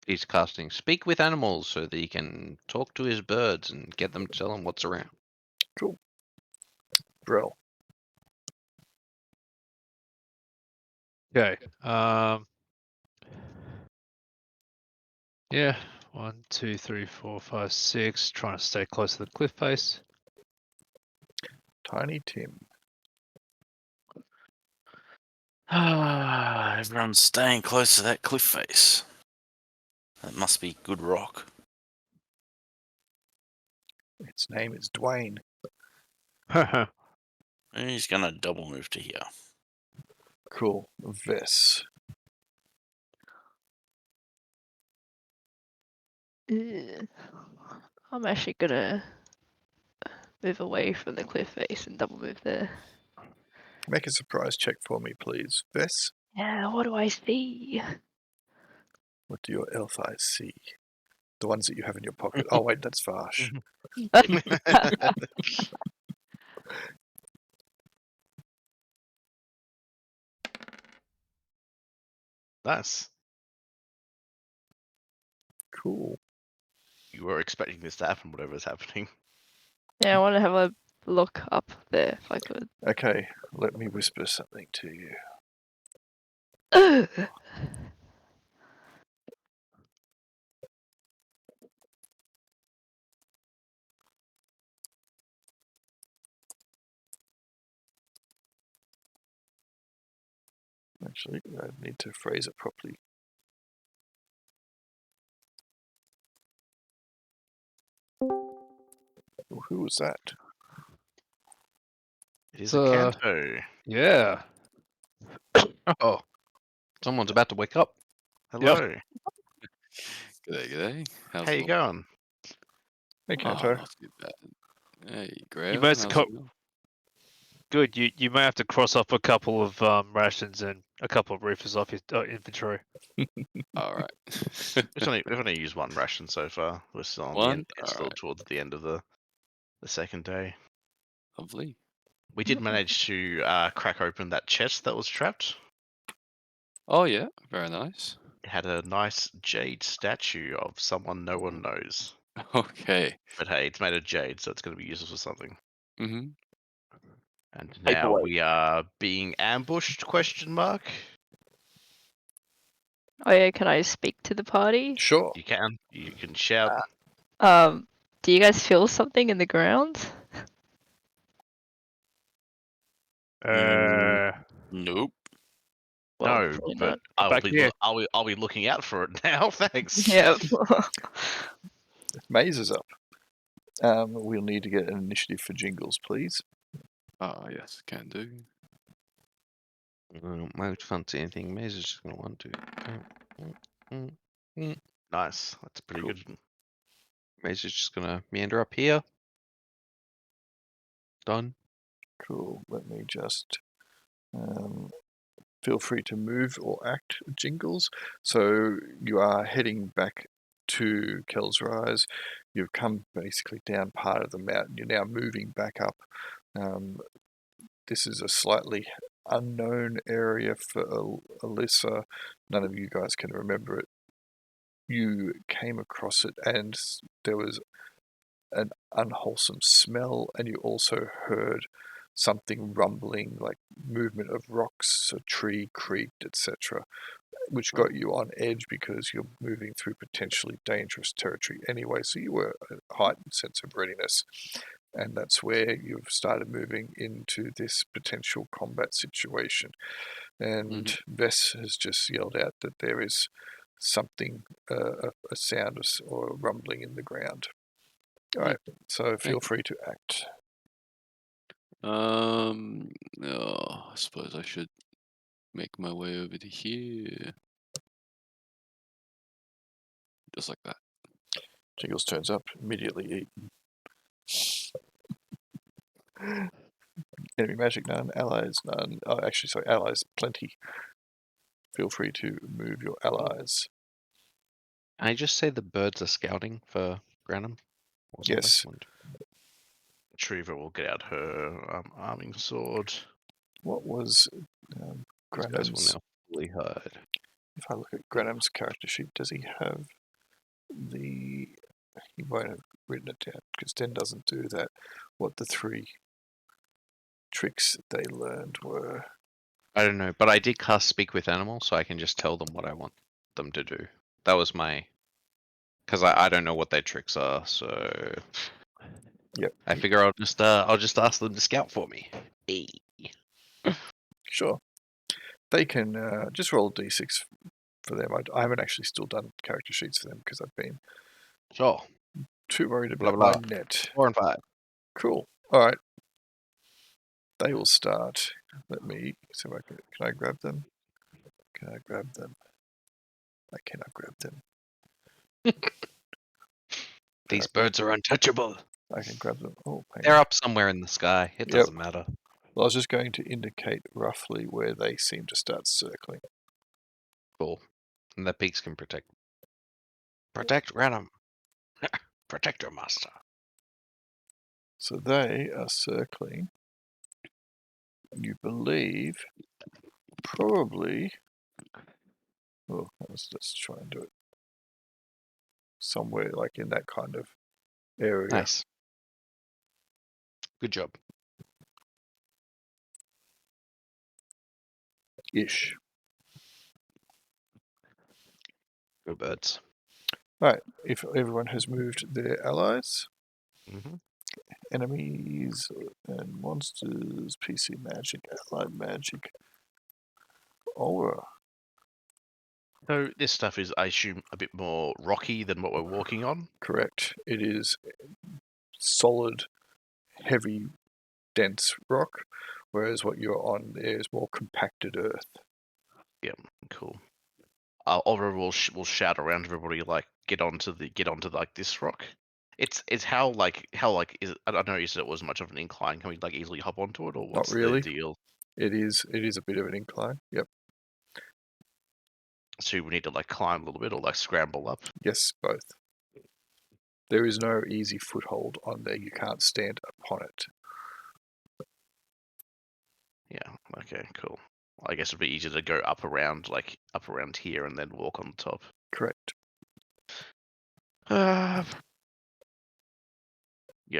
Speaker 2: He's casting Speak with Animals so that he can talk to his birds and get them to tell him what's around.
Speaker 1: Cool. Brill.
Speaker 5: Okay. Yeah. 1, 2, 3, 4, 5, 6. Trying to stay close to the cliff face.
Speaker 1: Tiny Tim.
Speaker 4: Everyone's staying close to that cliff face. That must be good rock.
Speaker 1: Its name is Dwayne.
Speaker 4: He's gonna double move to here.
Speaker 1: Cool. Vess.
Speaker 6: I'm actually gonna move away from the cliff face and double move there.
Speaker 1: Make a surprise check for me, please. Vess,
Speaker 6: Yeah, what do I see?
Speaker 1: what do your elf eyes see? The ones that you have in your pocket. Oh, wait, that's Vash.
Speaker 3: Nice.
Speaker 1: Cool.
Speaker 3: You were expecting this to happen, whatever is happening.
Speaker 6: Yeah, I want to have a look up there if I could.
Speaker 1: Okay, let me whisper something to you. Actually, I need to phrase it properly. Oh, who was that?
Speaker 3: It is a Canto.
Speaker 5: Yeah.
Speaker 2: Oh, someone's about to wake up.
Speaker 3: Hello.
Speaker 7: G'day, g'day. How's
Speaker 3: How
Speaker 7: it
Speaker 3: you
Speaker 7: all?
Speaker 3: going?
Speaker 1: Hey,
Speaker 7: Oh,
Speaker 1: Kanto.
Speaker 7: not too bad. Hey, Graham.
Speaker 5: You must
Speaker 7: how's
Speaker 5: co-
Speaker 7: it going?
Speaker 5: Good. You may have to cross off a couple of rations and a couple of reefers off your inventory.
Speaker 7: All right.
Speaker 3: We've only used one ration so far. We're still on the
Speaker 7: One?
Speaker 3: end. It's still
Speaker 7: Alright.
Speaker 3: towards the end of the second day.
Speaker 7: Lovely.
Speaker 3: We did manage to crack open that chest that was trapped.
Speaker 7: Oh yeah, very nice.
Speaker 3: It had a nice jade statue of someone no one knows.
Speaker 7: Okay.
Speaker 3: But hey, it's made of jade, so it's going to be useful for something.
Speaker 7: Mm-hmm.
Speaker 3: And now
Speaker 4: Paperweight.
Speaker 3: we are being ambushed? Question mark.
Speaker 6: Oh yeah, can I speak to the party?
Speaker 1: Sure.
Speaker 3: You can. You can shout.
Speaker 6: Do you guys feel something in the ground?
Speaker 4: Nope.
Speaker 6: Well,
Speaker 3: No,
Speaker 6: probably
Speaker 3: but
Speaker 6: not.
Speaker 3: I'll
Speaker 5: Back
Speaker 3: be.
Speaker 5: here.
Speaker 3: I'll be looking out for it now. Thanks.
Speaker 6: Yeah.
Speaker 1: Maze is up. We'll need to get an initiative for Jingles, please.
Speaker 7: Oh yes, can do.
Speaker 2: I fancy anything. Maze is just going to want to.
Speaker 3: Nice. That's pretty
Speaker 1: Cool.
Speaker 3: good.
Speaker 2: Maze is just going to meander up here. Done.
Speaker 1: Cool. Let me just feel free to move or act, Jingles. So you are heading back to Kel's Rise. You've come basically down part of the mountain. You're now moving back up. This is a slightly unknown area for Alyssa. None of you guys can remember it. You came across it and there was an unwholesome smell, and you also heard something rumbling, like movement of rocks, a tree creaked, etc., which got you on edge because you're moving through potentially dangerous territory anyway. So you were a heightened sense of readiness, and that's where you've started moving into this potential combat situation. And Vess has just yelled out that there is something, a sound or a rumbling in the ground. All right, so feel free to act.
Speaker 7: Oh, I suppose I should make my way over to here. Just like that.
Speaker 1: Jingles turns up, immediately eaten. Enemy magic none, allies none. Oh, actually, sorry, allies plenty. Feel free to move your allies.
Speaker 2: Can I just say the birds are scouting for Granum?
Speaker 1: Yes.
Speaker 3: Triva will get out her arming sword.
Speaker 1: What was
Speaker 2: These guys will
Speaker 1: Granum's
Speaker 2: now fully hide.
Speaker 1: If I look at Granham's character sheet, does he have the... He won't have written it down, because Den doesn't do that. What the 3 tricks they learned were.
Speaker 2: I don't know, but I did cast Speak with Animals, so I can just tell them what I want them to do. That was my... Because I don't know what their tricks are, so...
Speaker 1: Yep.
Speaker 2: I figure I'll just ask them to scout for me. Hey.
Speaker 1: Sure. They can just roll a d6 for them. I haven't actually still done character sheets for them because I've been
Speaker 2: Sure.
Speaker 1: too worried
Speaker 2: Blah,
Speaker 1: about
Speaker 2: blah.
Speaker 1: my net.
Speaker 2: 4 and 5.
Speaker 1: Cool. All right. They will start. Let me see if I can I grab them? Can I grab them? I cannot grab them.
Speaker 2: These birds are untouchable.
Speaker 1: I can grab them. Oh, hang
Speaker 2: They're
Speaker 1: on.
Speaker 2: up somewhere in the sky. It
Speaker 1: Yep.
Speaker 2: doesn't matter.
Speaker 1: Well, I was just going to indicate roughly where they seem to start circling.
Speaker 2: Cool. And the peaks can protect. Protect Random. Protect your master.
Speaker 1: So they are circling. You believe probably. Oh, let's try and do it somewhere like in that kind of area.
Speaker 2: Nice. Good job.
Speaker 1: Ish.
Speaker 2: Good birds.
Speaker 1: Right. If everyone has moved their allies,
Speaker 3: Mm-hmm.
Speaker 1: enemies and monsters, PC magic, allied magic, aura.
Speaker 3: So this stuff is, I assume, a bit more rocky than what we're walking on.
Speaker 1: Correct. It is solid, heavy, dense rock, whereas what you're on there is more compacted earth.
Speaker 3: Cool. Aura will shout around everybody like, get onto like this rock. It's how is it, I don't know. You said it wasn't much of an incline. Can we like easily hop onto it, or what's
Speaker 1: really.
Speaker 3: the deal?
Speaker 1: It is a bit of an incline. Yep.
Speaker 3: So we need to like climb a little bit or like scramble up.
Speaker 1: Yes, both. There is no easy foothold on there. You can't stand upon it.
Speaker 3: Yeah. Okay. Cool. I guess it'd be easier to go up around here and then walk on the top.
Speaker 1: Correct.
Speaker 3: Yeah.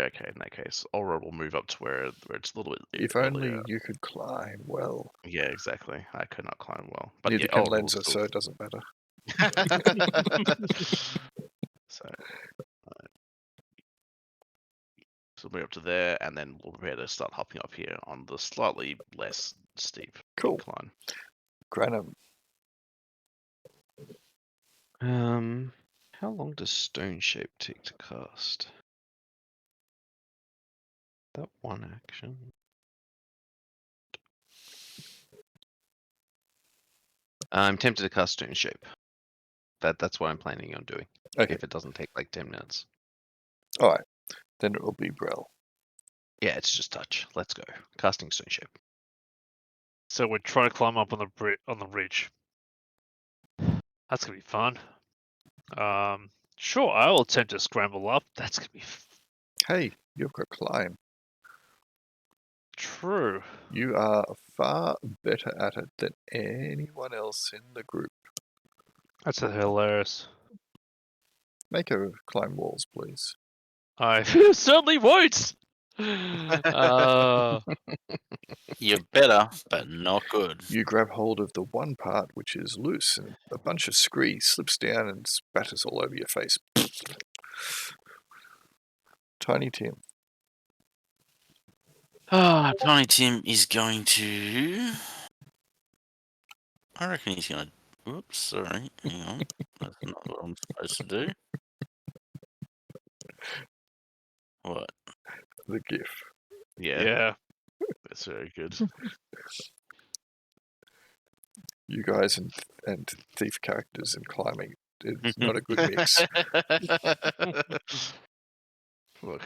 Speaker 3: Okay. In that case, Aura will move up to where it's a little bit.
Speaker 1: If only you could climb well.
Speaker 3: Yeah. Exactly. I could not climb well, but
Speaker 1: Neither
Speaker 3: yeah,
Speaker 1: can
Speaker 3: Aura will
Speaker 1: Lenza, so it doesn't matter.
Speaker 3: So we'll move up to there, and then we'll prepare to start hopping up here on the slightly less steep
Speaker 1: Cool.
Speaker 3: incline.
Speaker 1: Granham.
Speaker 2: How long does Stone Shape take to cast? That one action. I'm tempted to cast Stone Shape. That's what I'm planning on doing.
Speaker 1: Okay.
Speaker 2: If it doesn't take like 10 minutes.
Speaker 1: All right. Then it will be Brel.
Speaker 2: Yeah, it's just touch. Let's go. Casting Stone Shape.
Speaker 5: So we're trying to climb up on the ridge. That's gonna be fun. Sure, I will attempt to scramble up. That's gonna be
Speaker 1: Hey, you've got climb.
Speaker 5: true.
Speaker 1: You are far better at it than anyone else in the group.
Speaker 5: That's hilarious.
Speaker 1: Make her climb walls, please.
Speaker 5: I certainly won't.
Speaker 4: You're better, but not good.
Speaker 1: You grab hold of the one part which is loose, and a bunch of scree slips down and spatters all over your face. Tiny Tim.
Speaker 4: Tiny Tim is going to. I reckon he's going to. Oops, sorry. Hang on. That's not what I'm supposed to do. What?
Speaker 1: The GIF.
Speaker 5: Yeah.
Speaker 3: That's very good.
Speaker 1: You guys and thief characters and climbing. It's not a good mix.
Speaker 3: Look,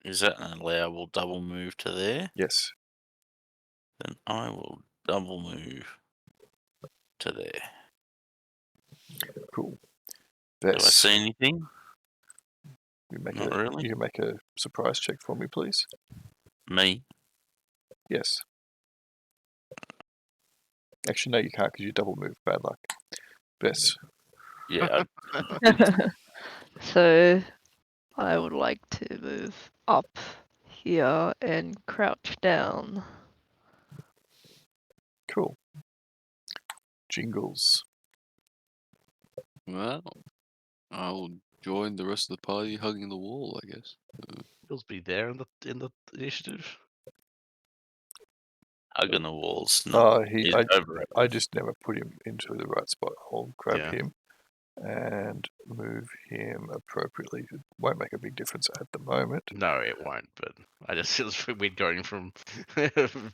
Speaker 4: Is that an allowable double move to there?
Speaker 1: Yes.
Speaker 4: Then I will double move to there.
Speaker 1: Cool.
Speaker 4: Do I
Speaker 1: Vess,
Speaker 4: see anything?
Speaker 1: Not
Speaker 4: really.
Speaker 1: You make a surprise check for me, please.
Speaker 4: Me?
Speaker 1: Yes. Actually, no, you can't because you double move. Bad luck. Bess.
Speaker 4: Yeah,
Speaker 6: So I would like to move up here and crouch down.
Speaker 1: Cool. Jingles.
Speaker 7: Well, I'll join the rest of the party hugging the wall, I guess.
Speaker 3: He'll be there in the initiative.
Speaker 4: hugging the walls.
Speaker 1: Oh,
Speaker 4: No, he's over
Speaker 1: I just never put him into the right spot. I'll grab
Speaker 3: Yeah.
Speaker 1: him and move him appropriately. It won't make a big difference at the moment.
Speaker 3: No, it won't. But I just feels weird going from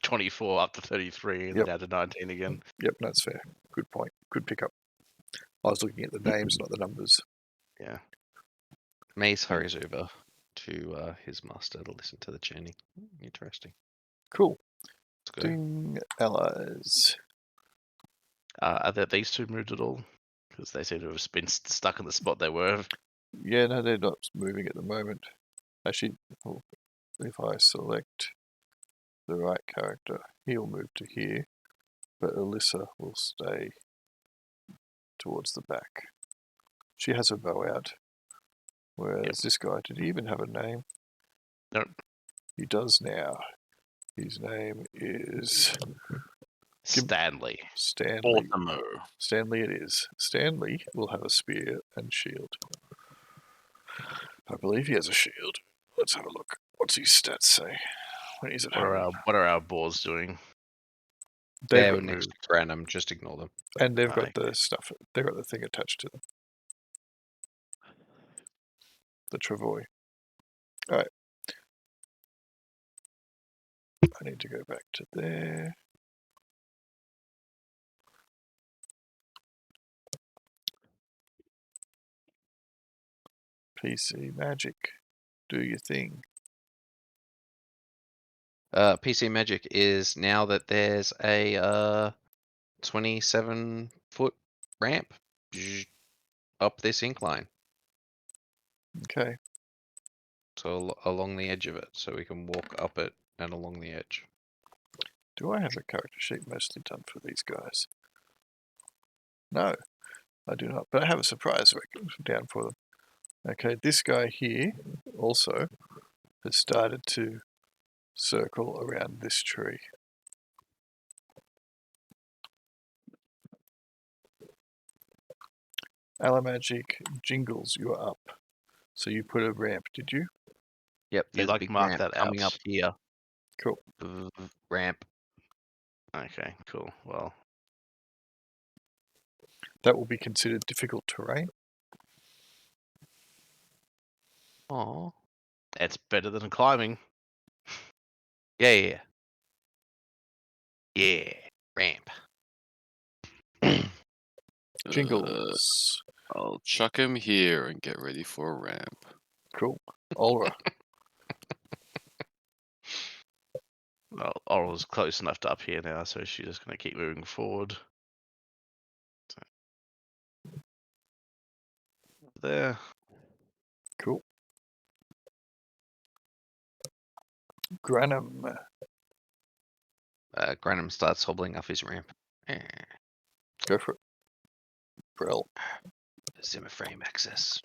Speaker 3: 24 up to 33 and
Speaker 1: Yep.
Speaker 3: down to 19 again.
Speaker 1: Yep, that's fair. Good point. Good pickup. I was looking at the names, not the numbers.
Speaker 3: Yeah.
Speaker 2: Maze hurries over to his master to listen to the chanting. Interesting.
Speaker 1: Cool.
Speaker 2: Let's go.
Speaker 1: Ding allies.
Speaker 3: Are there these two moved at all? Because they seem to have been stuck in the spot they were.
Speaker 1: Yeah, no, they're not moving at the moment. Actually, if I select the right character, he'll move to here, but Alyssa will stay towards the back. She has her bow out. Whereas this guy, did he even have a name?
Speaker 3: No.
Speaker 1: He does now. His name is
Speaker 3: Stanley.
Speaker 1: Stanley.
Speaker 4: Baltimore.
Speaker 1: Stanley it is. Stanley will have a spear and shield. I believe he has a shield. Let's have a look. What's his stats say when he's at home?
Speaker 3: What are our boars doing?
Speaker 1: They've
Speaker 2: They're
Speaker 1: got
Speaker 2: next
Speaker 1: moved,
Speaker 2: to random, just ignore them.
Speaker 1: and they've got
Speaker 3: Okay.
Speaker 1: the stuff. They've got the thing attached to them. The travois. All right. I need to go back to there. PC Magic, do your thing.
Speaker 2: PC Magic is now that there's a 27-foot ramp up this incline,
Speaker 1: Okay.
Speaker 2: so along the edge of it, so we can walk up it and along the edge.
Speaker 1: Do I have a character sheet mostly done for these guys? No, I do not. But I have a surprise down for them. Okay, this guy here also has started to circle around this tree. Alamagic Jingles, you're up. So you put a ramp, did you?
Speaker 2: Yep,
Speaker 3: You'd
Speaker 2: there's a
Speaker 3: like to
Speaker 2: big
Speaker 3: mark
Speaker 2: ramp
Speaker 3: that
Speaker 2: coming
Speaker 3: out.
Speaker 2: up here.
Speaker 1: Cool.
Speaker 2: Ramp.
Speaker 3: Okay, cool. Well,
Speaker 1: That will be considered difficult terrain.
Speaker 2: Oh.
Speaker 3: it's better than climbing.
Speaker 2: Yeah. Yeah. Ramp.
Speaker 1: Jingles.
Speaker 7: I'll chuck him here and get ready for a ramp.
Speaker 1: Cool. Aura.
Speaker 3: Well, Oral's close enough to up here now, so she's just going to keep moving forward. There.
Speaker 1: Cool. Granum.
Speaker 2: Granum starts hobbling up his ramp.
Speaker 1: Go for it. Brel.
Speaker 2: Zimmer frame access.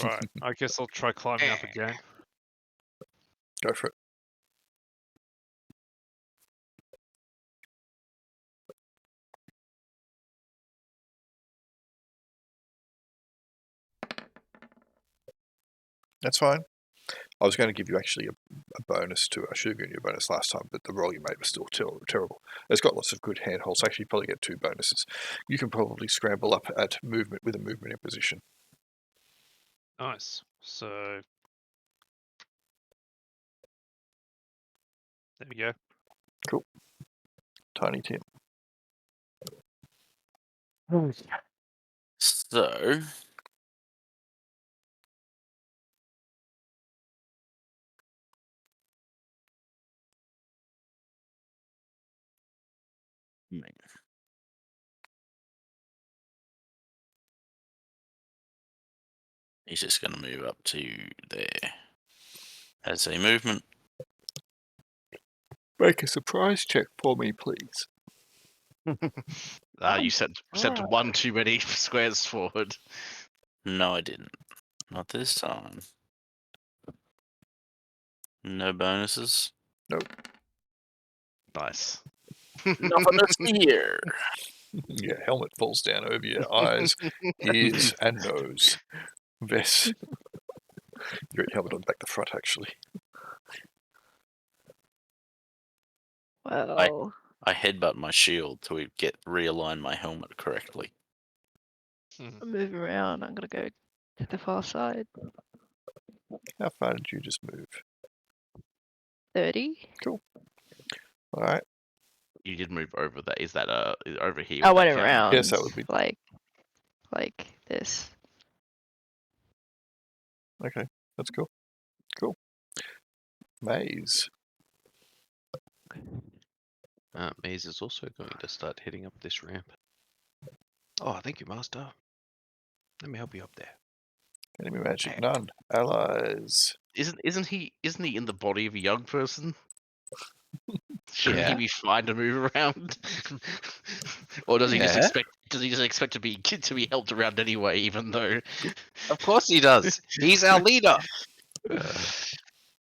Speaker 5: Right, I guess I'll try climbing up again.
Speaker 1: Go for it. That's fine. I was going to give you actually a bonus to. I should have given you a bonus last time, but the roll you made was still terrible. It's got lots of good handholds. Actually, you probably get 2 bonuses. You can probably scramble up at movement with a movement in position.
Speaker 5: Nice. So there we go.
Speaker 1: Cool. Tiny Tim.
Speaker 4: So he's just going to move up to there as a movement.
Speaker 1: Make a surprise check for me, please.
Speaker 3: You sent one too many squares forward.
Speaker 4: No, I didn't. Not this time. No bonuses.
Speaker 3: Nice.
Speaker 4: Nothing to see here.
Speaker 1: Your helmet falls down over your eyes, ears, and nose. Vess. Your helmet on the back the front, actually.
Speaker 6: Well,
Speaker 4: I headbutt my shield to realign my helmet correctly.
Speaker 6: I'm moving around. I'm gonna go to the far side.
Speaker 1: How far did you just move?
Speaker 6: 30.
Speaker 1: Alright.
Speaker 3: You did move over that. Is that over here?
Speaker 6: I
Speaker 3: would that
Speaker 6: went
Speaker 3: count?
Speaker 6: around.
Speaker 1: Yes, that would be-
Speaker 6: like this.
Speaker 1: Okay, that's cool. Cool. Maze.
Speaker 2: Maze is also going to start heading up this ramp. Oh, thank you, Master. Let me help you up there.
Speaker 1: Enemy magic, none. Allies.
Speaker 3: Isn't he in the body of a young person? Shouldn't he
Speaker 2: Yeah.
Speaker 3: be fine to move around? Or does he just
Speaker 2: Yeah.
Speaker 3: expect to be helped around anyway, even though
Speaker 2: Of course he does. He's our leader.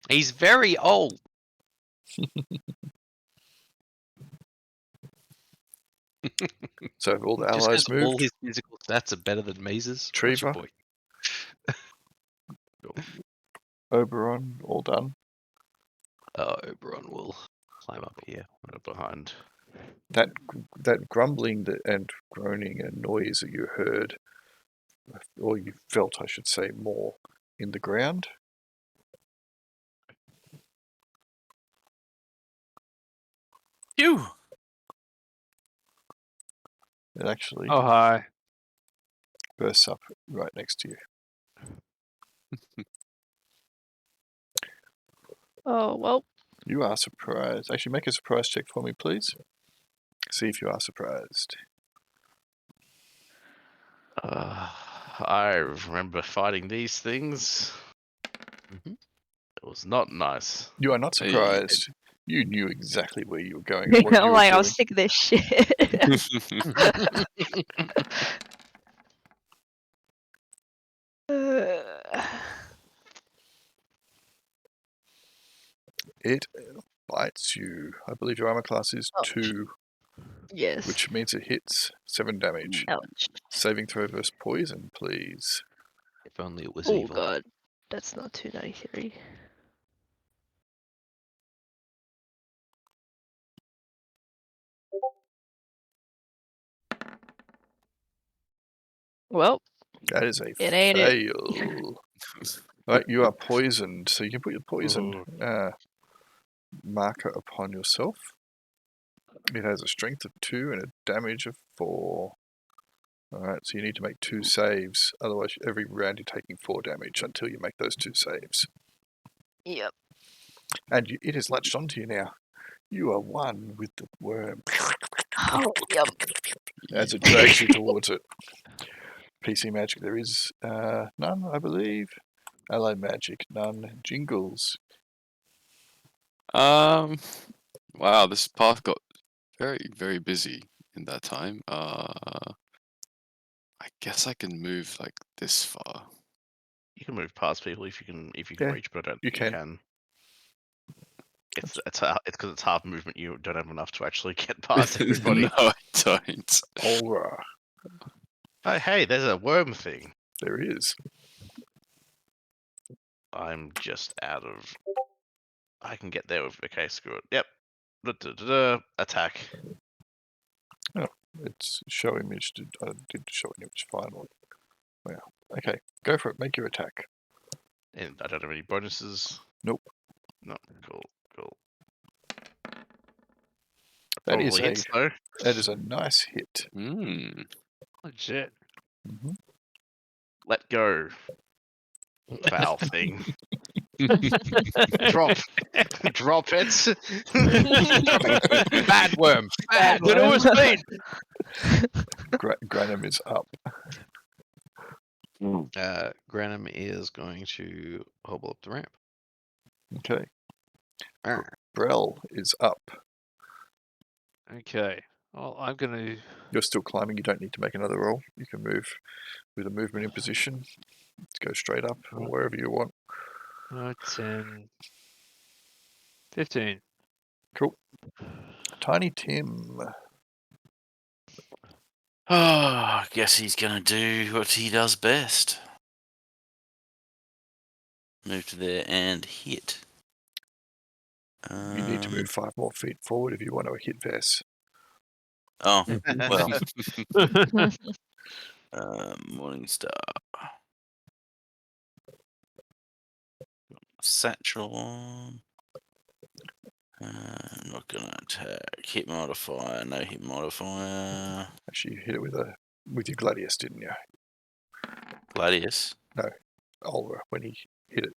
Speaker 2: He's very old.
Speaker 1: So have all the
Speaker 2: Just
Speaker 1: allies
Speaker 2: 'cause all
Speaker 1: moved?
Speaker 2: his physical stats are better than Maze's. What's your
Speaker 1: Treva?
Speaker 2: boy?
Speaker 1: Oberon, all done.
Speaker 2: Oberon will climb up here.
Speaker 3: behind?
Speaker 1: That grumbling and groaning and noise that you heard, or you felt, I should say, more in the ground.
Speaker 4: You.
Speaker 1: It actually
Speaker 5: Oh, hi.
Speaker 1: bursts up right next to you.
Speaker 6: Oh, well.
Speaker 1: You are surprised. Actually, make a surprise check for me, please. See if you are surprised.
Speaker 3: I remember fighting these things.
Speaker 2: Mhm.
Speaker 3: It was not nice.
Speaker 1: You are not
Speaker 7: Hey.
Speaker 1: surprised. You knew exactly where you were going and what you
Speaker 6: I'm
Speaker 1: were
Speaker 6: like, I
Speaker 1: doing.
Speaker 6: was sick of this shit.
Speaker 1: It bites you. I believe your armor class is
Speaker 6: Ouch.
Speaker 1: 2,
Speaker 6: Yes.
Speaker 1: which means it hits 7 damage.
Speaker 6: Ouch.
Speaker 1: Saving throw versus poison, please.
Speaker 2: If only it was
Speaker 6: Oh
Speaker 2: evil.
Speaker 6: god. That's not 293. Well,
Speaker 1: That is a
Speaker 6: it ain't it.
Speaker 1: fail. Right, you are poisoned, so you can put your poison marker upon yourself. It has a strength of 2 and a damage of 4. Alright, so you need to make 2 saves, otherwise every round you're taking 4 damage until you make those 2 saves.
Speaker 6: Yep.
Speaker 1: And it has latched onto you now. You are one with the worm.
Speaker 6: Oh, yum.
Speaker 1: As it drags you towards it. PC magic, there is none, I believe. Allied magic, none. Jingles.
Speaker 7: Wow, this path got very, very busy in that time. I guess I can move like this far.
Speaker 3: You can move past people if you can
Speaker 1: Yeah,
Speaker 3: reach, but I don't
Speaker 1: you
Speaker 3: think you
Speaker 1: can.
Speaker 3: can. It's because it's half movement. You don't have enough to actually get past everybody.
Speaker 7: No, I don't.
Speaker 1: Aura.
Speaker 3: Oh, hey, there's a worm thing.
Speaker 1: There is.
Speaker 3: I'm just out of. I can get there with. Okay, screw it. Yep. Da-da-da-da. Attack.
Speaker 1: It's show image. I did show an image finally. Wow. Okay, go for it. Make your attack.
Speaker 3: And I don't have any bonuses.
Speaker 1: Nope.
Speaker 3: No. Cool.
Speaker 1: That is
Speaker 3: Probably hits though.
Speaker 1: That is a nice hit.
Speaker 7: Hmm.
Speaker 5: Legit.
Speaker 1: Mm-hmm.
Speaker 3: Let go. Foul thing. Drop it.
Speaker 2: Bad worm. Bad
Speaker 6: Bad
Speaker 2: worm.
Speaker 6: worm.
Speaker 1: Granum is up.
Speaker 2: Granum is going to hobble up the ramp.
Speaker 1: Okay.
Speaker 2: Arr.
Speaker 1: Brell is up.
Speaker 5: Okay. Well, I'm gonna.
Speaker 1: You're still climbing. You don't need to make another roll. You can move with a movement in position. Let's go straight up or wherever you want.
Speaker 5: 10, 15.
Speaker 1: Cool. Tiny Tim.
Speaker 4: Oh, I guess he's gonna do what he does best. Move to there and hit.
Speaker 1: You need to move 5 more feet forward if you want to hit Vess.
Speaker 4: Oh, well,
Speaker 6: Hmm.
Speaker 4: Morningstar. Satchel on. Not gonna attack. Hit modifier. No hit modifier.
Speaker 1: Actually, you hit it with your Gladius, didn't you?
Speaker 4: Gladius.
Speaker 1: Olga, when he hit it,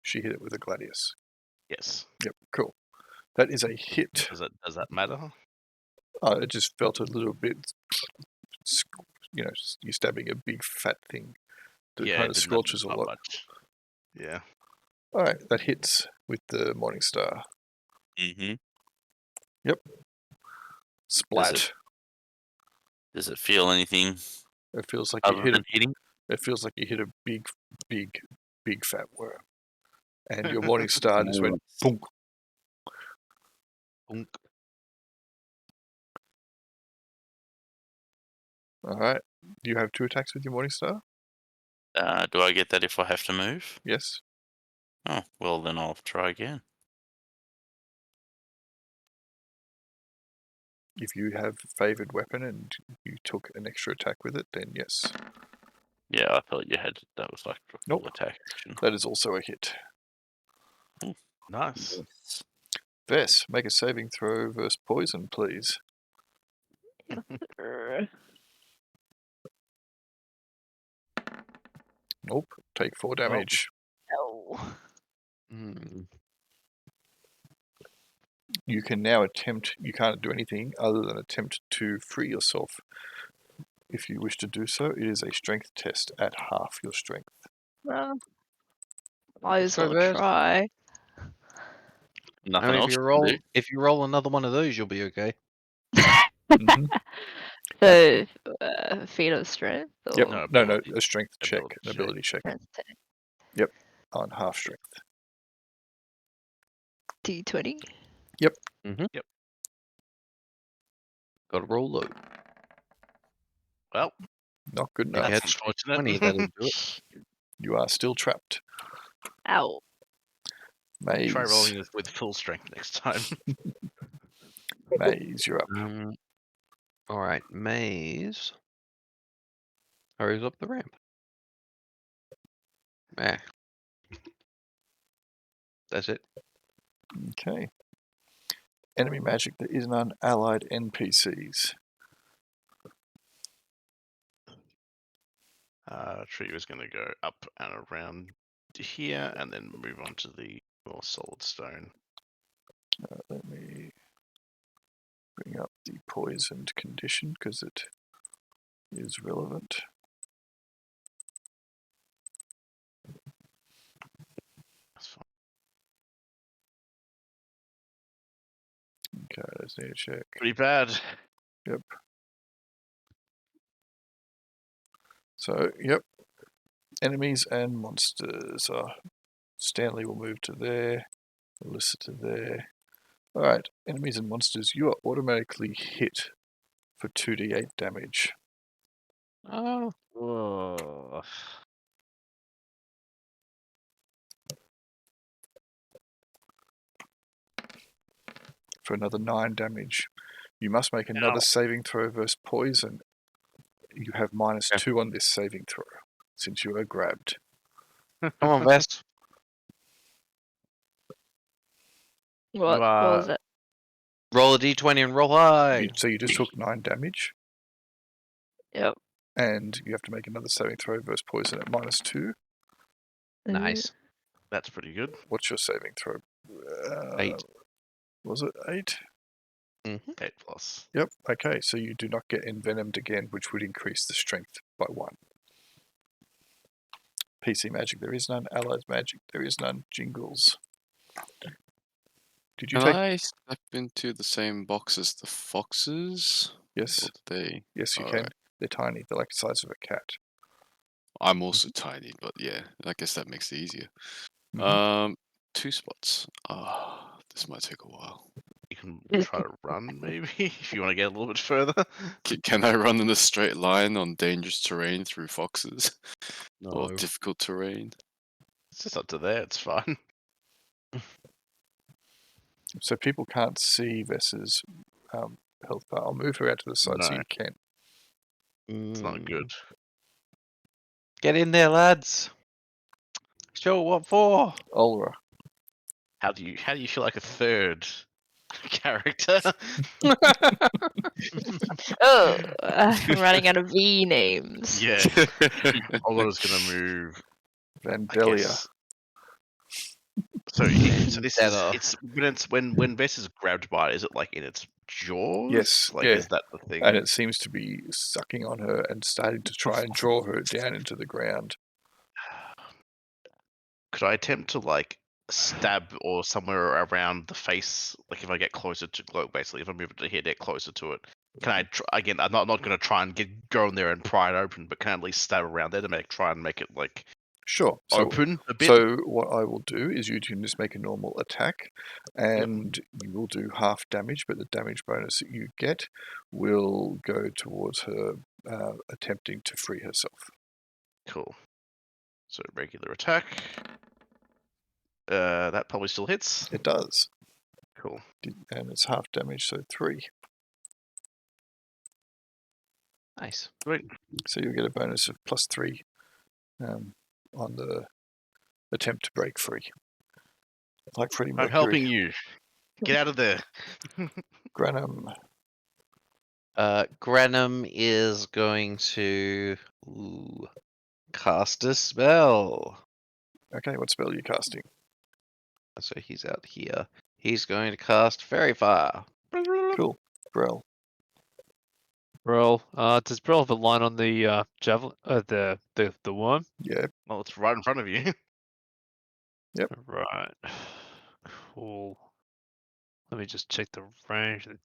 Speaker 1: she hit it with a Gladius.
Speaker 3: Yes.
Speaker 1: Yep, cool. That is a hit.
Speaker 3: Does that matter?
Speaker 1: It just felt a little bit, you know, you're stabbing a big fat thing that
Speaker 3: Yeah,
Speaker 1: kind
Speaker 3: it
Speaker 1: of
Speaker 3: didn't
Speaker 1: squelches a
Speaker 3: not
Speaker 1: lot.
Speaker 3: much. Yeah.
Speaker 1: All right, that hits with the Morningstar.
Speaker 4: Mm-hmm.
Speaker 1: Splat.
Speaker 4: Does it feel anything
Speaker 1: It feels like you
Speaker 4: other
Speaker 1: hit
Speaker 4: than hitting?
Speaker 1: It feels like you hit a big, big fat worm, and your Morningstar just went boom.
Speaker 2: Bonk.
Speaker 1: All right. Do you have 2 attacks with your Morningstar?
Speaker 4: Do I get that if I have to move?
Speaker 1: Yes.
Speaker 4: Oh, well then I'll try again.
Speaker 1: If you have favored weapon and you took an extra attack with it, then yes.
Speaker 4: Yeah, I thought you had. That was like a full
Speaker 1: Nope.
Speaker 4: attack action.
Speaker 1: That is also a hit.
Speaker 3: Nice.
Speaker 4: Yes.
Speaker 1: Vess, make a saving throw versus poison, please. Nope. Take 4 damage.
Speaker 6: Oh.
Speaker 2: Mm.
Speaker 1: You can now attempt. You can't do anything other than attempt to free yourself. If you wish to do so, it is a strength test at half your strength.
Speaker 6: Well, might as
Speaker 2: So
Speaker 6: well
Speaker 2: bad.
Speaker 6: try.
Speaker 4: Nothing
Speaker 2: I mean,
Speaker 4: else you can do.
Speaker 2: if you roll another one of those, you'll be okay.
Speaker 1: Mhm.
Speaker 6: So, feat of strength or
Speaker 1: Yep.
Speaker 3: No,
Speaker 1: No,
Speaker 3: ability.
Speaker 1: a strength check,
Speaker 3: Ability
Speaker 1: an
Speaker 3: check.
Speaker 1: ability check
Speaker 6: strength check?
Speaker 1: on half strength.
Speaker 6: D20?
Speaker 2: Got to roll low.
Speaker 3: Well,
Speaker 1: Not good
Speaker 2: If you
Speaker 1: enough.
Speaker 2: had
Speaker 3: that's
Speaker 2: strength
Speaker 3: unfortunate.
Speaker 2: 20, that'd do it.
Speaker 1: You are still trapped.
Speaker 6: Ow.
Speaker 1: Maze.
Speaker 3: Try rolling this with full strength next time.
Speaker 1: Maze, you're up.
Speaker 2: All right, Maze hurries up the ramp. That's it.
Speaker 1: Okay. Enemy magic that isn't on allied NPCs.
Speaker 3: Tree was going to go up and around here and then move on to the more solid stone.
Speaker 1: Let me bring up the poisoned condition because it is relevant.
Speaker 3: That's fine.
Speaker 1: Okay, let's need to check.
Speaker 3: Pretty bad.
Speaker 1: Yep. So, yep. Enemies and monsters. Stanley will move to there. Alyssa to there. Alright, enemies and monsters, you are automatically hit for 2d8 damage.
Speaker 2: Oh,
Speaker 5: Whoa.
Speaker 1: For another 9 damage. You must make another saving throw versus poison. You have -2 on this saving throw, since you are grabbed.
Speaker 2: come on, Vest.
Speaker 6: What was it?
Speaker 2: Roll a d20 and roll high.
Speaker 1: So you just took 9 damage,
Speaker 6: Yep.
Speaker 1: and you have to make another saving throw versus poison at -2.
Speaker 2: Nice.
Speaker 3: That's pretty good.
Speaker 1: What's your saving throw?
Speaker 2: 8.
Speaker 1: Was it 8?
Speaker 3: 8+.
Speaker 1: Yep, okay, so you do not get envenomed again, which would increase the strength by 1. PC magic, there is none. Allied magic, there is none. Jingles. Did you
Speaker 7: Can
Speaker 1: take...
Speaker 7: I step into the same box as the foxes?
Speaker 1: Yes.
Speaker 7: Or do they?
Speaker 1: Yes, you
Speaker 7: All
Speaker 1: can.
Speaker 7: right.
Speaker 1: They're tiny. They're like the size of a cat.
Speaker 7: I'm also tiny, but yeah, I guess that makes it easier.
Speaker 1: Mhm.
Speaker 7: 2 spots. Ah, this might take a while.
Speaker 3: You can try to run, maybe, if you want to get a little bit further.
Speaker 7: Can I run in a straight line on dangerous terrain through foxes or
Speaker 3: No,
Speaker 7: difficult terrain?
Speaker 3: it's just up to there. It's fine.
Speaker 1: So people can't see Vess's health bar. I'll move her out to the side so
Speaker 3: No.
Speaker 1: you can.
Speaker 3: It's not good.
Speaker 2: Get in there, lads. Sure, what for?
Speaker 1: Olra.
Speaker 3: How do you feel like a third character?
Speaker 6: Oh, I'm running out of V names.
Speaker 3: Yeah, Oliver's gonna move. I
Speaker 1: Vandelia.
Speaker 3: guess. So this is
Speaker 2: Vendetta.
Speaker 3: it's when Vess is grabbed by it, is it like in its jaws?
Speaker 1: Yes,
Speaker 3: Like
Speaker 1: yeah.
Speaker 3: is that the thing?
Speaker 1: And it seems to be sucking on her and starting to try and draw her down into the ground.
Speaker 3: Could I attempt to like stab or somewhere around the face? Like if I get closer to basically if I move it to here, get closer to it. Can I again? I'm not going to try and go in there and pry it open, but can I at least stab around there to try and make it like
Speaker 1: Sure. So,
Speaker 3: open a bit?
Speaker 1: so what I will do is you can just make a normal attack, and you will do half damage, but the damage bonus that you get will go towards her attempting to free herself.
Speaker 3: Cool. So regular attack. That probably still hits.
Speaker 1: It does.
Speaker 3: Cool.
Speaker 1: And it's half damage, so 3.
Speaker 2: Nice.
Speaker 3: Great.
Speaker 1: So you'll get a bonus of +3 on the attempt to break free. Like Freddie Mercury.
Speaker 3: I'm helping you. Get out of there.
Speaker 1: Granum.
Speaker 2: Granum is going to cast a spell.
Speaker 1: Okay, what spell are you casting?
Speaker 2: So he's out here. He's going to cast Fairy Fire.
Speaker 1: Cool. Brel.
Speaker 5: Roll. Does Brel have a line on the javelin? The worm.
Speaker 1: Yeah.
Speaker 3: Well, it's right in front of you.
Speaker 5: Right. Cool. Let me just check the range. The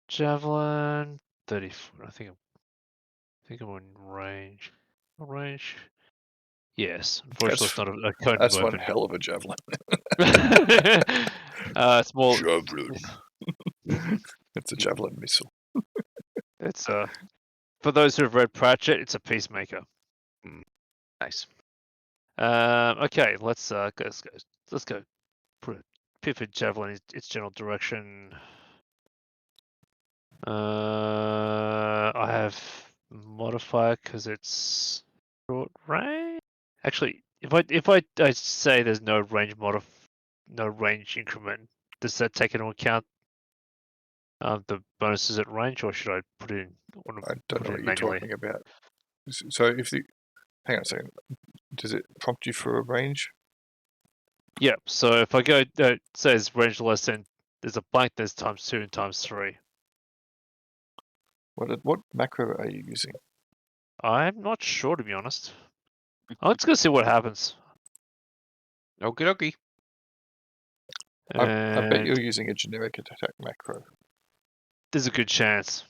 Speaker 5: javelin. 30 foot. I think I'm in range. Range. Yes. Unfortunately, it's not a cone
Speaker 1: That's one
Speaker 5: weapon.
Speaker 1: hell of a javelin.
Speaker 5: It's more.
Speaker 1: Javelin. It's a javelin missile.
Speaker 5: It's for those who have read Pratchett, it's a peacemaker.
Speaker 2: Nice.
Speaker 5: Okay, let's go. Let's go. Put a pivot javelin in its general direction. I have modifier because it's short range. Actually, if I say there's no range no range increment, does that take into account the bonuses at range, or should I put it in?
Speaker 1: I don't know what you're
Speaker 5: manually?
Speaker 1: talking about. So if the... Hang on a second. Does it prompt you for a range?
Speaker 5: Yeah. So if I go, it says range less than, there's a blank. There's ×2 and ×3.
Speaker 1: What macro are you using?
Speaker 5: I'm not sure, to be honest. I'm just gonna see what happens.
Speaker 2: Okie dokie.
Speaker 1: I bet
Speaker 5: And
Speaker 1: you're using a generic attack macro.
Speaker 5: there's a good chance.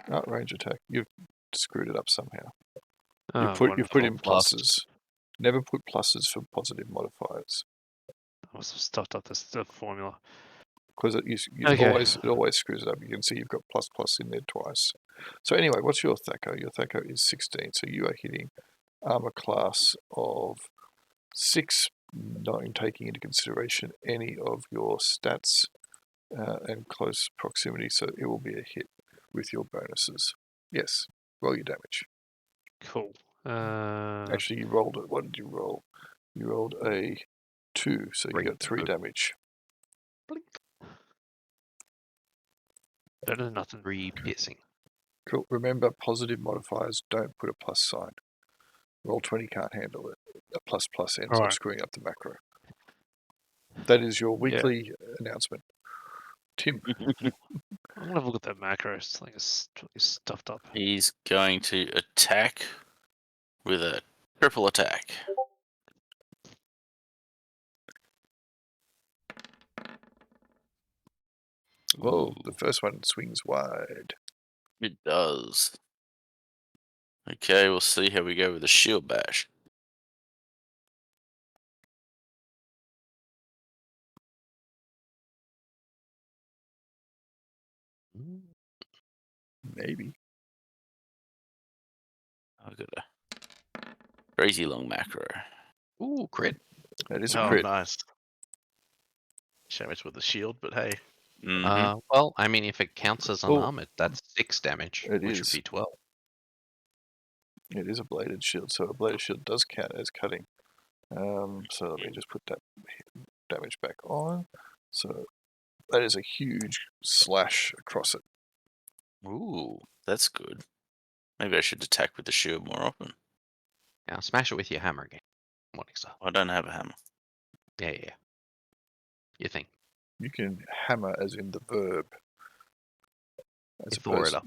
Speaker 1: Not range attack. You've screwed it up somehow.
Speaker 5: Oh,
Speaker 1: You've put in
Speaker 5: wonderful.
Speaker 1: pluses. Never put pluses for positive modifiers.
Speaker 5: I must have stuffed up the formula.
Speaker 1: Because
Speaker 5: Okay.
Speaker 1: it always screws it up. You can see you've got ++ in there twice. So anyway, what's your THAC0? Your THAC0 is 16, so you are hitting armor class of 6, not taking into consideration any of your stats and close proximity, so it will be a hit with your bonuses. Yes, roll your damage.
Speaker 5: Cool.
Speaker 1: Actually, you rolled it. What did you roll? You rolled a 2, so you got 3 damage.
Speaker 5: Better than nothing.
Speaker 2: 3 piercing.
Speaker 1: Cool. Remember, positive modifiers don't put a plus sign. Roll20 can't handle it. A ++ ends up
Speaker 5: Alright.
Speaker 1: screwing up the macro. That is your weekly announcement. Tim.
Speaker 5: I'm gonna have a look at that macro. It's like it's totally stuffed up.
Speaker 4: He's going to attack with a triple attack.
Speaker 1: Whoa, the first one swings wide.
Speaker 4: It does. Okay, we'll see how we go with the shield bash.
Speaker 1: Maybe.
Speaker 4: I've got a crazy long macro.
Speaker 2: Ooh, crit.
Speaker 1: That is a
Speaker 3: Oh,
Speaker 1: crit.
Speaker 3: nice. Shame it's with the shield, but hey.
Speaker 4: Mm-hmm.
Speaker 2: Well, I mean, if it counts as
Speaker 1: Oh.
Speaker 2: unarmored, that's 6 damage,
Speaker 1: It
Speaker 2: which
Speaker 1: is.
Speaker 2: would be 12.
Speaker 1: It is a bladed shield, so a bladed shield does count as cutting. So let me just put that damage back on. So that is a huge slash across it.
Speaker 4: Ooh, that's good. Maybe I should attack with the shield more often.
Speaker 2: Now smash it with your hammer again. Morningstar.
Speaker 4: I don't have a hammer.
Speaker 2: Yeah. You think?
Speaker 1: You can hammer as in the verb. As
Speaker 2: Thor it
Speaker 1: opposed,
Speaker 2: up.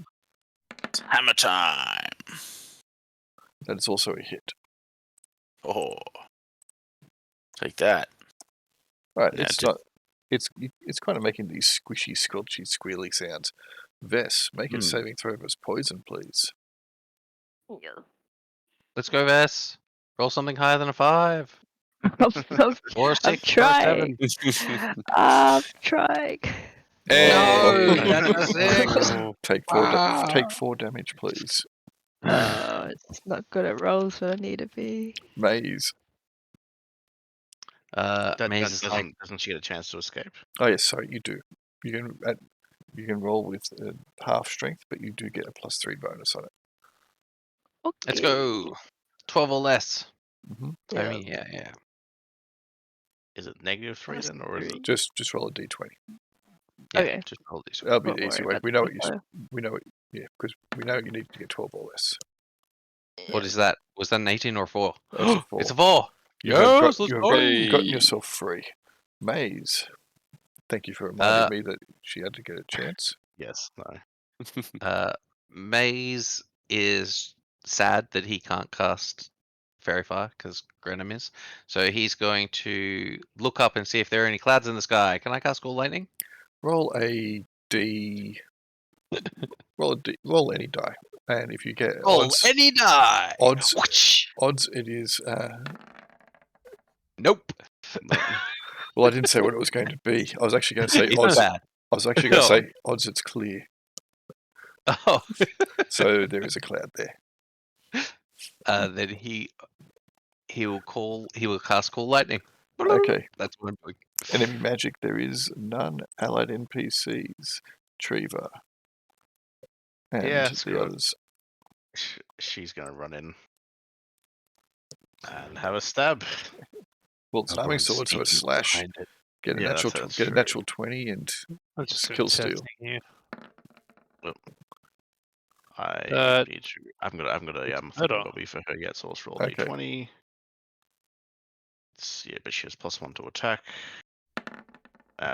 Speaker 4: It's hammer time.
Speaker 1: that is also a hit.
Speaker 4: Oh, take that.
Speaker 1: Right,
Speaker 4: Yeah,
Speaker 1: it's not. It's kind of making these squishy, squelchy, squealy sounds. Vess, make a saving throw versus poison, please.
Speaker 2: Let's go, Vess. Roll something higher than a 5.
Speaker 6: I'm
Speaker 2: Or a 6 or a
Speaker 6: trying.
Speaker 2: 7.
Speaker 6: I'm trying.
Speaker 2: No,
Speaker 1: Oh.
Speaker 2: that's a 6.
Speaker 1: Take take 4 damage, please.
Speaker 6: It's not good at rolls when I need to be.
Speaker 1: Maze.
Speaker 2: Maze is like,
Speaker 3: Doesn't she get a chance to escape?
Speaker 1: Oh yes, sorry, you do. You can roll with half strength, but you do get a +3 bonus on it.
Speaker 6: Okay.
Speaker 2: let's go. 12 or less.
Speaker 1: Mm-hmm.
Speaker 2: I
Speaker 6: Yeah.
Speaker 2: mean, yeah.
Speaker 3: Is it -3 then, or is it?
Speaker 1: Just roll a d20.
Speaker 2: Yeah,
Speaker 6: Okay.
Speaker 2: just roll these.
Speaker 1: That'll be
Speaker 6: Won't
Speaker 1: the easy
Speaker 6: worry
Speaker 1: way.
Speaker 6: about
Speaker 1: We
Speaker 6: the
Speaker 1: know what you.
Speaker 6: modifier.
Speaker 1: We know it. Yeah, because we know you need to get 12 or less.
Speaker 2: What is that? Was that an 18 or a 4?
Speaker 1: That's a 4.
Speaker 2: It's a 4.
Speaker 1: You have
Speaker 2: Yes, let's go.
Speaker 1: gotten yourself free. Maze. Thank you for reminding me that she had to get a chance.
Speaker 3: Yes. No.
Speaker 2: Maze is sad that he can't cast Fairy Fire because Grenham is. So he's going to look up and see if there are any clouds in the sky. Can I cast Call Lightning?
Speaker 1: Roll a d. Roll any die, and if you get odds,
Speaker 2: any die.
Speaker 1: odds,
Speaker 2: Whoosh.
Speaker 1: odds, it is.
Speaker 2: Nope.
Speaker 1: Well, I didn't say what it was going to be. I was actually going to say
Speaker 2: It's
Speaker 1: odds.
Speaker 2: bad.
Speaker 1: I was actually going to
Speaker 2: No.
Speaker 1: say odds. It's clear,
Speaker 2: Oh.
Speaker 1: so there is a cloud there.
Speaker 2: Then he will cast Call Lightning.
Speaker 1: Okay.
Speaker 2: That's what I'm doing.
Speaker 1: Enemy magic. There is none. Allied NPCs. Treva. And
Speaker 3: Yeah,
Speaker 1: the
Speaker 3: screw it.
Speaker 1: others.
Speaker 3: She's gonna run in and have a stab.
Speaker 1: Well, it's an arming sword, so a slash.
Speaker 2: Behind it.
Speaker 1: Get a
Speaker 3: Yeah,
Speaker 1: natural.
Speaker 3: that's
Speaker 1: Get a
Speaker 3: true.
Speaker 1: natural 20 and
Speaker 5: I'm just
Speaker 1: skill steal.
Speaker 5: here.
Speaker 3: I need to. I'm gonna. Yeah, I'm thinking
Speaker 5: better.
Speaker 3: Bobby for her yet. So let's roll
Speaker 1: Okay.
Speaker 3: d20. Yeah, but she has +1 to attack.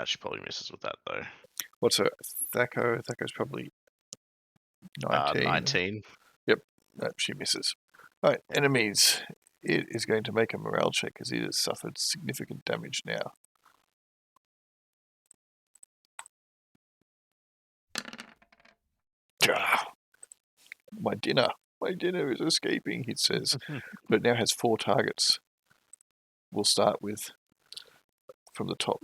Speaker 3: She probably misses with that though.
Speaker 1: What's her Thaco? Thaco's probably 19.
Speaker 3: 19.
Speaker 1: No, she misses. All right, enemies. It is going to make a morale check because it has suffered significant damage now. My dinner is escaping, he says, but it now has 4 targets. We'll start with from the top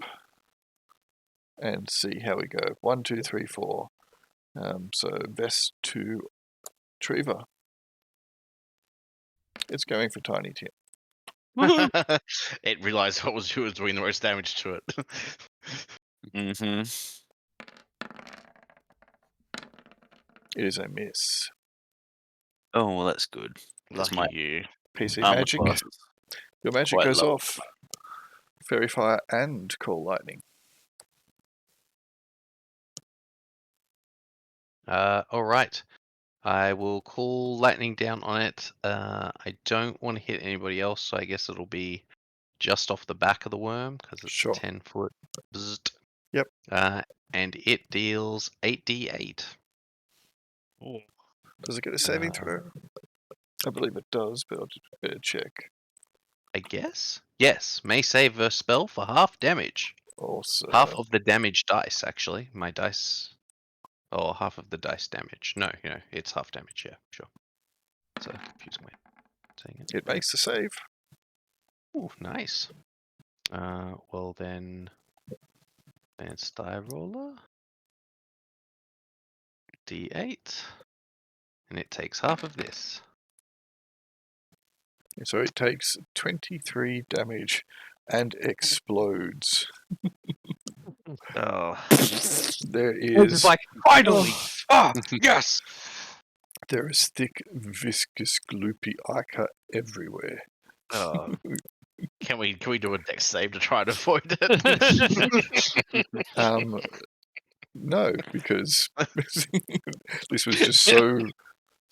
Speaker 1: and see how we go. 1, 2, 3, 4. So Vest to Treva. It's going for Tiny Tim.
Speaker 3: It realized who was doing the most damage to it.
Speaker 4: Mm-hmm.
Speaker 1: It is a miss.
Speaker 4: Oh, well, that's good.
Speaker 3: Lucky
Speaker 4: my
Speaker 3: you.
Speaker 1: PC
Speaker 4: armor
Speaker 1: magic.
Speaker 4: class is
Speaker 1: Your magic
Speaker 4: quite
Speaker 1: goes
Speaker 4: low.
Speaker 1: off. Fairy Fire and Call Lightning.
Speaker 2: All right. I will call lightning down on it. I don't want to hit anybody else, so I guess it'll be just off the back of the worm because it's
Speaker 1: Sure.
Speaker 2: 10 foot. Bzzzt.
Speaker 1: Yep.
Speaker 2: And it deals 8d8.
Speaker 5: Ooh.
Speaker 1: Does it get a saving throw? I believe it does, but I'll just better check.
Speaker 2: I guess. Yes. May save a spell for half damage.
Speaker 1: Also,
Speaker 2: Half of the damage dice, actually. My dice. Oh, half of the dice damage. No, it's half damage. Yeah, sure. It's a confusing way of saying it.
Speaker 1: it makes the save.
Speaker 2: Ooh, nice. Well then, advanced die roller. D8. And it takes half of this.
Speaker 1: So it takes 23 damage and explodes.
Speaker 3: Oh,
Speaker 1: There
Speaker 2: It's
Speaker 1: is
Speaker 2: like, finally! Ah, yes!
Speaker 1: there is thick, viscous, gloopy ichor everywhere.
Speaker 3: oh. Can we do a dex save to try and avoid it?
Speaker 1: No, because this was just so.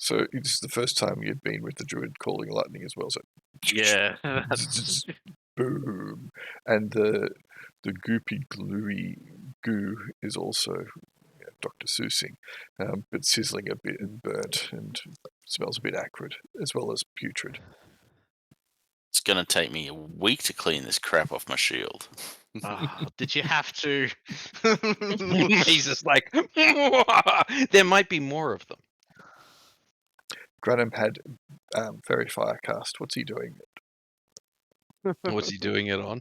Speaker 1: So it's the first time you'd been with the druid calling lightning as well. So
Speaker 5: Yeah.
Speaker 1: boom, and the goopy, gluey goo is also Dr. Seussing, but sizzling a bit and burnt and smells a bit acrid as well as putrid.
Speaker 4: It's going to take me a week to clean this crap off my shield.
Speaker 3: Oh, did you have to?
Speaker 2: Maze is like, there might be more of them.
Speaker 1: Granham had Fairy Firecast. What's he doing?
Speaker 2: What's he doing it on?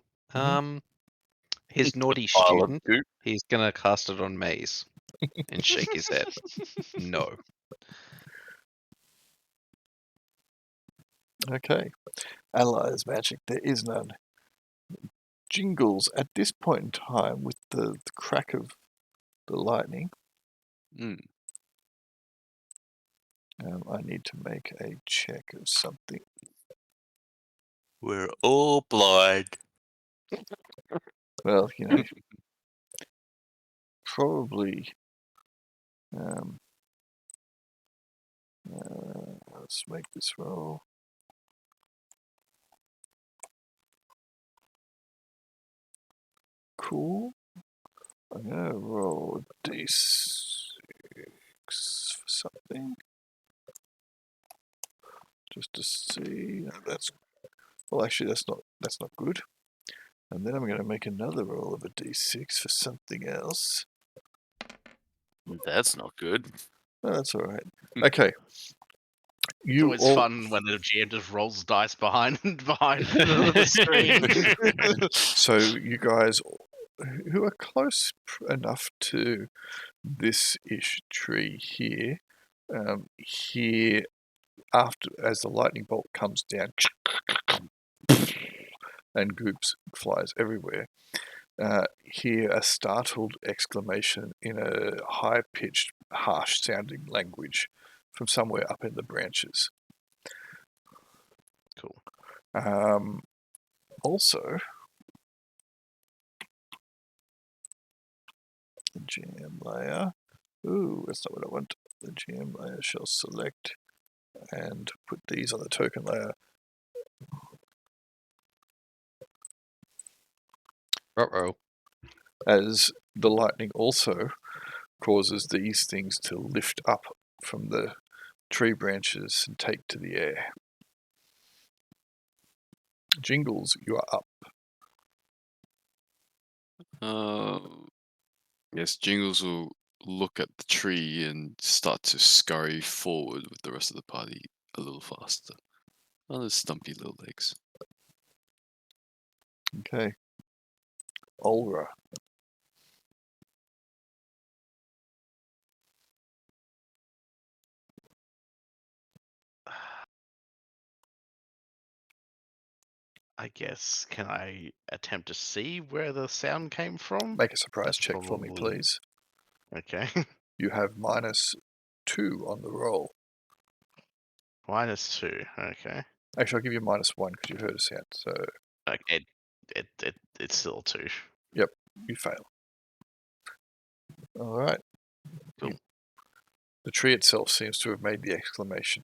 Speaker 2: His naughty
Speaker 4: Pile of
Speaker 2: student.
Speaker 4: goop.
Speaker 2: He's gonna cast it on Maze and shake his head. No.
Speaker 1: Okay. Analyze magic. There is none. Jingles at this point in time with the crack of the lightning.
Speaker 7: Mm.
Speaker 1: I need to make a check of something.
Speaker 4: We're all blind.
Speaker 1: Well, probably. Let's make this roll. Cool. I'm gonna roll a d6 for something, just to see. No, that's well, actually, that's not good. And then I'm going to make another roll of a d6 for something else.
Speaker 4: That's not good.
Speaker 1: Oh, that's all right. Okay.
Speaker 3: It's
Speaker 1: You
Speaker 3: always
Speaker 1: all
Speaker 3: fun when the GM just rolls dice behind the screen.
Speaker 1: So you guys who are close enough to this ish tree here, here after as the lightning bolt comes down and goops flies everywhere, hear a startled exclamation in a high-pitched, harsh-sounding language from somewhere up in the branches.
Speaker 3: Cool.
Speaker 1: Also, the GM layer. Ooh, that's not what I want. The GM layer shall select and put these on the token layer.
Speaker 2: Uh-oh.
Speaker 1: As the lightning also causes these things to lift up from the tree branches and take to the air. Jingles, you are up.
Speaker 7: Yes, Jingles will look at the tree and start to scurry forward with the rest of the party a little faster. On his stumpy little legs.
Speaker 1: Okay. Olra.
Speaker 3: I guess, can I attempt to see where the sound came from?
Speaker 1: Make a surprise
Speaker 3: That's
Speaker 1: check for me,
Speaker 3: probably-
Speaker 1: please.
Speaker 3: Okay.
Speaker 1: You have -2 on the roll.
Speaker 3: -2. Okay.
Speaker 1: Actually, I'll give you -1 because you heard a sound. So
Speaker 3: Okay. It's still 2.
Speaker 1: you fail. All right.
Speaker 3: Cool.
Speaker 1: The tree itself seems to have made the exclamation.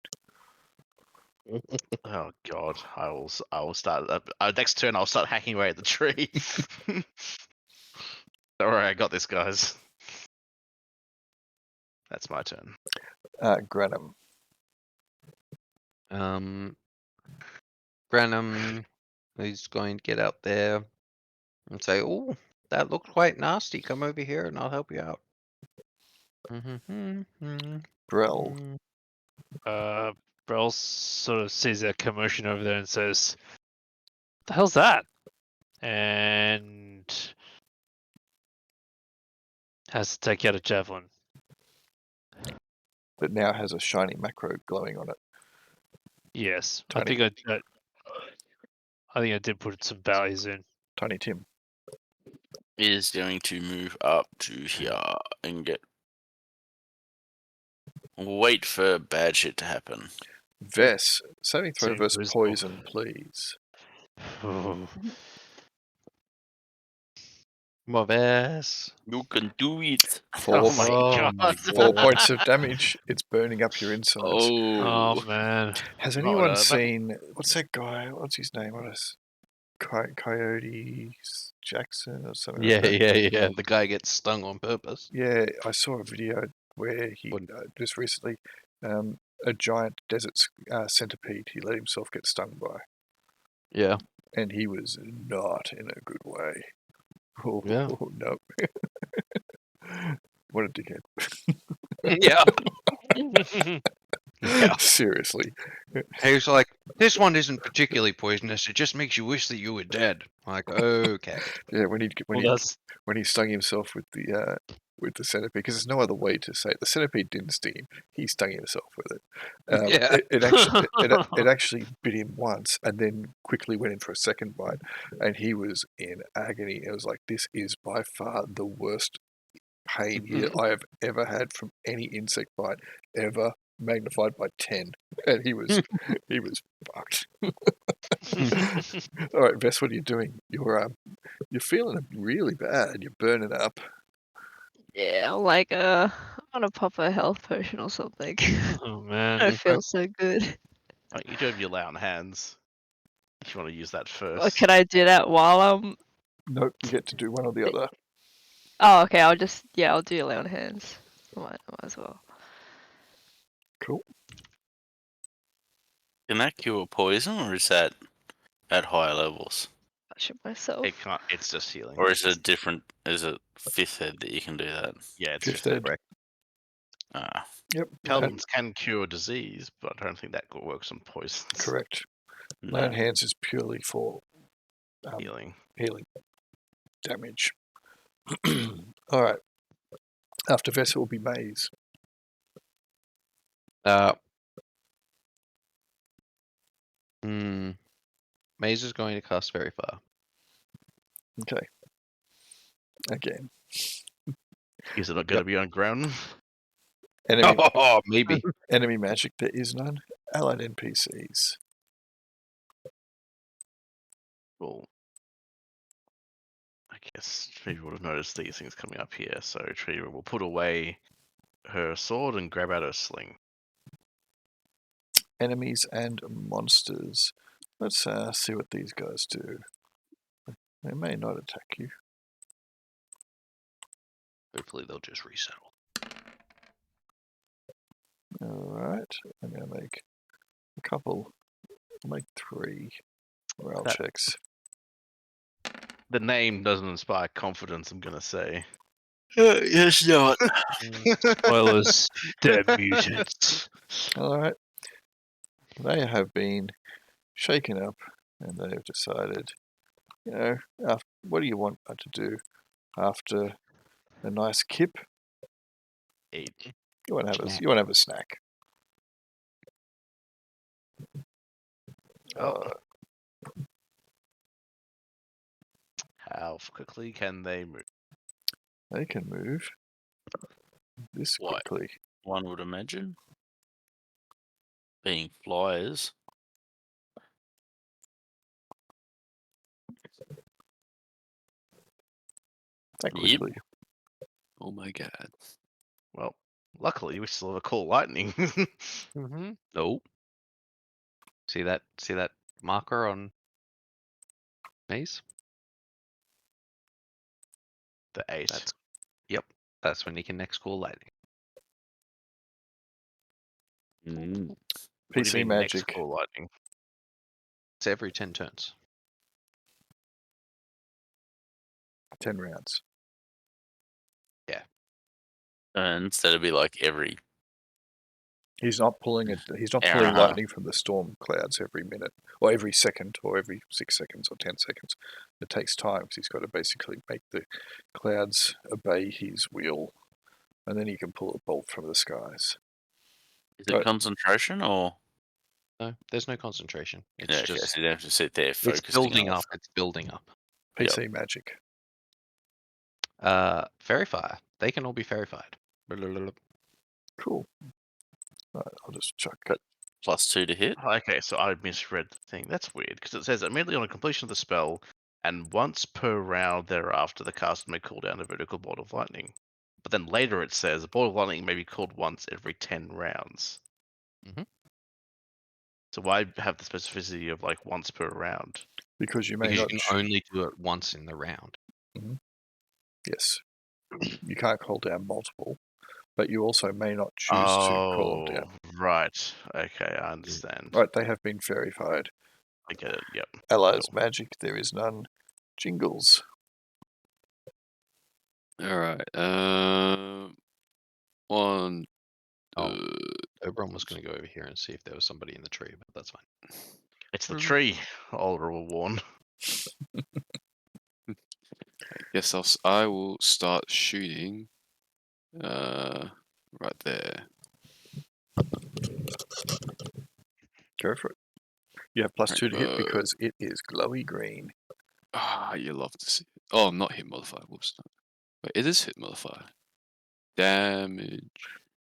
Speaker 3: Oh God, I will start. Next turn, I'll start hacking away at the tree. Don't worry, I got this, guys. That's my turn.
Speaker 1: Granham.
Speaker 2: Granham is going to get out there and say, "Oh, that looked quite nasty. Come over here and I'll help you out.
Speaker 1: Brel.
Speaker 5: Brel sort of sees that commotion over there and says, "The hell's that?" And has to take out a javelin.
Speaker 1: That now has a shiny macro glowing on it.
Speaker 5: Yes,
Speaker 1: Tiny.
Speaker 5: I think I did put some values in.
Speaker 1: Tiny Tim.
Speaker 4: Is going to move up to here and wait for bad shit to happen.
Speaker 1: Vess. Saving throw
Speaker 5: So
Speaker 1: versus
Speaker 5: invisible.
Speaker 1: poison, please.
Speaker 2: Moves.
Speaker 4: You can do it.
Speaker 1: Four,
Speaker 5: my God.
Speaker 1: 4 points of damage. It's burning up your insides.
Speaker 5: Oh man.
Speaker 1: Has
Speaker 3: Right,
Speaker 1: anyone
Speaker 3: that-
Speaker 1: seen... What's that guy? What's his name? What is... Coyote Jackson or something
Speaker 2: Yeah,
Speaker 1: like that?
Speaker 2: yeah. The guy gets stung on purpose.
Speaker 1: Yeah, I saw a video where he
Speaker 2: Wouldn't-
Speaker 1: just recently a giant desert centipede he let himself get stung by,
Speaker 2: Yeah.
Speaker 1: and he was not in a good way. Oh,
Speaker 2: Yeah.
Speaker 1: no. What a dickhead.
Speaker 2: Yeah. Yeah.
Speaker 1: Seriously.
Speaker 2: He was like, this one isn't particularly poisonous. It just makes you wish that you were dead. I'm like, okay.
Speaker 1: Yeah, when
Speaker 5: That's
Speaker 1: he stung himself with the centipede, because there's no other way to say it. The centipede didn't sting him; he stung himself with it.
Speaker 2: Yeah.
Speaker 1: It actually bit him once, and then quickly went in for a second bite, and he was in agony. It was like, this is by far the worst pain here I have ever had from any insect bite ever, magnified by 10, and he was fucked. All right, Vess, what are you doing? You're feeling really bad. You're burning up.
Speaker 6: Yeah, like I want to pop a health potion or something.
Speaker 5: oh
Speaker 6: I
Speaker 5: man.
Speaker 6: don't feel so good.
Speaker 3: Right, you do have your lay on hands. If you want to use that
Speaker 6: Or
Speaker 3: first.
Speaker 6: can I do that while I'm?
Speaker 1: Nope, you get to do one or the other.
Speaker 6: Oh, okay. I'll do lay on hands. Might as well.
Speaker 1: Cool.
Speaker 4: Can that cure poison, or is that at higher levels?
Speaker 6: Touch it myself.
Speaker 3: It can't. It's just healing.
Speaker 4: Or is it different? Is it fifth head that you can do that?
Speaker 3: Yeah, it's
Speaker 1: Fifth
Speaker 3: just
Speaker 1: ed.
Speaker 4: Ah,
Speaker 1: Yep.
Speaker 3: Paladins can cure disease, but I don't think that works on poisons.
Speaker 1: Correct.
Speaker 4: no.
Speaker 1: Lay on hands is purely for
Speaker 3: Healing.
Speaker 1: healing damage. All right. After Vess, it will be Maze.
Speaker 2: Maze is going to cast very far.
Speaker 1: Okay. Again.
Speaker 3: Is it not going to be on ground?
Speaker 1: Enemy,
Speaker 2: Oh, maybe.
Speaker 1: enemy magic, there is none. Allied NPCs.
Speaker 3: Well, I guess Tree would have noticed these things coming up here, so Tree will put away her sword and grab out her sling.
Speaker 1: Enemies and monsters. Let's see what these guys do. They may not attack you.
Speaker 2: Hopefully they'll just resettle.
Speaker 1: Alright. I'm going to make a couple. I'll make 3 morale
Speaker 3: That-
Speaker 1: checks.
Speaker 3: The name doesn't inspire confidence, I'm going to say.
Speaker 4: Yes, not.
Speaker 5: Spoilers. They're mutants.
Speaker 1: Alright. They have been shaken up and they have decided, what do you want to do after a nice kip?
Speaker 3: Eat.
Speaker 1: You want to have a snack.
Speaker 3: Oh. How quickly can they move?
Speaker 1: They can move this
Speaker 4: What?
Speaker 1: quickly.
Speaker 4: One would imagine. Being flyers.
Speaker 1: That
Speaker 4: Yep.
Speaker 1: quickly.
Speaker 7: Oh my god.
Speaker 3: Well, luckily we still have a cool lightning.
Speaker 5: Mm-hmm.
Speaker 2: Oh. See that marker on Maze?
Speaker 3: The 8.
Speaker 2: That's when you can next call lightning.
Speaker 3: What do you
Speaker 1: PC
Speaker 3: mean next
Speaker 1: magic.
Speaker 3: cool lightning?
Speaker 2: It's every 10 turns.
Speaker 1: 10 rounds.
Speaker 4: And instead of be like every
Speaker 1: He's not pulling it. He's not
Speaker 4: Hour and
Speaker 1: pulling
Speaker 4: a half.
Speaker 1: lightning from the storm clouds every minute, or every second, or every 6 seconds, or 10 seconds. It takes time because he's got to basically make the clouds obey his will, and then he can pull a bolt from the skies.
Speaker 4: is it
Speaker 1: Right.
Speaker 4: concentration or
Speaker 2: No, there's no concentration. It's
Speaker 4: yeah, okay,
Speaker 2: just
Speaker 4: so you don't have to sit there
Speaker 2: it's
Speaker 4: focusing
Speaker 2: building
Speaker 4: on
Speaker 2: up. It's building up.
Speaker 1: PC magic.
Speaker 2: Fairy fire. They can all be fairy fired.
Speaker 1: Cool. Right, I'll just chuck it.
Speaker 4: +2 to hit.
Speaker 3: Okay, so I misread the thing. That's weird because it says immediately on completion of the spell, and once per round thereafter, the caster may call down a vertical bolt of lightning. But then later it says a bolt of lightning may be called once every 10 rounds.
Speaker 2: Mhm.
Speaker 3: So why have the specificity of like once per round?
Speaker 1: Because you may
Speaker 2: Because you
Speaker 1: not.
Speaker 2: can only do it once in the round.
Speaker 1: Yes. You can't call down multiple, but you also may not choose to call them down.
Speaker 3: Right. Okay, I understand.
Speaker 1: Right, they have been fairy-fired.
Speaker 3: I get it. Yep.
Speaker 1: Allies
Speaker 3: Cool.
Speaker 1: magic, there is none. Jingles.
Speaker 7: All right. One.
Speaker 2: Oh. Oberon was going to go over here and see if there was somebody in the tree, but that's fine.
Speaker 3: It's the tree. Oliver will warn.
Speaker 7: I guess I will start shooting. Right there.
Speaker 1: Go for it. You have +2 to hit
Speaker 7: Right,
Speaker 1: because it is glowy green.
Speaker 7: Ah, you love to see it. Oh, not hit modifier. Whoops. No. Wait, it is hit modifier. Damage.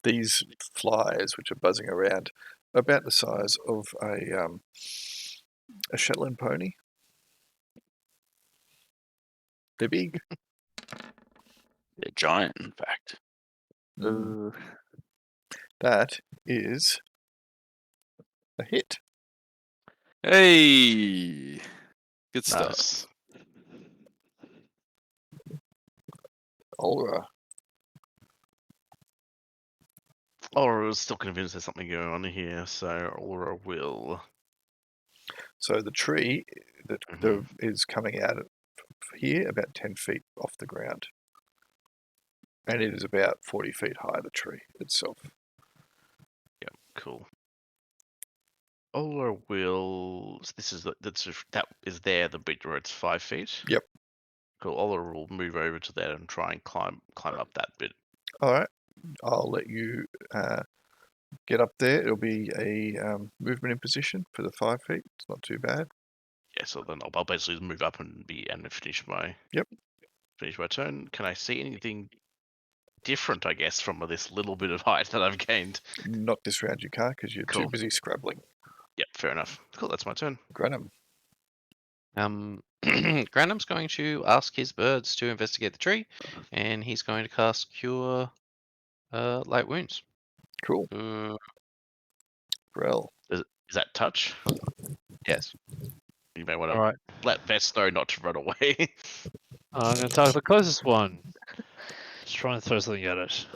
Speaker 1: These flies, which are buzzing around, are about the size of a Shetland pony. They're big.
Speaker 4: They're giant, in fact.
Speaker 1: That is a hit.
Speaker 7: Hey, good stuff.
Speaker 3: Nice.
Speaker 1: Olra.
Speaker 3: Aura is still convinced there's something going on here, so Aura will.
Speaker 1: So the tree that is coming out of here about 10 feet off the ground. And it is about 40 feet high, the tree itself.
Speaker 3: Yep, cool. Aura will. So this is that is there. The bit where it's 5 feet.
Speaker 1: Yep.
Speaker 3: Cool. Aura will move over to that and try and climb up that bit.
Speaker 1: All right. I'll let you get up there. It'll be a movement in position for the 5 feet. It's not too bad.
Speaker 3: Yeah. So then I'll basically move up and finish my.
Speaker 1: Yep.
Speaker 3: Finish my turn. Can I see anything different? I guess from this little bit of height that I've gained.
Speaker 1: Not this round you can't because you're too
Speaker 3: Cool.
Speaker 1: busy scrabbling.
Speaker 3: Yep. Fair enough. Cool. That's my turn.
Speaker 1: Granum.
Speaker 2: Granum's going to ask his birds to investigate the tree, and he's going to cast Cure Light Wounds.
Speaker 1: Cool. Grell.
Speaker 3: Is that touch?
Speaker 2: Yes.
Speaker 3: You may want
Speaker 5: All
Speaker 3: to
Speaker 5: right.
Speaker 3: let Vest know not to run away.
Speaker 5: I'm going to target the closest one. Just try and throw something at it.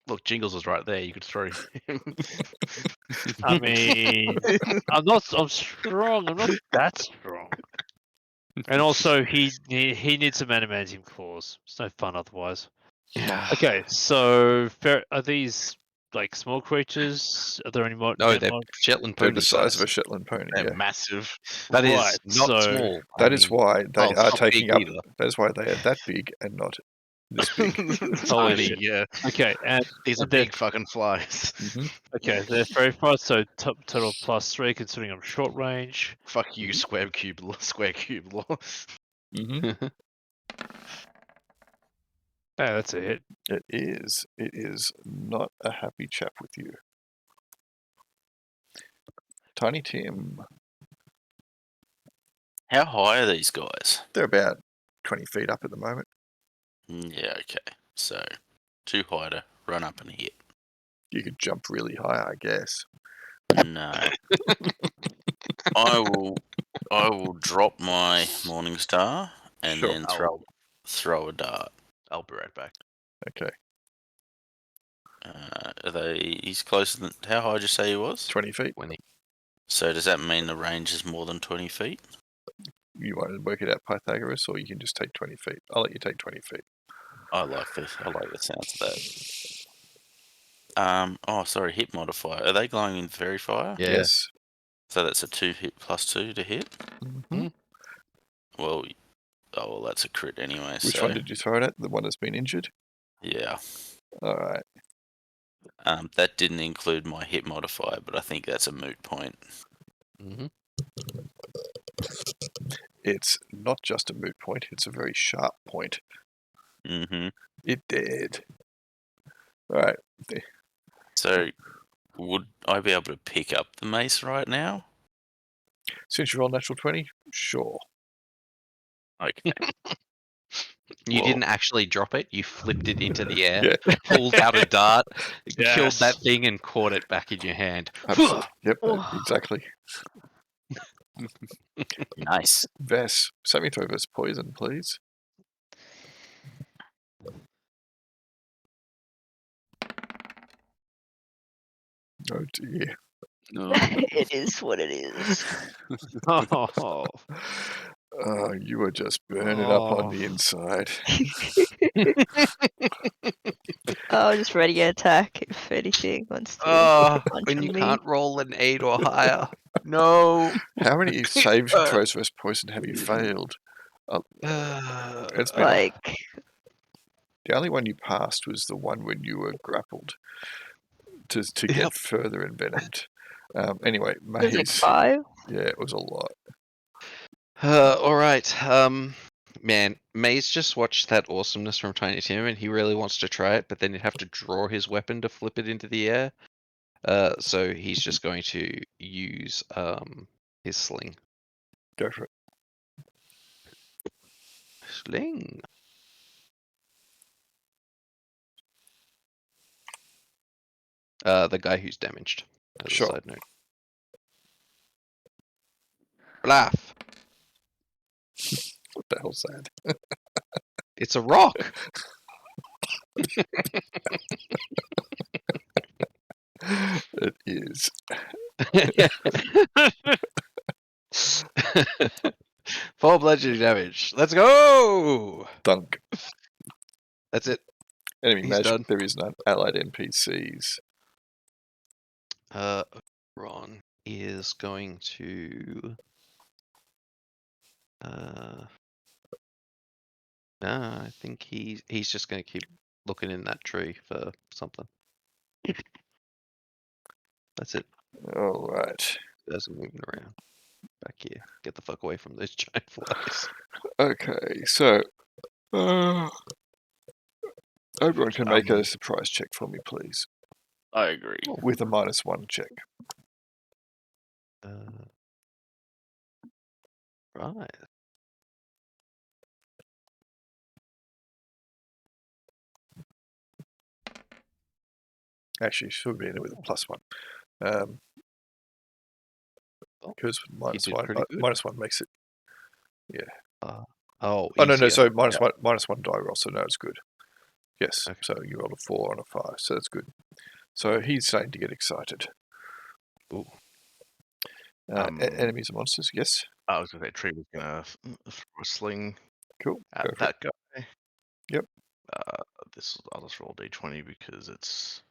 Speaker 3: Look, Jingles is right there. You could throw him.
Speaker 5: I mean, I'm strong. I'm not that strong. And also, he needs some adamantium claws. It's no fun otherwise.
Speaker 2: Yeah.
Speaker 5: Okay, so are these like small creatures? Are there any more?
Speaker 2: No, they're Shetland
Speaker 1: They're
Speaker 2: pony
Speaker 1: the size
Speaker 2: size.
Speaker 1: of a Shetland pony.
Speaker 3: They're
Speaker 1: Yeah.
Speaker 3: massive.
Speaker 2: That is
Speaker 5: Right,
Speaker 2: not
Speaker 5: so
Speaker 2: small.
Speaker 1: That is why they
Speaker 2: well, it's
Speaker 1: are
Speaker 2: not
Speaker 1: taking
Speaker 2: big
Speaker 1: up.
Speaker 2: either.
Speaker 1: That is why they are that big and not this big.
Speaker 5: Holy
Speaker 3: Tiny,
Speaker 5: shit.
Speaker 3: yeah.
Speaker 5: Okay, and
Speaker 3: These are
Speaker 5: they're-
Speaker 3: big fucking flies.
Speaker 5: okay, they're very fast. So total +3, considering I'm short range.
Speaker 3: Fuck you, square cube law.
Speaker 5: Yeah, that's a hit.
Speaker 1: It is. It is not a happy chap with you. Tiny Tim.
Speaker 4: How high are these guys?
Speaker 1: They're about 20 feet up at the moment.
Speaker 4: Yeah, okay. So, too high to run up and hit.
Speaker 1: You could jump really high, I guess.
Speaker 4: No. I will drop my Morning Star and
Speaker 1: Sure.
Speaker 4: then throw a dart.
Speaker 3: I'll be right back.
Speaker 1: Okay.
Speaker 4: He's closer than. How high did you say he was?
Speaker 1: 20 feet.
Speaker 2: 20.
Speaker 4: So does that mean the range is more than 20 feet?
Speaker 1: you want to work it out, Pythagoras, or you can just take 20 feet. I'll let you take 20 feet.
Speaker 4: I like the sounds of that. Oh, sorry, hit modifier. Are they glowing in fairy fire?
Speaker 2: Yeah.
Speaker 1: Yes.
Speaker 4: So that's a 2 hit plus 2 to hit.
Speaker 1: Mhm.
Speaker 4: Well, that's a crit anyway.
Speaker 1: Which
Speaker 4: so
Speaker 1: one did you throw it at? The one that's been injured?
Speaker 4: yeah.
Speaker 1: All right.
Speaker 4: That didn't include my hit modifier, but I think that's a moot point.
Speaker 2: Mm-hmm.
Speaker 1: It's not just a moot point, it's a very sharp point.
Speaker 4: Mm-hmm.
Speaker 1: It did. All right.
Speaker 4: So, would I be able to pick up the mace right now?
Speaker 1: Since you rolled natural 20, sure.
Speaker 4: Okay.
Speaker 2: You
Speaker 4: Well-
Speaker 2: didn't actually drop it. You flipped it into the air,
Speaker 1: Yeah.
Speaker 2: pulled out a dart, killed
Speaker 5: Yes.
Speaker 2: that thing, and caught it back in your hand.
Speaker 1: Absolutely. Yep,
Speaker 6: Oh.
Speaker 1: exactly.
Speaker 4: Nice.
Speaker 1: Vess, saving throw versus poison, please. Oh dear.
Speaker 7: No.
Speaker 6: It is what it is.
Speaker 5: Oh.
Speaker 1: Oh, you were just burning up on
Speaker 5: Oh.
Speaker 1: the inside.
Speaker 6: Oh, just ready to attack if anything wants to.
Speaker 2: Oh,
Speaker 6: punch
Speaker 2: when
Speaker 6: on
Speaker 2: you
Speaker 6: me.
Speaker 2: can't roll an 8 or higher. No.
Speaker 1: How many save throws versus poison have you failed? It's been
Speaker 6: Like,
Speaker 1: the only one you passed was the one when you were grappled to get
Speaker 2: Yep.
Speaker 1: further envenomed. Anyway,
Speaker 6: it was like
Speaker 1: Maze.
Speaker 6: 5.
Speaker 1: Yeah, it was a lot.
Speaker 2: All right. Man, Maze just watched that awesomeness from Tiny Tim, and he really wants to try it, but then he'd have to draw his weapon to flip it into the air. So he's just going to use his sling.
Speaker 1: Go for it.
Speaker 2: Sling. The guy who's damaged. As
Speaker 1: Sure.
Speaker 2: a side note. Laugh.
Speaker 1: What the hell's that?
Speaker 2: It's a rock.
Speaker 1: It is.
Speaker 2: 4 bludgeoning damage. Let's go.
Speaker 1: Dunk.
Speaker 2: That's it.
Speaker 1: Enemy
Speaker 2: He's
Speaker 1: magic.
Speaker 2: done.
Speaker 1: There is none. Allied NPCs.
Speaker 2: Ron is going to. I think he's just going to keep looking in that tree for something. That's it.
Speaker 1: All right.
Speaker 2: Guys are moving around. Back here. Get the fuck away from those giant flies.
Speaker 1: Okay, so everyone can make a surprise check for me, please,
Speaker 4: I agree.
Speaker 1: with a -1 check.
Speaker 2: Right.
Speaker 1: Actually, should be in it with a +1. Because
Speaker 2: did
Speaker 1: -1,
Speaker 2: pretty good.
Speaker 1: -1 makes it.
Speaker 2: Oh,
Speaker 1: Oh no,
Speaker 2: easier.
Speaker 1: so -1 die roll, so no, it's good. Yes,
Speaker 2: Okay.
Speaker 1: so you rolled a 4 on a 5, so that's good. So he's starting to get excited.
Speaker 2: Ooh.
Speaker 1: Enemies and monsters, yes.
Speaker 3: I was going to say Tree was going to throw a sling
Speaker 1: Cool.
Speaker 3: at
Speaker 1: Go for it.
Speaker 3: that guy.
Speaker 1: Yep.
Speaker 3: I'll just roll D20 because it's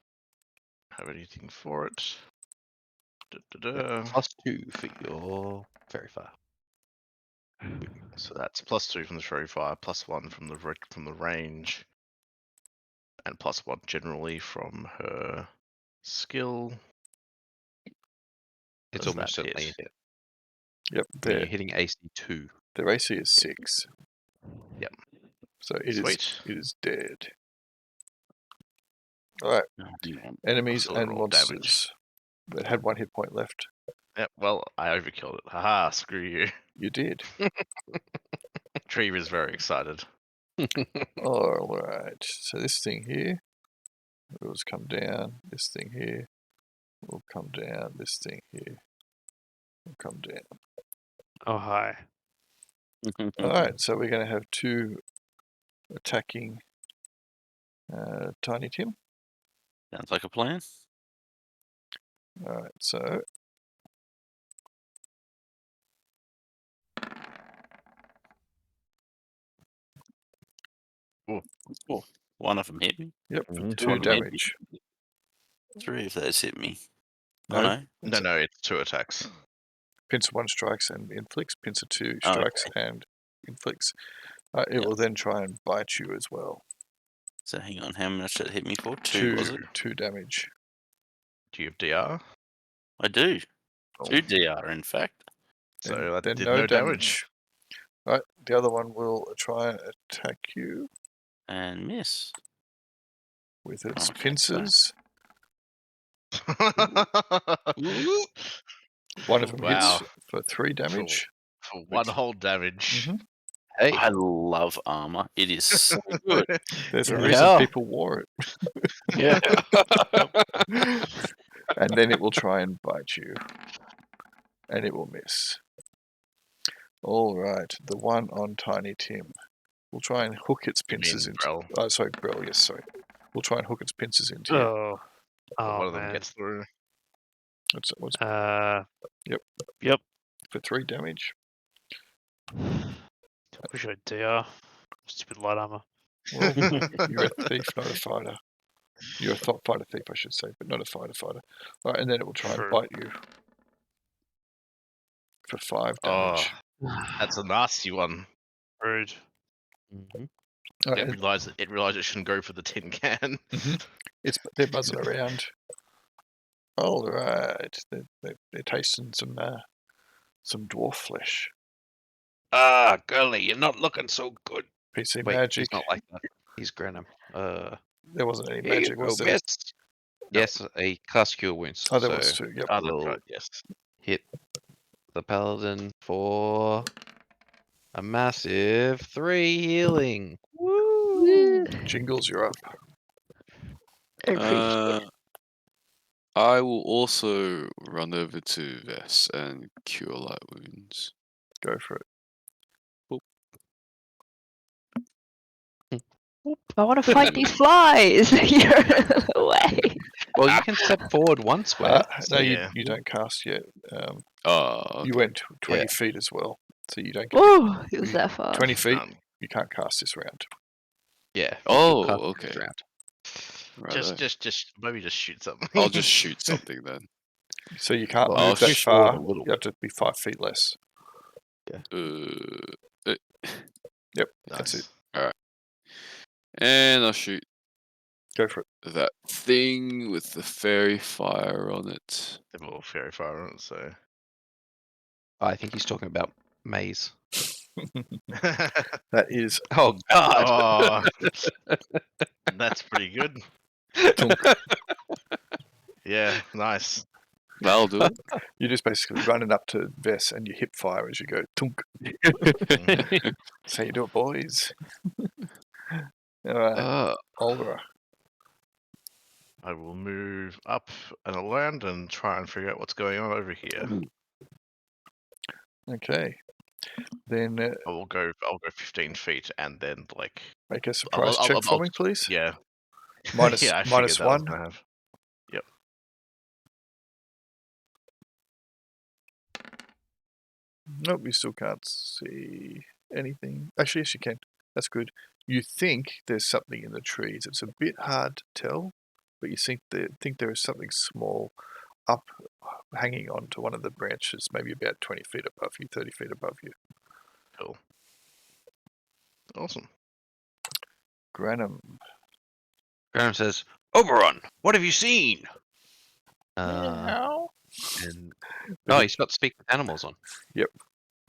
Speaker 3: have anything for it.
Speaker 2: +2 for your fairy fire.
Speaker 3: So that's +2 from the Fairy Fire, +1 from the range, and +1 generally from her skill.
Speaker 2: It's
Speaker 3: Does
Speaker 2: almost
Speaker 3: that
Speaker 2: certainly a
Speaker 3: hit?
Speaker 2: hit.
Speaker 1: Yep.
Speaker 2: When you're hitting AC 2.
Speaker 1: Their AC is 6.
Speaker 3: Yep.
Speaker 1: So it
Speaker 3: Sweet.
Speaker 1: is dead. All right. Enemies
Speaker 3: Still
Speaker 1: and
Speaker 3: roll
Speaker 1: monsters
Speaker 3: damage.
Speaker 1: that had 1 hit point left.
Speaker 3: Yep. Well, I overkilled it. Haha! Screw you.
Speaker 1: You did.
Speaker 3: Tree is very excited.
Speaker 1: All right. So this thing here will just come down. This thing here will come down. This thing here will come down.
Speaker 5: Oh, hi.
Speaker 1: All right. So we're going to have 2 attacking Tiny Tim.
Speaker 4: Sounds like a plan.
Speaker 1: All right. So
Speaker 4: Oh, one of them hit me.
Speaker 1: Yep, for
Speaker 3: Mhm.
Speaker 1: 2
Speaker 4: Maybe
Speaker 1: damage.
Speaker 4: 3 of those hit me.
Speaker 1: No,
Speaker 4: Oh no.
Speaker 3: No, it's 2 attacks.
Speaker 1: Pincer 1 strikes and inflicts. Pincer 2
Speaker 4: Oh,
Speaker 1: strikes and inflicts. It will then try and bite you as well.
Speaker 4: So hang on, how much did it hit me for? 2, was it?
Speaker 1: 2 damage.
Speaker 3: Do you have DR?
Speaker 4: I do.
Speaker 3: Oh.
Speaker 4: 2 DR, in fact.
Speaker 3: So
Speaker 1: Then-
Speaker 3: that
Speaker 1: then
Speaker 3: did
Speaker 1: no
Speaker 3: no
Speaker 1: damage.
Speaker 3: damage.
Speaker 1: Right, the other one will try and attack you
Speaker 4: And miss.
Speaker 1: with its
Speaker 4: Okay, so-
Speaker 1: pincers. One of them
Speaker 3: Wow.
Speaker 1: hits for 3 damage.
Speaker 3: For 1 whole damage.
Speaker 1: Mhm.
Speaker 2: Hey,
Speaker 4: I love armor. It is so good.
Speaker 1: There's a
Speaker 5: Yeah.
Speaker 1: reason
Speaker 5: Yeah.
Speaker 1: people wore it.
Speaker 5: Yeah.
Speaker 1: And then it will try and bite you. And it will miss. Alright, the one on Tiny Tim. We'll try and hook its
Speaker 3: You
Speaker 1: pincers
Speaker 3: mean
Speaker 1: into...
Speaker 3: Brel.
Speaker 1: Oh, sorry, Brel, yes, sorry. We'll try and hook its pincers into you.
Speaker 5: Oh.
Speaker 3: One
Speaker 5: Oh
Speaker 3: of them
Speaker 5: man.
Speaker 3: gets through.
Speaker 1: What's
Speaker 5: Yep.
Speaker 1: for 3 damage?
Speaker 5: Wish I had DR. Stupid light armor.
Speaker 1: Well, you're a thief, not a fighter. You're a fighter thief, I should say, but not a fighter. Alright, and then it will try and
Speaker 5: True.
Speaker 1: bite you. For 5
Speaker 3: Oh,
Speaker 1: damage.
Speaker 3: that's a nasty one.
Speaker 5: Rude.
Speaker 2: Mhm.
Speaker 1: Alright,
Speaker 3: It realized it shouldn't go for the tin can.
Speaker 1: they're buzzing around. Alright, they're tasting some dwarf flesh.
Speaker 2: Ah, girly, you're not looking so good.
Speaker 1: PC
Speaker 2: Wait,
Speaker 1: magic.
Speaker 2: he's not like that. He's Grenham.
Speaker 1: There wasn't any
Speaker 2: Here you
Speaker 1: magic,
Speaker 2: go,
Speaker 1: was there?
Speaker 2: miss. Yes, a cast cure wounds.
Speaker 1: Oh, there
Speaker 2: so
Speaker 1: was 2, yep.
Speaker 3: Oh, that's
Speaker 2: Will-
Speaker 3: right, yes.
Speaker 2: hit the paladin for a massive 3 healing.
Speaker 6: Woo.
Speaker 1: Jingles, you're up.
Speaker 6: I appreciate
Speaker 7: Uh, I will also run over to Vess and cure light wounds.
Speaker 1: Go for it.
Speaker 6: I want to fight these flies. You're away.
Speaker 2: Well, you can step forward one square.
Speaker 1: No,
Speaker 3: yeah.
Speaker 1: you don't cast yet.
Speaker 7: Oh,
Speaker 1: You
Speaker 7: okay.
Speaker 1: went 20 feet as well, so you don't get
Speaker 6: Oh, it was that far.
Speaker 1: 20 feet.
Speaker 3: Um,
Speaker 1: You can't cast this round.
Speaker 2: Yeah.
Speaker 7: Oh,
Speaker 2: you'll cast
Speaker 7: okay.
Speaker 2: this round.
Speaker 7: Righto.
Speaker 3: just maybe just shoot something.
Speaker 7: I'll just shoot something then.
Speaker 1: So you can't
Speaker 2: Well,
Speaker 7: I'll
Speaker 1: move that
Speaker 7: shoot
Speaker 1: far.
Speaker 2: forward a little.
Speaker 1: You have to be 5 feet less. That's it.
Speaker 3: Nice.
Speaker 7: And I'll shoot
Speaker 1: Go for it.
Speaker 7: that thing with the fairy fire on it.
Speaker 3: They're all fairy fire on it, so.
Speaker 2: I think he's talking about maze.
Speaker 1: That is
Speaker 2: Oh God!
Speaker 3: Oh, that's pretty good.
Speaker 1: tunk.
Speaker 3: Yeah, nice.
Speaker 7: That'll do it.
Speaker 1: You're just basically running up to Vess and you hip fire as you go tunk. So you do it, boys. Alright, Olra.
Speaker 3: I will move up and around and try and figure out what's going on over here.
Speaker 1: Okay. Then
Speaker 3: I'll go 15 feet and then like
Speaker 1: make a surprise
Speaker 3: I'll-
Speaker 1: check
Speaker 3: I'll-
Speaker 1: for me, please.
Speaker 3: yeah.
Speaker 1: Minus,
Speaker 3: yeah, I figured
Speaker 1: minus
Speaker 3: that was
Speaker 1: 1.
Speaker 3: gonna have. Yep.
Speaker 1: Nope, you still can't see anything. Actually, yes, you can. That's good. You think there's something in the trees. It's a bit hard to tell, but you think there is something small up, hanging on to one of the branches, maybe about 20 feet above you, 30 feet above you.
Speaker 3: Cool. Awesome.
Speaker 1: Granum.
Speaker 2: Graham says, "Oberon, what have you seen?"
Speaker 1: Meow.
Speaker 2: And oh, he's got speak with animals on.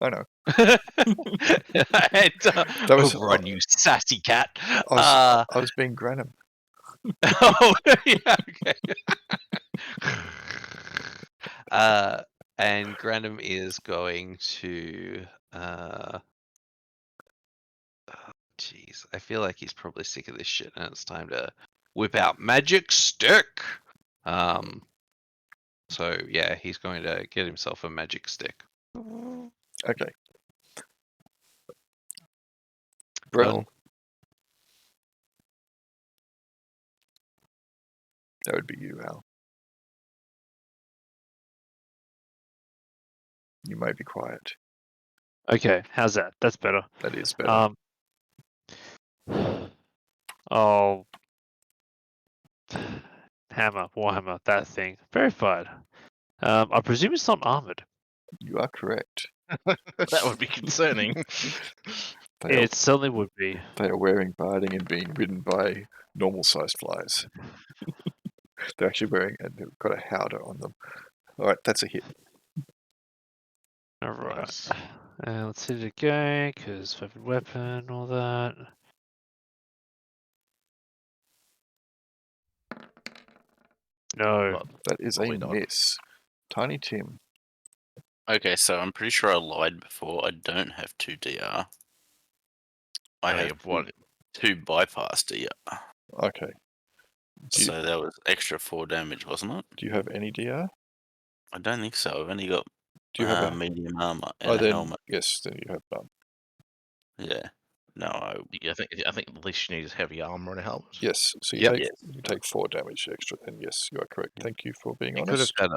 Speaker 1: I know.
Speaker 2: And,
Speaker 1: That was-
Speaker 2: Oberon, you sassy cat.
Speaker 1: I was being Granum.
Speaker 2: Oh, yeah, okay. And Granum is going to. Jeez, I feel like he's probably sick of this shit, and it's time to whip out magic stick. So yeah, he's going to get himself a magic stick.
Speaker 1: Okay. Brel. That would be you, Al. You may be quiet.
Speaker 5: Okay, how's that? That's better.
Speaker 1: That is better.
Speaker 5: Oh, hammer, warhammer, that thing. Verified. I presume it's not armored.
Speaker 1: You are correct.
Speaker 3: That would be concerning.
Speaker 5: It certainly would be.
Speaker 1: They are wearing barding and being ridden by normal-sized flies. They're actually wearing, and they've got a howdah on them. All right, that's a hit.
Speaker 5: All right.
Speaker 3: Nice.
Speaker 5: Let's hit it again, because favorite weapon, all that. No.
Speaker 3: Well,
Speaker 1: That is a
Speaker 3: Probably not.
Speaker 1: miss. Tiny Tim.
Speaker 4: Okay, so I'm pretty sure I lied before. I don't have 2 DR. I
Speaker 3: you
Speaker 4: have
Speaker 3: have one.
Speaker 4: 2 bypass DR.
Speaker 1: Okay. Do you,
Speaker 4: So that was extra 4 damage, wasn't it?
Speaker 1: do you have any DR?
Speaker 4: I don't think so. I've only got
Speaker 1: Do you have a?
Speaker 4: medium armor and
Speaker 1: Oh,
Speaker 4: a
Speaker 1: then
Speaker 4: helmet.
Speaker 1: yes, then you have none.
Speaker 4: Yeah. No,
Speaker 3: I think the least you need is heavy armor and a helmet.
Speaker 1: Yes, so you
Speaker 2: Yep.
Speaker 1: take
Speaker 4: Yes.
Speaker 1: you take 4 damage extra. Then yes, you are correct. Thank you for being
Speaker 2: He could have
Speaker 1: honest.
Speaker 2: had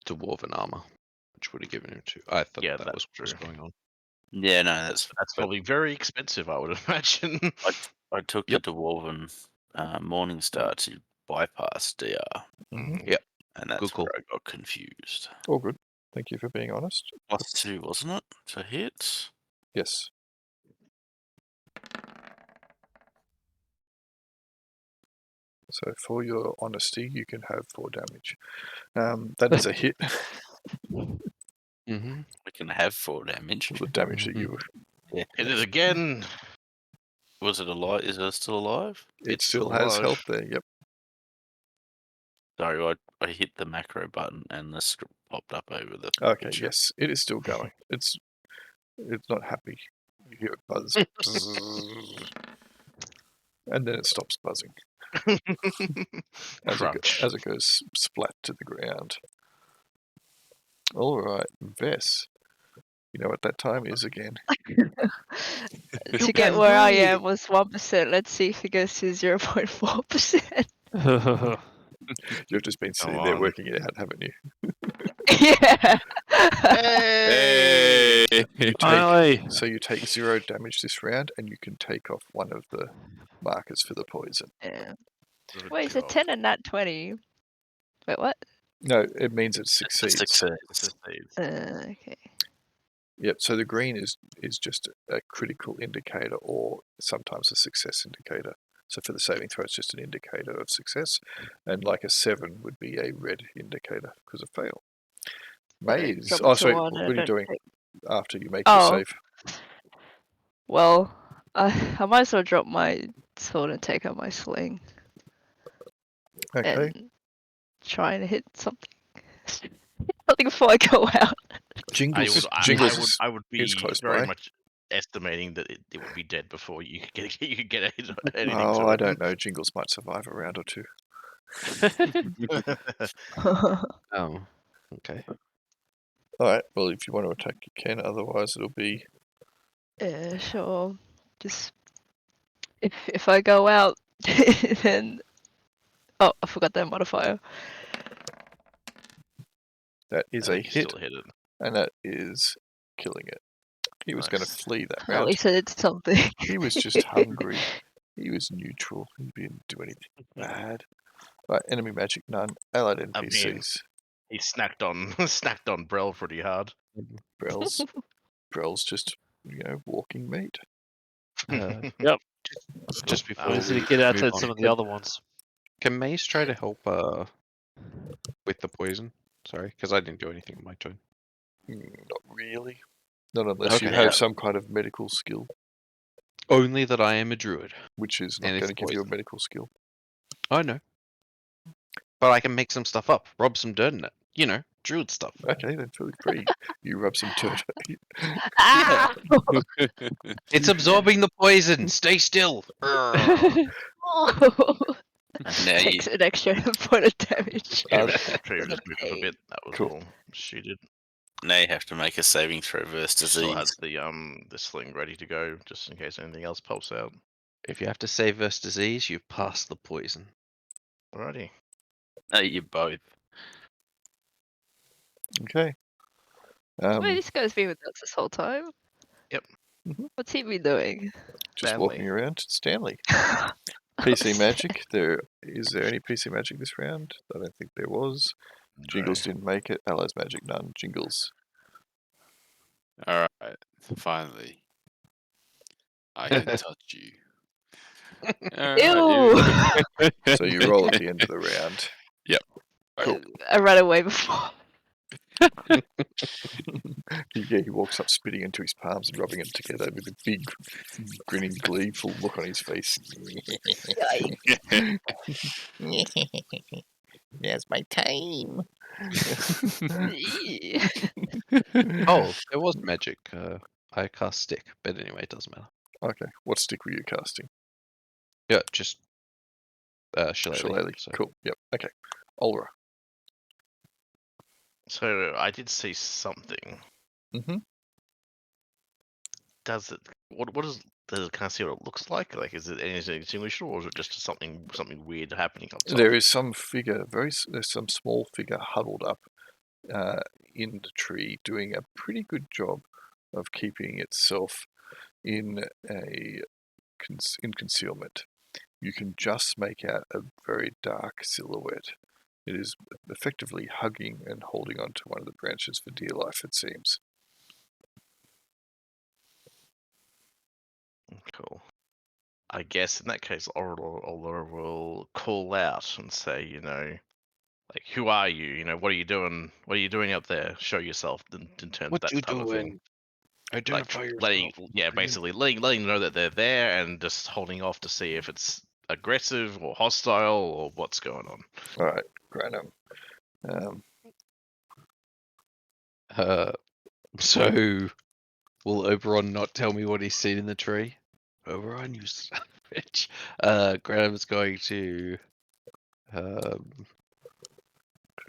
Speaker 2: dwarven armor, which would have given him 2. I thought
Speaker 3: Yeah,
Speaker 2: that
Speaker 3: that's
Speaker 2: was what was
Speaker 3: true.
Speaker 2: going on.
Speaker 4: Yeah, no, that's
Speaker 3: That's probably very expensive, I would imagine.
Speaker 4: I took
Speaker 2: Yep.
Speaker 4: the Dwarven Morningstar to bypass DR,
Speaker 1: Mhm.
Speaker 2: Yep.
Speaker 4: and that's
Speaker 2: Good call.
Speaker 4: where I got confused.
Speaker 1: All good. Thank you for being honest.
Speaker 4: +2, wasn't it, to hit?
Speaker 1: Yes. So for your honesty, you can have 4 damage. That is a hit.
Speaker 2: Mm-hmm.
Speaker 4: We can have 4 damage.
Speaker 1: The damage that you
Speaker 4: Yeah.
Speaker 3: Hit it again.
Speaker 4: Was it alive? Is it still alive?
Speaker 1: it
Speaker 3: It's
Speaker 1: still
Speaker 3: still
Speaker 1: has
Speaker 3: alive.
Speaker 1: health there. Yep.
Speaker 4: Sorry, I hit the macro button and the script popped up over the
Speaker 1: Okay.
Speaker 4: picture.
Speaker 1: Yes, it is still going. It's not happy. You hear it buzz, and then it stops buzzing
Speaker 3: Crunch.
Speaker 1: as it goes splat to the ground. All right, Vess. You know what that time is again.
Speaker 6: To get where I am was 1%. Let's see if it goes to 0.4%.
Speaker 1: You've just been sitting
Speaker 3: Come
Speaker 1: there
Speaker 3: on.
Speaker 1: working it out, haven't you?
Speaker 6: Yeah.
Speaker 3: Hey!
Speaker 5: Finally.
Speaker 1: So you take 0 damage this round, and you can take off one of the markers for the poison.
Speaker 6: Yeah.
Speaker 3: Good
Speaker 6: Wait, is it
Speaker 3: God.
Speaker 6: 10 and not 20? Wait, what?
Speaker 1: No, it means it succeeds.
Speaker 4: Success.
Speaker 3: Succeeds.
Speaker 6: Okay.
Speaker 1: Yep. So the green is just a critical indicator, or sometimes a success indicator. So for the saving throw, it's just an indicator of success, and like a 7 would be a red indicator because of fail. Maze.
Speaker 6: drop
Speaker 1: Oh,
Speaker 6: to
Speaker 1: sorry.
Speaker 6: 1
Speaker 1: What
Speaker 6: and
Speaker 1: are you
Speaker 6: don't
Speaker 1: doing
Speaker 6: take-
Speaker 1: after you make your
Speaker 6: Oh.
Speaker 1: save?
Speaker 6: Well, I might as well drop my sword and take out my sling
Speaker 1: Okay.
Speaker 6: and try and hit something. Something before I go out.
Speaker 1: Jingles.
Speaker 3: I
Speaker 1: Jingles
Speaker 3: would
Speaker 1: is
Speaker 3: be
Speaker 1: close
Speaker 3: very
Speaker 1: by.
Speaker 3: much estimating that it would be dead before you could get anything
Speaker 1: Oh,
Speaker 3: to
Speaker 1: I
Speaker 3: it.
Speaker 1: don't know. Jingles might survive a round or 2.
Speaker 2: Oh, okay.
Speaker 1: All right. Well, if you want to attack, you can. Otherwise, it'll be.
Speaker 6: Yeah, sure. Just if I go out, then I forgot that modifier.
Speaker 1: That is
Speaker 3: I
Speaker 1: a
Speaker 3: think you
Speaker 1: hit,
Speaker 3: still hit it.
Speaker 1: and that is killing it. He was going to
Speaker 3: Nice.
Speaker 1: flee that
Speaker 6: At
Speaker 1: round.
Speaker 6: least I did something.
Speaker 1: He was just hungry. He was neutral. He didn't do anything bad. Right, enemy magic none. Allied
Speaker 3: I mean-
Speaker 1: NPCs.
Speaker 3: He snacked on Brel pretty hard.
Speaker 1: Brell's just, walking meat.
Speaker 5: Yep.
Speaker 2: Just before
Speaker 5: Easy
Speaker 2: we
Speaker 5: to get out
Speaker 2: move
Speaker 5: to
Speaker 2: on,
Speaker 5: some of the other ones.
Speaker 2: can Maze try to help with the poison? Sorry, because I didn't do anything on my turn.
Speaker 1: Not really. Not unless you
Speaker 2: Okay.
Speaker 1: have some kind of medical skill,
Speaker 2: Only that I am a druid.
Speaker 1: which is
Speaker 2: And
Speaker 1: not
Speaker 2: it's
Speaker 1: going to give you a
Speaker 2: poison.
Speaker 1: medical skill.
Speaker 2: I know. But I can make some stuff up, rob some dirt in it. Druid stuff.
Speaker 1: Okay, then feel free. You rub some dirt.
Speaker 6: Ah!
Speaker 2: It's absorbing the poison. Stay still.
Speaker 4: Now
Speaker 6: Takes an extra point of damage.
Speaker 3: Yeah,
Speaker 1: Uh,
Speaker 3: Tree just moved up a bit. That was
Speaker 1: Cool.
Speaker 3: all she did.
Speaker 4: now you have to make a saving throw versus
Speaker 3: Still has
Speaker 4: disease.
Speaker 3: the sling ready to go just in case anything else pops out.
Speaker 2: If you have to save versus disease, you've passed the poison.
Speaker 3: Alrighty.
Speaker 4: No, you both.
Speaker 1: Okay.
Speaker 6: Wait, this guy's been with us this whole time?
Speaker 3: Yep.
Speaker 1: Mhm.
Speaker 6: What's he been doing?
Speaker 1: Just
Speaker 3: Stanley.
Speaker 1: walking around. Stanley. PC magic. Is there any PC magic this round? I don't think there was. Jingles didn't make it. Allies magic none. Jingles.
Speaker 7: All right, finally, I can touch you. All right,
Speaker 6: Ew!
Speaker 1: So you roll at the end of the round.
Speaker 6: Cool. I ran away before.
Speaker 1: He walks up, spitting into his palms and rubbing them together with a big, grinning, gleeful look on his face. Now's my time.
Speaker 2: Oh, there was magic. I cast stick, but anyway, it doesn't matter.
Speaker 1: Okay, what stick were you casting?
Speaker 2: Yeah, just shillelagh.
Speaker 1: Shillelagh.
Speaker 2: So.
Speaker 1: Cool. Yep. Okay. Olra.
Speaker 3: So I did see something.
Speaker 1: Mm-hmm.
Speaker 3: Does it? What is? Does it kind of see what it looks like? Like, is it anything distinguishable, or is it just something weird happening up top?
Speaker 1: There is some figure. There's some small figure huddled up in the tree, doing a pretty good job of keeping itself in concealment. You can just make out a very dark silhouette. It is effectively hugging and holding onto one of the branches for dear life, it seems.
Speaker 3: Cool. I guess in that case, Olra will call out and say, like, who are you? What are you doing? What are you doing up there? Show yourself. In terms
Speaker 2: What
Speaker 3: that
Speaker 2: you
Speaker 3: type of thing.
Speaker 2: doing?
Speaker 3: Like
Speaker 2: Identify
Speaker 3: letting,
Speaker 2: yourself.
Speaker 3: basically letting them know that they're there and just holding off to see if it's aggressive or hostile or what's going on.
Speaker 1: All right, Granum.
Speaker 2: So will Oberon not tell me what he's seen in the tree? Oberon, you son of a bitch. Graham's going to.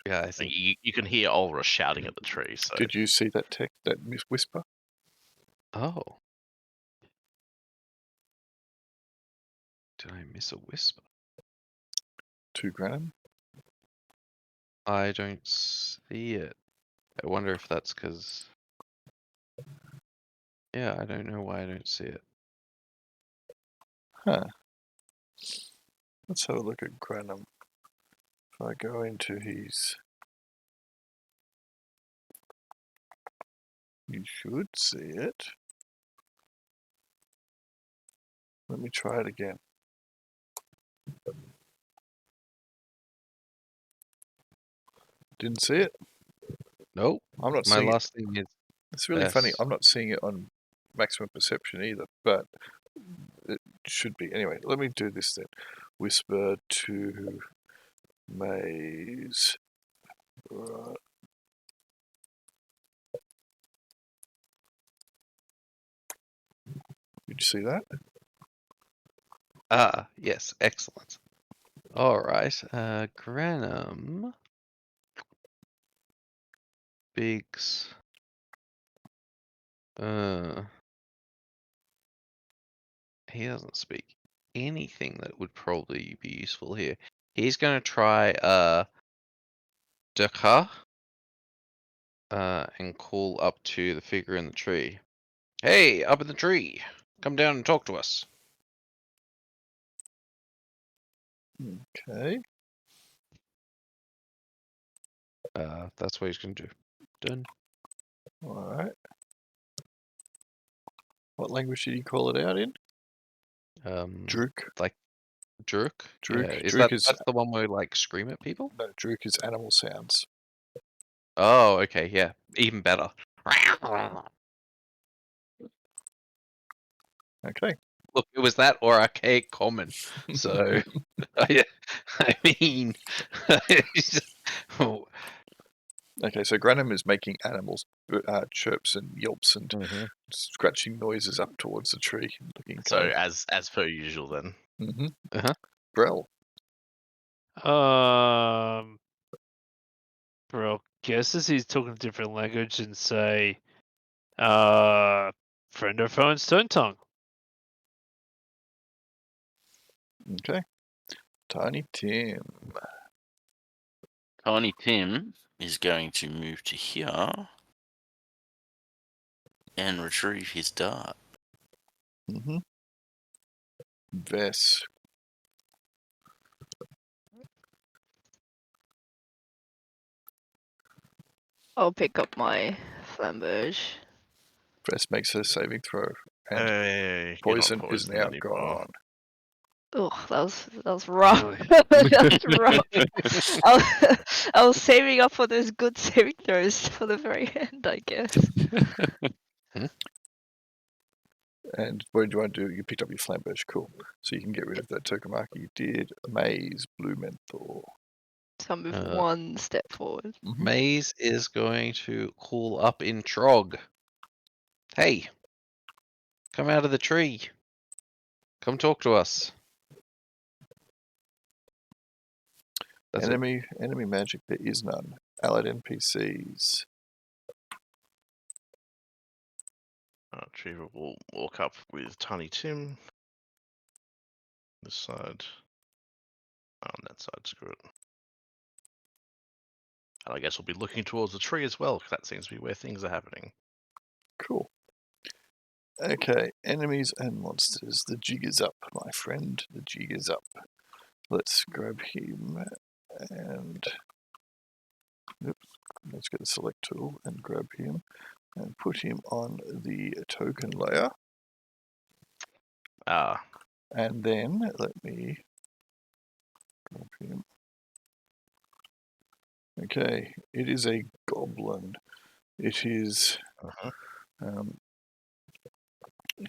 Speaker 2: Yeah, I
Speaker 3: Like,
Speaker 2: think.
Speaker 3: you can hear Olra shouting at the tree. So
Speaker 1: Did you see that whisper?
Speaker 2: Oh. Did I miss a whisper?
Speaker 1: To Granum?
Speaker 2: I don't see it. I wonder if that's because. Yeah, I don't know why I don't see it.
Speaker 1: Huh. Let's have a look at Granum. If I go into his... You should see it. Let me try it again. Didn't see it?
Speaker 2: Nope.
Speaker 1: I'm not
Speaker 2: My
Speaker 1: seeing it.
Speaker 2: last thing is.
Speaker 1: It's really funny.
Speaker 2: Yes.
Speaker 1: I'm not seeing it on maximum perception either, but it should be. Anyway, let me do this then. Whisper to Maze. Right. Did you see that?
Speaker 2: Ah, yes, excellent. All right, Granum, Biggs, he doesn't speak anything that would probably be useful here. He's going to try Dakar and call up to the figure in the tree. Hey, up in the tree, come down and talk to us.
Speaker 1: Okay.
Speaker 2: That's what he's going to do. Done.
Speaker 1: All right. What language did you call it out in? Druk.
Speaker 2: Like Druk.
Speaker 1: Druk.
Speaker 2: Yeah.
Speaker 1: Druk
Speaker 2: That's the one where we like scream at people?
Speaker 1: No, Druk is animal sounds.
Speaker 2: Oh, okay, yeah, even better.
Speaker 1: Okay.
Speaker 2: Look, it was that or archaic common. So, I mean, oh,
Speaker 1: Okay, so Granum is making animals chirps and yelps and scratching noises up towards the tree. Looking
Speaker 3: so
Speaker 1: kind
Speaker 3: as per usual then.
Speaker 1: of... Brel.
Speaker 5: Bro, guesses he's talking a different language and say, friend or foe in Stone Tongue.
Speaker 1: Okay. Tiny Tim.
Speaker 4: Tiny Tim is going to move to here and retrieve his dart.
Speaker 1: Vess.
Speaker 6: I'll pick up my flamberge.
Speaker 1: Vess makes a saving throw, and
Speaker 3: Hey,
Speaker 1: poison is now gone.
Speaker 6: Oh, that was rough.
Speaker 5: Really?
Speaker 6: That was rough. I was saving up for those good saving throws for the very end, I guess.
Speaker 1: And what did you want to do? You picked up your flamberge, cool. So you can get rid of that Tokamaki. You did maze, blue menthol.
Speaker 6: So I move
Speaker 2: Uh,
Speaker 6: one step forward.
Speaker 2: Maze is going to call up in Trog. Hey, come out of the tree. Come talk to us. That's it.
Speaker 1: Enemy magic, there is none. Allied NPCs.
Speaker 3: Trevor will walk up with Tiny Tim. This side. On that side, screw it. And I guess we'll be looking towards the tree as well, because that seems to be where things are happening.
Speaker 1: Cool. Okay, enemies and monsters. The jig is up, my friend. The jig is up. Let's grab him and let's get a select tool and grab him and put him on the token layer. And then let me grab him. Okay, it is a goblin. It is.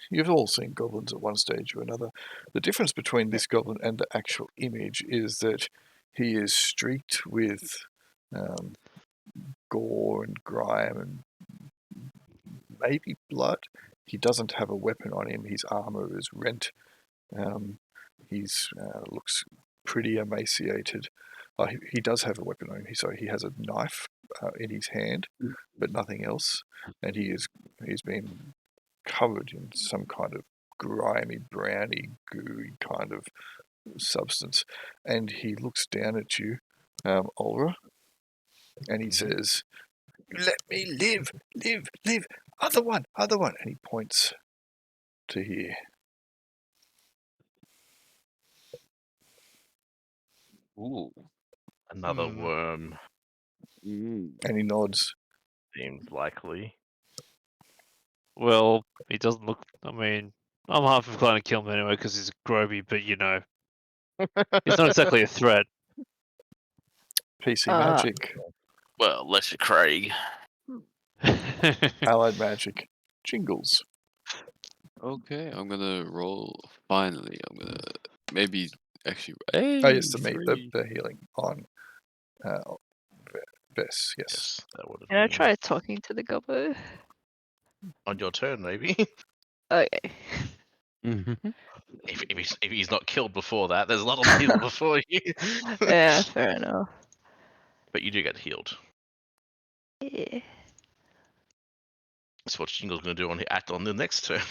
Speaker 1: You've all seen goblins at one stage or another. The difference between this goblin and the actual image is that he is streaked with gore and grime and maybe blood. He doesn't have a weapon on him. His armor is rent. He's looks pretty emaciated. He does have a weapon on him. So he has a knife in his hand, but nothing else. And he's been covered in some kind of grimy, browny, gooey kind of substance. And he looks down at you, Ulra, and he says, "Let me live, live, live. Other one, other one." And he points to here.
Speaker 7: Ooh.
Speaker 3: Another worm
Speaker 1: And he nods.
Speaker 3: seems likely.
Speaker 5: Well, he doesn't look. I mean, I'm half inclined to kill him anyway because he's grubby, but you know, he's not exactly a threat.
Speaker 1: PC magic,
Speaker 4: Well, unless you're Craig.
Speaker 1: allied magic, jingles.
Speaker 7: Okay, I'm gonna roll. Finally, I'm gonna maybe actually.
Speaker 1: Oh
Speaker 7: Hey,
Speaker 1: yes,
Speaker 7: three.
Speaker 1: the healing on Vess. Yes.
Speaker 3: That would have
Speaker 6: Can I
Speaker 3: been
Speaker 6: try talking to the gobbo?
Speaker 3: on your turn, maybe.
Speaker 6: Okay.
Speaker 2: Mm-hmm.
Speaker 3: if he's not killed before that, there's a lot of people before you.
Speaker 6: Yeah, fair enough.
Speaker 3: But you do get healed.
Speaker 6: Yeah.
Speaker 3: That's what Jingle's going to do on the next turn.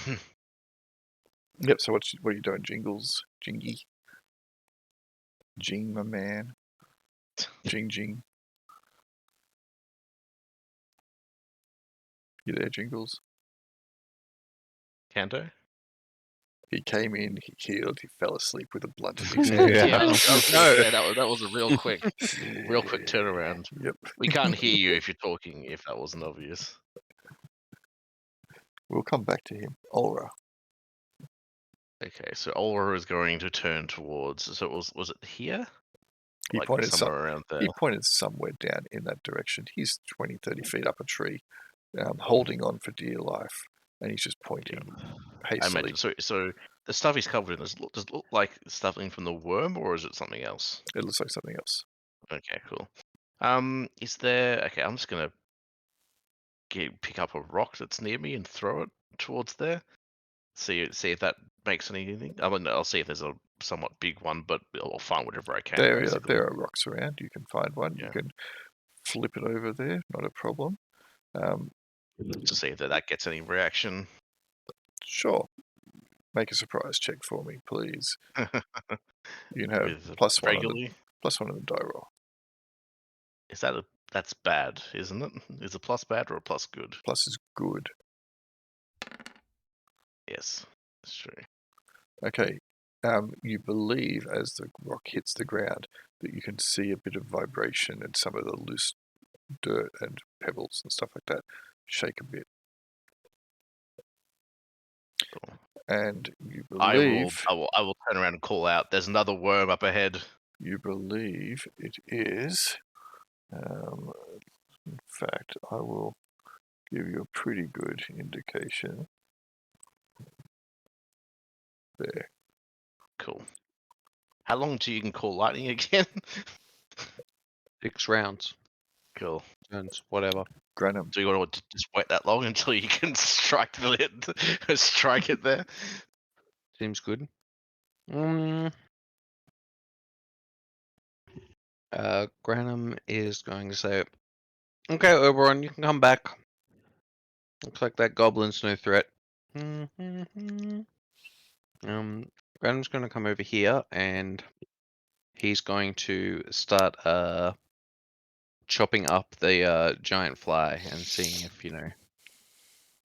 Speaker 1: Yep. So what are you doing? Jingles, Jingy, Jing, my man, Jing, Jing. You there, Jingles?
Speaker 3: Canto?
Speaker 1: He came in, he healed, he fell asleep with a blunt in his
Speaker 2: Yeah.
Speaker 1: hand.
Speaker 3: Yeah, I was
Speaker 2: No.
Speaker 3: gonna say, that was a real quick turnaround.
Speaker 1: Yep.
Speaker 3: We can't hear you if you're talking, if that wasn't obvious.
Speaker 1: We'll come back to him. Aura.
Speaker 3: Okay, so Ulra is going to turn towards. So was it here?
Speaker 1: He
Speaker 3: Like
Speaker 1: pointed
Speaker 3: somewhere around there.
Speaker 1: He pointed somewhere down in that direction. He's 20, 30 feet up a tree, holding on for dear life, and he's just pointing
Speaker 3: I
Speaker 1: hastily.
Speaker 3: imagine. So the stuff he's covered in does it look like stuff from the worm, or is it something else?
Speaker 1: It looks like something else.
Speaker 3: Okay, cool. Is there? Okay, I'm just gonna pick up a rock that's near me and throw it towards there. See if that makes anything. I mean, I'll see if there's a somewhat big one, but I'll find whatever I can.
Speaker 1: There are rocks around. You can find one.
Speaker 3: Yeah.
Speaker 1: You can flip it over there. Not a problem.
Speaker 3: To see if that gets any reaction.
Speaker 1: Sure. Make a surprise check for me, please. You can have
Speaker 3: With
Speaker 1: plus one
Speaker 3: regularly.
Speaker 1: on the die roll.
Speaker 3: Is that's bad, isn't it? Is a plus bad or a plus good?
Speaker 1: Plus is good.
Speaker 3: Yes, that's true.
Speaker 1: Okay. You believe as the rock hits the ground that you can see a bit of vibration and some of the loose dirt and pebbles and stuff like that. Shake a bit.
Speaker 3: Cool.
Speaker 1: And you
Speaker 3: I
Speaker 1: believe
Speaker 3: will turn around and call out. There's another worm up ahead.
Speaker 1: it is. In fact, I will give you a pretty good indication. There.
Speaker 3: Cool. How long do you can call lightning again?
Speaker 2: 6 rounds.
Speaker 3: Cool.
Speaker 2: Turns, whatever.
Speaker 1: Granum.
Speaker 3: Do you want to just wait that long until you can strike it there?
Speaker 2: Seems good. Granum is going to say, okay, Oberon, you can come back. Looks like that goblin's no threat. Granum's going to come over here and he's going to start chopping up the giant fly and seeing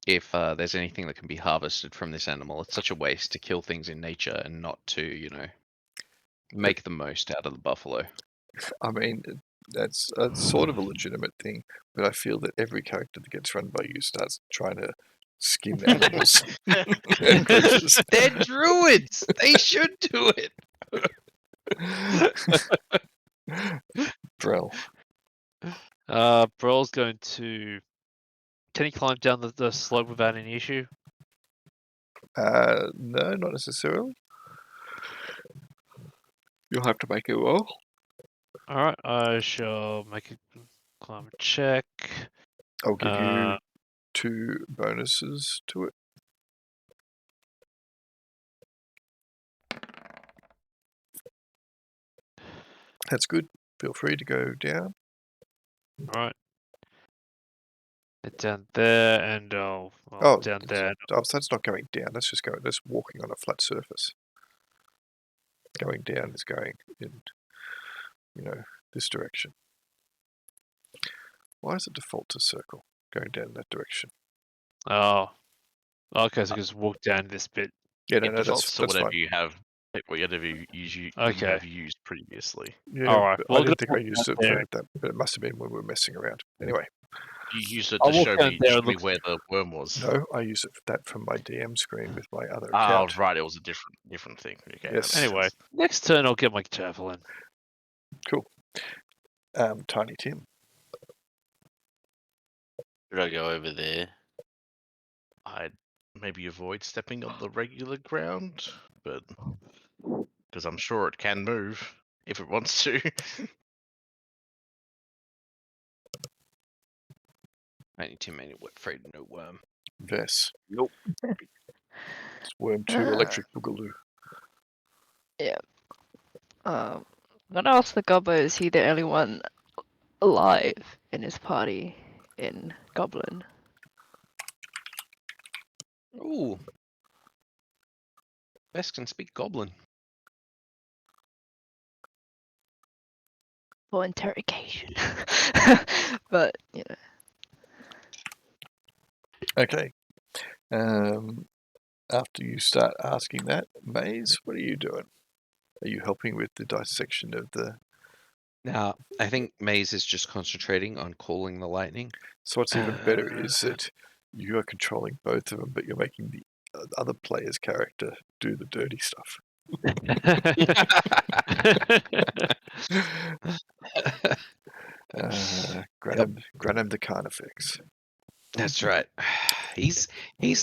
Speaker 2: if there's anything that can be harvested from this animal. It's such a waste to kill things in nature and not to, make the most out of the buffalo.
Speaker 1: I mean, that's a sort of a legitimate thing, but I feel that every character that gets run by you starts trying to skin animals and creatures.
Speaker 2: They're druids! They should do it!
Speaker 1: Drell.
Speaker 5: Brol's going to. Can he climb down the slope without any issue?
Speaker 1: No, not necessarily. You'll have to make it roll.
Speaker 5: Alright, I shall make a climb check.
Speaker 1: I'll give you 2 bonuses to it. That's good. Feel free to go down.
Speaker 5: Alright. Down there and down there.
Speaker 1: Oh, so that's not going down. That's just going. That's walking on a flat surface. Going down is going in, this direction. Why is it default to circle? Going down that direction.
Speaker 5: Oh. Okay, so just walk down this bit.
Speaker 1: Yeah, no,
Speaker 3: It
Speaker 1: no,
Speaker 3: defaults to
Speaker 1: that's
Speaker 3: whatever
Speaker 1: fine.
Speaker 3: you have, whatever you have used previously.
Speaker 1: Yeah,
Speaker 5: Alright,
Speaker 1: but
Speaker 5: well,
Speaker 1: I didn't think I
Speaker 5: walk
Speaker 1: used
Speaker 5: down
Speaker 1: it
Speaker 5: there.
Speaker 1: for that, but it must have been when we were messing around. Anyway,
Speaker 3: You used it
Speaker 5: I'll
Speaker 3: to
Speaker 5: walk
Speaker 3: show
Speaker 5: down
Speaker 3: me,
Speaker 5: there and look-
Speaker 3: where the worm was.
Speaker 1: no, I used it for that from my DM screen with my other
Speaker 3: Oh,
Speaker 1: account.
Speaker 3: right, it was a different thing. Okay, that
Speaker 1: Yes.
Speaker 3: makes
Speaker 5: Anyway,
Speaker 3: sense.
Speaker 5: next turn I'll get my javelin.
Speaker 1: Cool. Tiny Tim.
Speaker 4: Should I go over there?
Speaker 3: I'd maybe avoid stepping on the regular ground, but because I'm sure it can move if it wants to.
Speaker 2: Tim ain't afraid of no worm.
Speaker 1: Vess.
Speaker 4: Nope.
Speaker 1: It's Worm 2 Electric Boogaloo.
Speaker 6: I'm gonna ask the gobbo, is he the only one alive in his party in Goblin?
Speaker 2: Ooh. Best can speak goblin.
Speaker 6: For interrogation. But,
Speaker 1: Okay. After you start asking that, Maze, what are you doing? Are you helping with the dissection of the...
Speaker 2: Now, I think Maze is just concentrating on calling the lightning.
Speaker 1: So what's even better is that you are controlling both of them, but you're making the other player's character do the dirty stuff. Granum the Carnifex.
Speaker 2: That's right. He's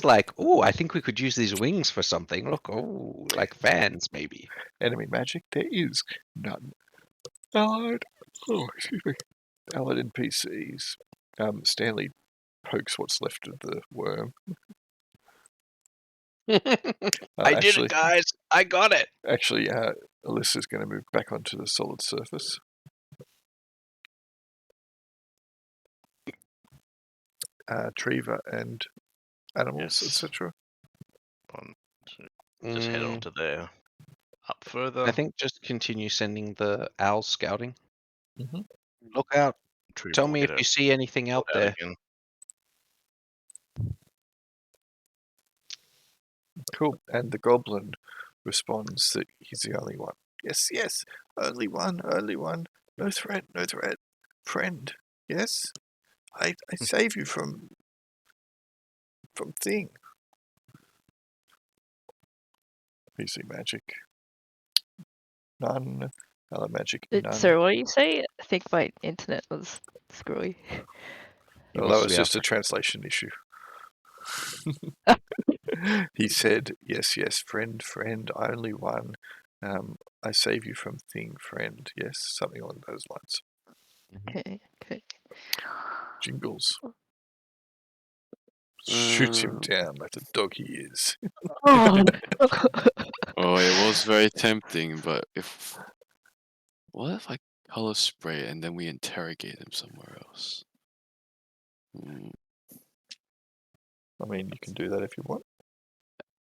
Speaker 2: like, oh, I think we could use these wings for something. Look, oh, like fans maybe.
Speaker 1: Enemy magic? There is none. Allied NPCs. Stanley pokes what's left of the worm.
Speaker 2: I did it, guys. I got it.
Speaker 1: Actually, Alyssa's going to move back onto the solid surface. Treva and animals,
Speaker 3: Yes.
Speaker 1: etc.
Speaker 3: Just head on to there. Up further.
Speaker 2: I think just continue sending the owls scouting.
Speaker 1: Mm-hmm.
Speaker 2: Look out.
Speaker 3: Treva
Speaker 2: Tell
Speaker 3: will
Speaker 2: me
Speaker 3: get
Speaker 2: if
Speaker 3: a
Speaker 2: you see anything out
Speaker 3: look
Speaker 2: there.
Speaker 3: again.
Speaker 1: Cool. And the goblin responds that he's the only one. Yes, only one. No threat. Friend. Yes? I save you from thing. PC magic. None. Other magic, none.
Speaker 6: Sorry, what do you say? I think my internet was screwy.
Speaker 3: He
Speaker 1: Well,
Speaker 3: wants
Speaker 1: that
Speaker 3: to
Speaker 1: was
Speaker 3: be
Speaker 1: just a
Speaker 3: our-
Speaker 1: translation issue. He said, yes, yes, friend, only one. I save you from thing, friend. Yes, something along those lines.
Speaker 6: Okay, okay.
Speaker 1: Jingles. Shoot him down like the dog he is.
Speaker 6: Oh.
Speaker 7: Oh, it was very tempting, but what if I color spray and then we interrogate him somewhere else?
Speaker 1: I mean, you can do that if you want.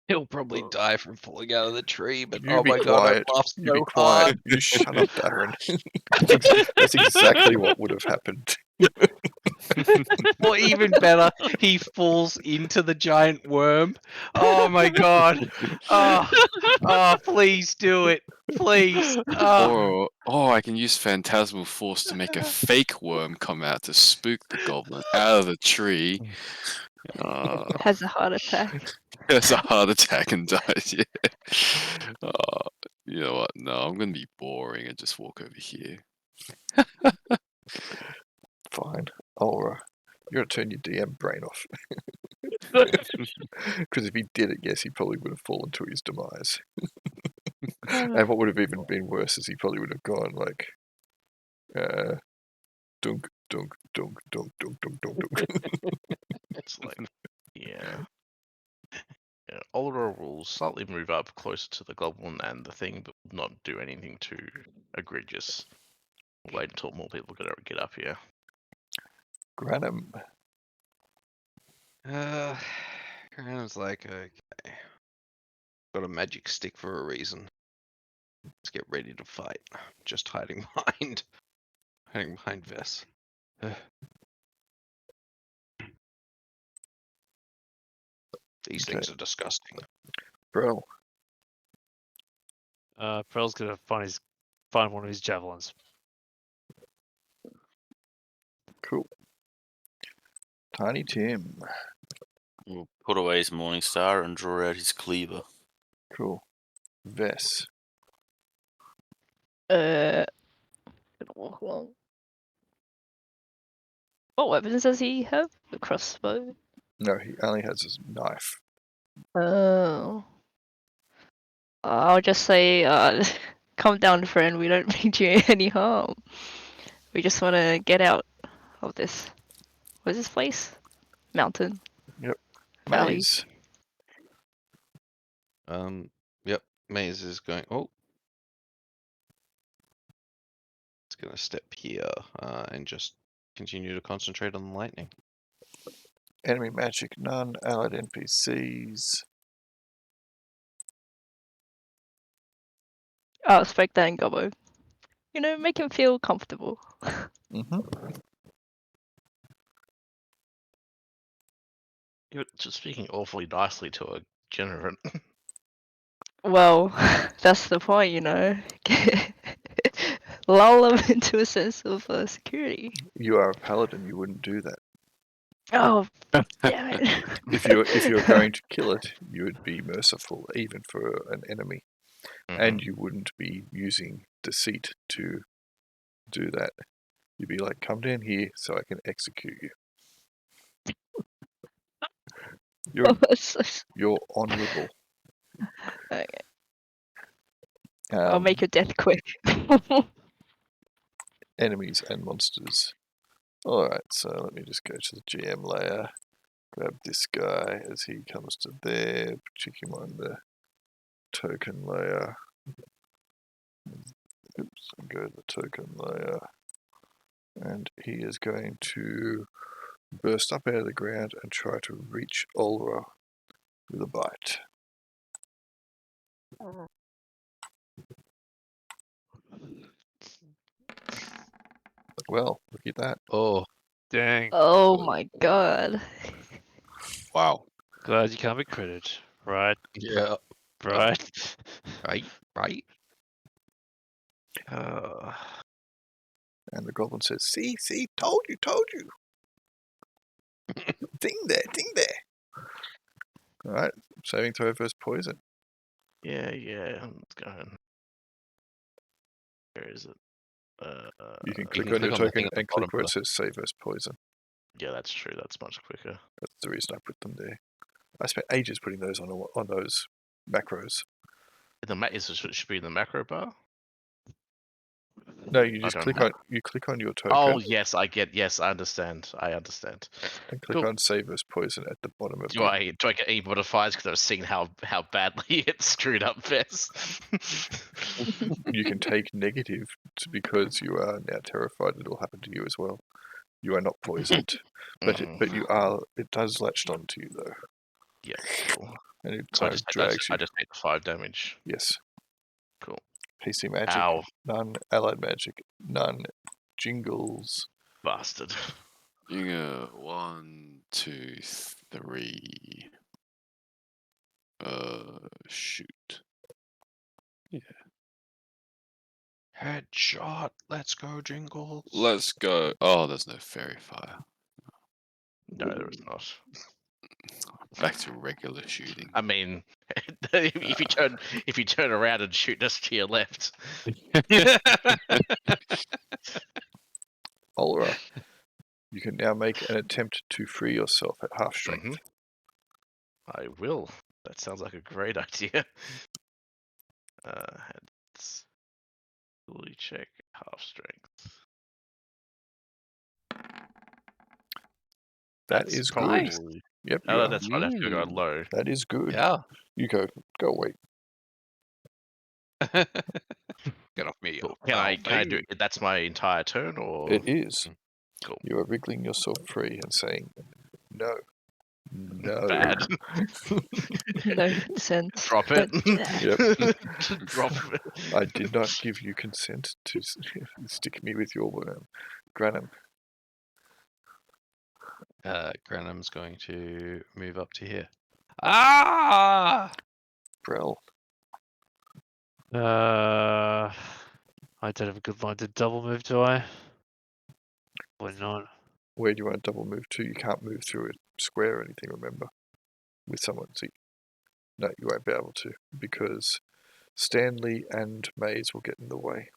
Speaker 2: He'll probably die from falling out of the tree, but
Speaker 1: You
Speaker 2: oh
Speaker 1: be
Speaker 2: my god,
Speaker 1: quiet.
Speaker 2: I laughed
Speaker 1: You be
Speaker 2: so
Speaker 1: quiet.
Speaker 2: hard.
Speaker 1: You shut up, Darren. That's exactly what would have happened.
Speaker 2: Or even better, he falls into the giant worm. Oh my god. Oh, please do it. Please. Oh.
Speaker 7: Or I can use Phantasmal Force to make a fake worm come out to spook the goblin out of the tree.
Speaker 6: Has a heart attack.
Speaker 7: Has a heart attack and dies. Yeah. You know what? No, I'm gonna be boring and just walk over here.
Speaker 1: Fine. You're going to turn your DM brain off. Because if he did it, yes, he probably would have fallen to his demise. And what would have even been worse is he probably would have gone like, dunk, dunk, dunk, dunk, dunk, dunk, dunk, dunk.
Speaker 3: It's like, yeah. Older will slightly move up closer to the goblin and the thing, but will not do anything too egregious. Wait until more people get up here.
Speaker 1: Granum.
Speaker 2: Granum's like, okay. Got a magic stick for a reason. Let's get ready to fight. Just hiding behind Vess. These things are disgusting.
Speaker 1: Bro.
Speaker 5: Prell's gonna find one of his javelins.
Speaker 1: Cool. Tiny Tim.
Speaker 4: We'll put away his Morning Star and draw out his cleaver.
Speaker 1: Cool. Vess.
Speaker 6: Gonna walk along. What weapons does he have? A crossbow?
Speaker 1: No, he only has his knife.
Speaker 6: Oh. I'll just say, calm down, friend. We don't mean you any harm. We just want to get out of this. What's this place? Mountain.
Speaker 1: Yep.
Speaker 6: Valley.
Speaker 1: Maze.
Speaker 2: Yep. Maze is going. Oh. It's gonna step here and just continue to concentrate on the lightning.
Speaker 1: Enemy magic, none. Allied NPCs.
Speaker 6: Oh, Spec that and Gobbo. You know, make him feel comfortable.
Speaker 3: You're just speaking awfully nicely to a generate.
Speaker 6: Well, that's the point, you know. Lull them into a sense of security.
Speaker 1: You are a paladin, you wouldn't do that.
Speaker 6: Oh, damn it.
Speaker 1: If you're going to kill it, you would be merciful even for an enemy. And you wouldn't be using deceit to do that. You'd be like, come down here so I can execute you. You're honourable.
Speaker 6: Okay. I'll make your death quick.
Speaker 1: Enemies and monsters. Alright, so let me just go to the GM layer. Grab this guy as he comes to there. Check him on the token layer. Oops, and go to the token layer. And he is going to burst up out of the ground and try to reach Olra with a bite. Well, look at that.
Speaker 2: Oh,
Speaker 5: Dang.
Speaker 6: Oh my god.
Speaker 7: Wow.
Speaker 5: Glad you can't be critted. Right.
Speaker 2: yeah.
Speaker 5: Right.
Speaker 2: Right.
Speaker 1: And the goblin says, see, told you. Ding there. Alright, saving throw versus poison.
Speaker 3: Yeah. Let's go ahead. Where is it?
Speaker 1: You can
Speaker 2: you
Speaker 1: click
Speaker 2: can
Speaker 1: on your
Speaker 2: click on the
Speaker 1: token
Speaker 2: thing at the
Speaker 1: and click
Speaker 2: bottom
Speaker 1: where it
Speaker 2: left.
Speaker 1: says save versus poison.
Speaker 3: Yeah, that's true. That's much quicker.
Speaker 1: That's the reason I put them there. I spent ages putting those on those macros.
Speaker 3: It should be in the macro bar.
Speaker 1: No, you
Speaker 3: I
Speaker 1: just
Speaker 3: don't
Speaker 1: click
Speaker 3: know.
Speaker 1: on your token
Speaker 3: Oh yes, Yes, I understand.
Speaker 1: and click
Speaker 3: cool.
Speaker 1: on save versus poison at the bottom of
Speaker 3: Do I get any modifiers because I've seen how badly it screwed up Vess?
Speaker 1: You can take negative because you are now terrified it'll happen to you as well. You are not poisoned, but it does latched onto you though,
Speaker 3: Yeah, cool.
Speaker 1: and it
Speaker 3: So
Speaker 1: kind of drags you.
Speaker 3: I just take the 5 damage.
Speaker 1: Yes.
Speaker 3: Cool.
Speaker 1: PC magic,
Speaker 3: Ow,
Speaker 1: none. Allied magic, none. Jingles.
Speaker 3: bastard.
Speaker 7: You go 1, 2, 3. Shoot.
Speaker 2: Headshot. Let's go, Jingles.
Speaker 7: Let's go. Oh, there's no fairy fire.
Speaker 3: No, there is not.
Speaker 7: Back to regular shooting.
Speaker 3: I mean, if you turn around and shoot us to your left.
Speaker 1: Olra, you can now make an attempt to free yourself at half strength.
Speaker 3: I will. That sounds like a great idea. Let's fully check half strength.
Speaker 1: That
Speaker 3: That's
Speaker 1: is
Speaker 3: probably...
Speaker 1: good. Yep,
Speaker 3: Oh, that's right. I have to go
Speaker 2: Mm.
Speaker 3: low.
Speaker 1: that is good.
Speaker 2: Yeah.
Speaker 1: You go away.
Speaker 2: Get off me.
Speaker 3: Cool. Can I do it? That's my entire turn, or
Speaker 1: It is.
Speaker 3: Cool.
Speaker 1: You are wriggling yourself free and saying, no.
Speaker 3: bad?
Speaker 6: No consent.
Speaker 3: Drop it.
Speaker 1: Yep.
Speaker 3: Drop it.
Speaker 1: I did not give you consent to stick me with your worm. Granum,
Speaker 2: Granum's going to move up to here. Ah!
Speaker 1: Brel,
Speaker 5: I don't have a good line to double move, do I? Probably not.
Speaker 1: where do you want to double move to? You can't move through a square or anything, remember? With someone. So no, you won't be able to because Stanley and Maze will get in the way.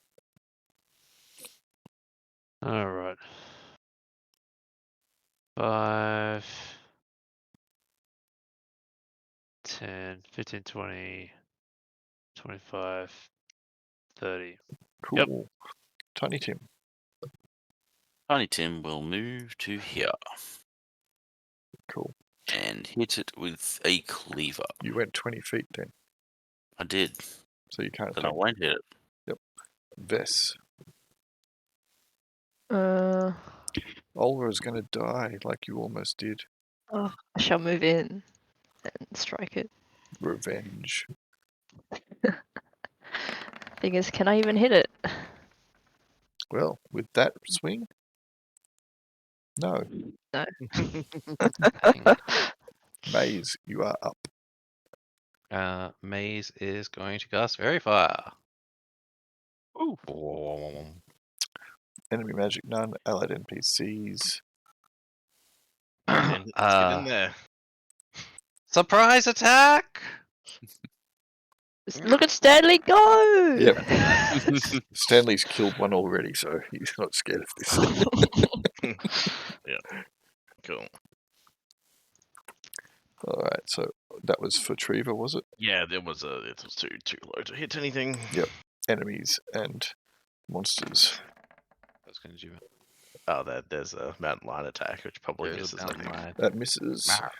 Speaker 5: All right. 5, 10, 15, 20, 25, 30.
Speaker 1: Cool.
Speaker 5: Yep.
Speaker 1: Tiny Tim,
Speaker 4: Tiny Tim will move to here
Speaker 1: cool.
Speaker 4: and hit it with a cleaver.
Speaker 1: You went 20 feet then,
Speaker 4: I did.
Speaker 1: so you can't
Speaker 4: Then I
Speaker 1: attack.
Speaker 4: won't hit it.
Speaker 1: Vess,
Speaker 6: Oh,
Speaker 1: is going to die like you almost did.
Speaker 6: I shall move in and strike it.
Speaker 1: Revenge.
Speaker 6: Thing is, can I even hit it?
Speaker 1: Well, with that swing, no. Maze, you are up.
Speaker 2: Maze is going to cast Fairy Fire. Ooh.
Speaker 1: Enemy magic, none. Allied NPCs.
Speaker 3: Let's get in there.
Speaker 2: Surprise attack!
Speaker 6: Look at Stanley go!
Speaker 1: Yep. Stanley's killed one already, so he's not scared of this.
Speaker 3: Cool.
Speaker 1: All right, so that was for Treva, was it?
Speaker 3: Yeah, it was too low to hit anything.
Speaker 1: Yep. Enemies and monsters.
Speaker 2: That's going to do it.
Speaker 3: Oh, there's a mountain lion attack, which probably
Speaker 2: There's a
Speaker 3: misses. I
Speaker 2: mountain
Speaker 3: think.
Speaker 2: lion.
Speaker 1: That misses,
Speaker 2: Mar.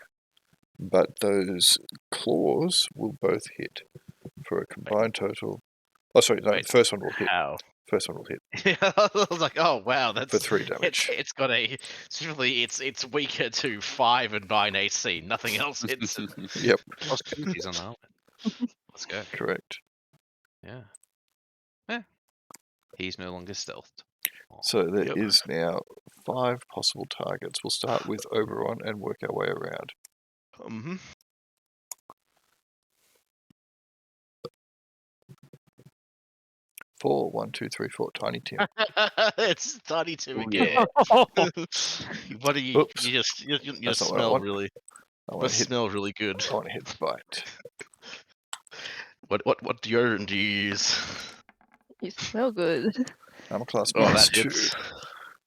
Speaker 1: but those claws will both hit for a combined total. Oh, sorry, no,
Speaker 3: Wait,
Speaker 1: the first one will hit.
Speaker 3: How?
Speaker 1: First one will hit
Speaker 3: Yeah, I was like, oh wow, that's
Speaker 1: for 3 damage.
Speaker 3: It's got a it's weaker to 5 and 9 AC. Nothing else hits it.
Speaker 1: Yep,
Speaker 2: Possibilities on that. Let's go.
Speaker 1: correct.
Speaker 2: Yeah. He's no longer stealthed.
Speaker 1: So there
Speaker 3: Yep.
Speaker 1: is now 5 possible targets. We'll start with Oberon and work our way around.
Speaker 3: Mm-hmm.
Speaker 1: 4. 1, 2, 3, 4. Tiny Tim.
Speaker 3: It's Tiny Tim
Speaker 4: Oh,
Speaker 3: again.
Speaker 4: yeah.
Speaker 3: What do you?
Speaker 1: Oops.
Speaker 3: You just
Speaker 1: That's not what I
Speaker 3: smell
Speaker 1: want.
Speaker 3: really.
Speaker 1: I
Speaker 3: You
Speaker 1: want to hit.
Speaker 3: smell really good.
Speaker 1: I want to hit bite.
Speaker 3: What deodorant do you use?
Speaker 6: You smell good.
Speaker 1: Armor class
Speaker 3: Oh,
Speaker 1: minus
Speaker 3: that
Speaker 1: 2.
Speaker 3: hits.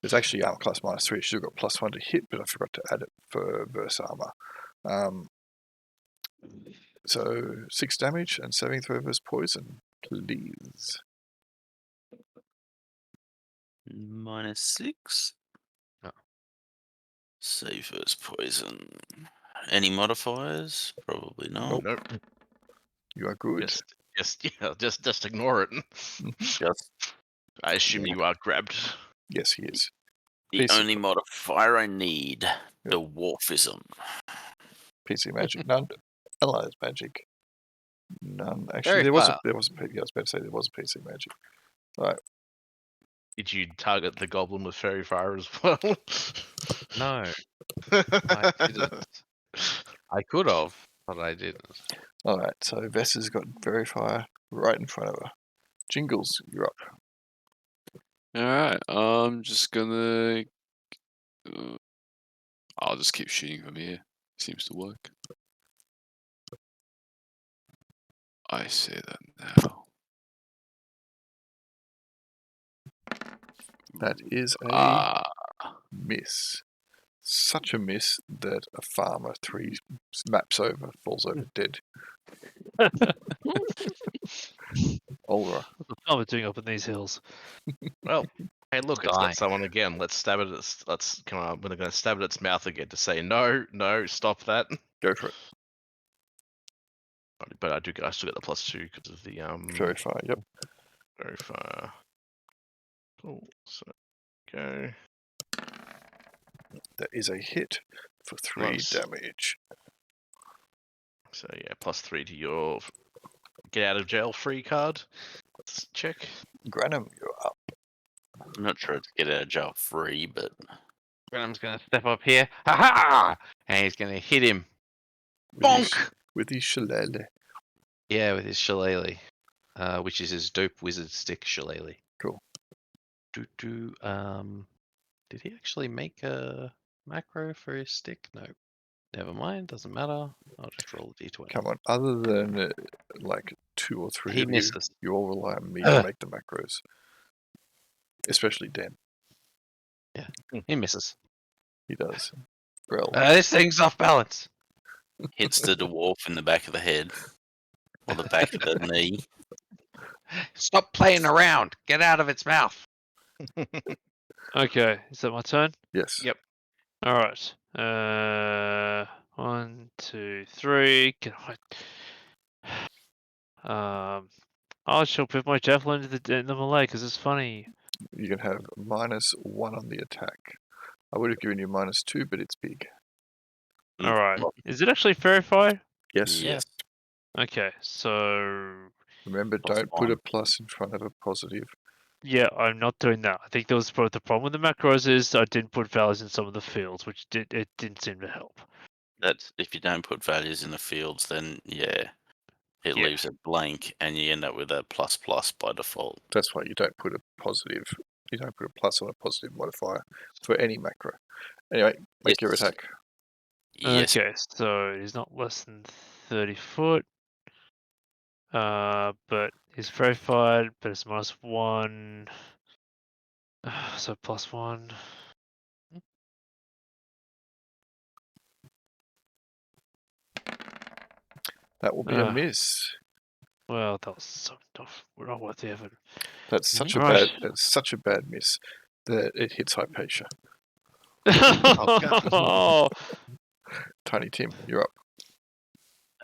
Speaker 1: It's actually armor class minus 3. Should have got +1 to hit, but I forgot to add it for verse armor. So 6 damage and saving throw versus poison, please.
Speaker 4: -6.
Speaker 2: Oh.
Speaker 4: Save versus poison. Any modifiers? Probably not.
Speaker 1: Nope. You are good.
Speaker 3: Just ignore it.
Speaker 4: Just
Speaker 3: I assume you are grabbed.
Speaker 1: Yes, he is.
Speaker 4: the
Speaker 1: Piece of-
Speaker 4: only modifier I need. Dwarfism.
Speaker 1: PC magic, none. Allies magic, none. Actually,
Speaker 2: Very
Speaker 1: there was
Speaker 2: far.
Speaker 1: a. I was about to say there was a PC magic.
Speaker 3: Did you target the goblin with fairy fire as well?
Speaker 2: No, I didn't. I could have, but I didn't.
Speaker 1: All right. So Vessa's got verifier right in front of her. Jingles, you're up.
Speaker 7: Alright, I'm just gonna. I'll just keep shooting from here. Seems to work. I say that now.
Speaker 1: That is a
Speaker 7: Ah,
Speaker 1: miss. Such a miss that a farmer 3 maps over, falls over dead. Olra.
Speaker 5: What the farmer doing up in these hills?
Speaker 3: Well, hey, look, it's
Speaker 2: Dying.
Speaker 3: got someone again. Let's stab it. Let's come on. We're gonna stab it its mouth again to say no, stop that.
Speaker 1: Go for it.
Speaker 3: But I still get the +2 because of the
Speaker 1: Verifier, yep.
Speaker 3: verifier. Cool. So go.
Speaker 1: That is a hit for 3
Speaker 3: Nice.
Speaker 1: damage.
Speaker 3: So yeah, +3 to your get out of jail free card. Let's check.
Speaker 1: Granum, you're up.
Speaker 4: I'm not sure it's get out of jail free, but
Speaker 2: Granum's gonna step up here. Ha ha! And he's gonna hit him. Bonk!
Speaker 1: With his shillelagh.
Speaker 2: Yeah, with his shillelagh, which is his dope wizard stick shillelagh.
Speaker 1: Cool.
Speaker 2: Did he actually make a macro for his stick? No. Never mind, doesn't matter. I'll just roll a d20.
Speaker 1: Come on, other than like 2 or 3
Speaker 2: He
Speaker 1: of
Speaker 2: misses.
Speaker 1: you all rely on me to make the macros. Especially Dan.
Speaker 2: He misses.
Speaker 1: He does. Grell.
Speaker 2: This thing's off balance.
Speaker 4: hits the dwarf in the back of the head or the back of the knee.
Speaker 2: Stop playing around. Get out of its mouth.
Speaker 5: Okay, is that my turn?
Speaker 1: Yes.
Speaker 3: Yep.
Speaker 5: All right. 1, 2, 3. Can I? I shall put my javelin in the melee because it's funny.
Speaker 1: You can have -1 on the attack. I would have given you -2, but it's big.
Speaker 5: All right. Is it actually verified?
Speaker 1: Yes.
Speaker 4: Yes.
Speaker 5: Okay, so
Speaker 1: Remember,
Speaker 4: Plus
Speaker 1: don't put a
Speaker 4: 1.
Speaker 1: plus in front of a positive.
Speaker 5: yeah, I'm not doing that. I think that was the problem with the macros is I didn't put values in some of the fields, which it didn't seem to help.
Speaker 4: That's if you don't put values in the fields, then yeah, it
Speaker 5: Yeah.
Speaker 4: leaves it blank, and you end up with a ++ by default.
Speaker 1: That's why you don't put a positive. You don't put a plus on a positive modifier for any macro. Anyway, make your
Speaker 4: Yes.
Speaker 1: attack.
Speaker 4: Yes.
Speaker 5: Okay, so he's not less than 30 foot. But he's verified, but it's -1. So +1.
Speaker 1: That will be a miss.
Speaker 5: Well, that was so tough. We're not worth the effort.
Speaker 1: That's such a
Speaker 5: Right.
Speaker 1: bad. That's such a bad miss that it hits Hypatia.
Speaker 5: Oh,
Speaker 1: Tiny Tim, you're up.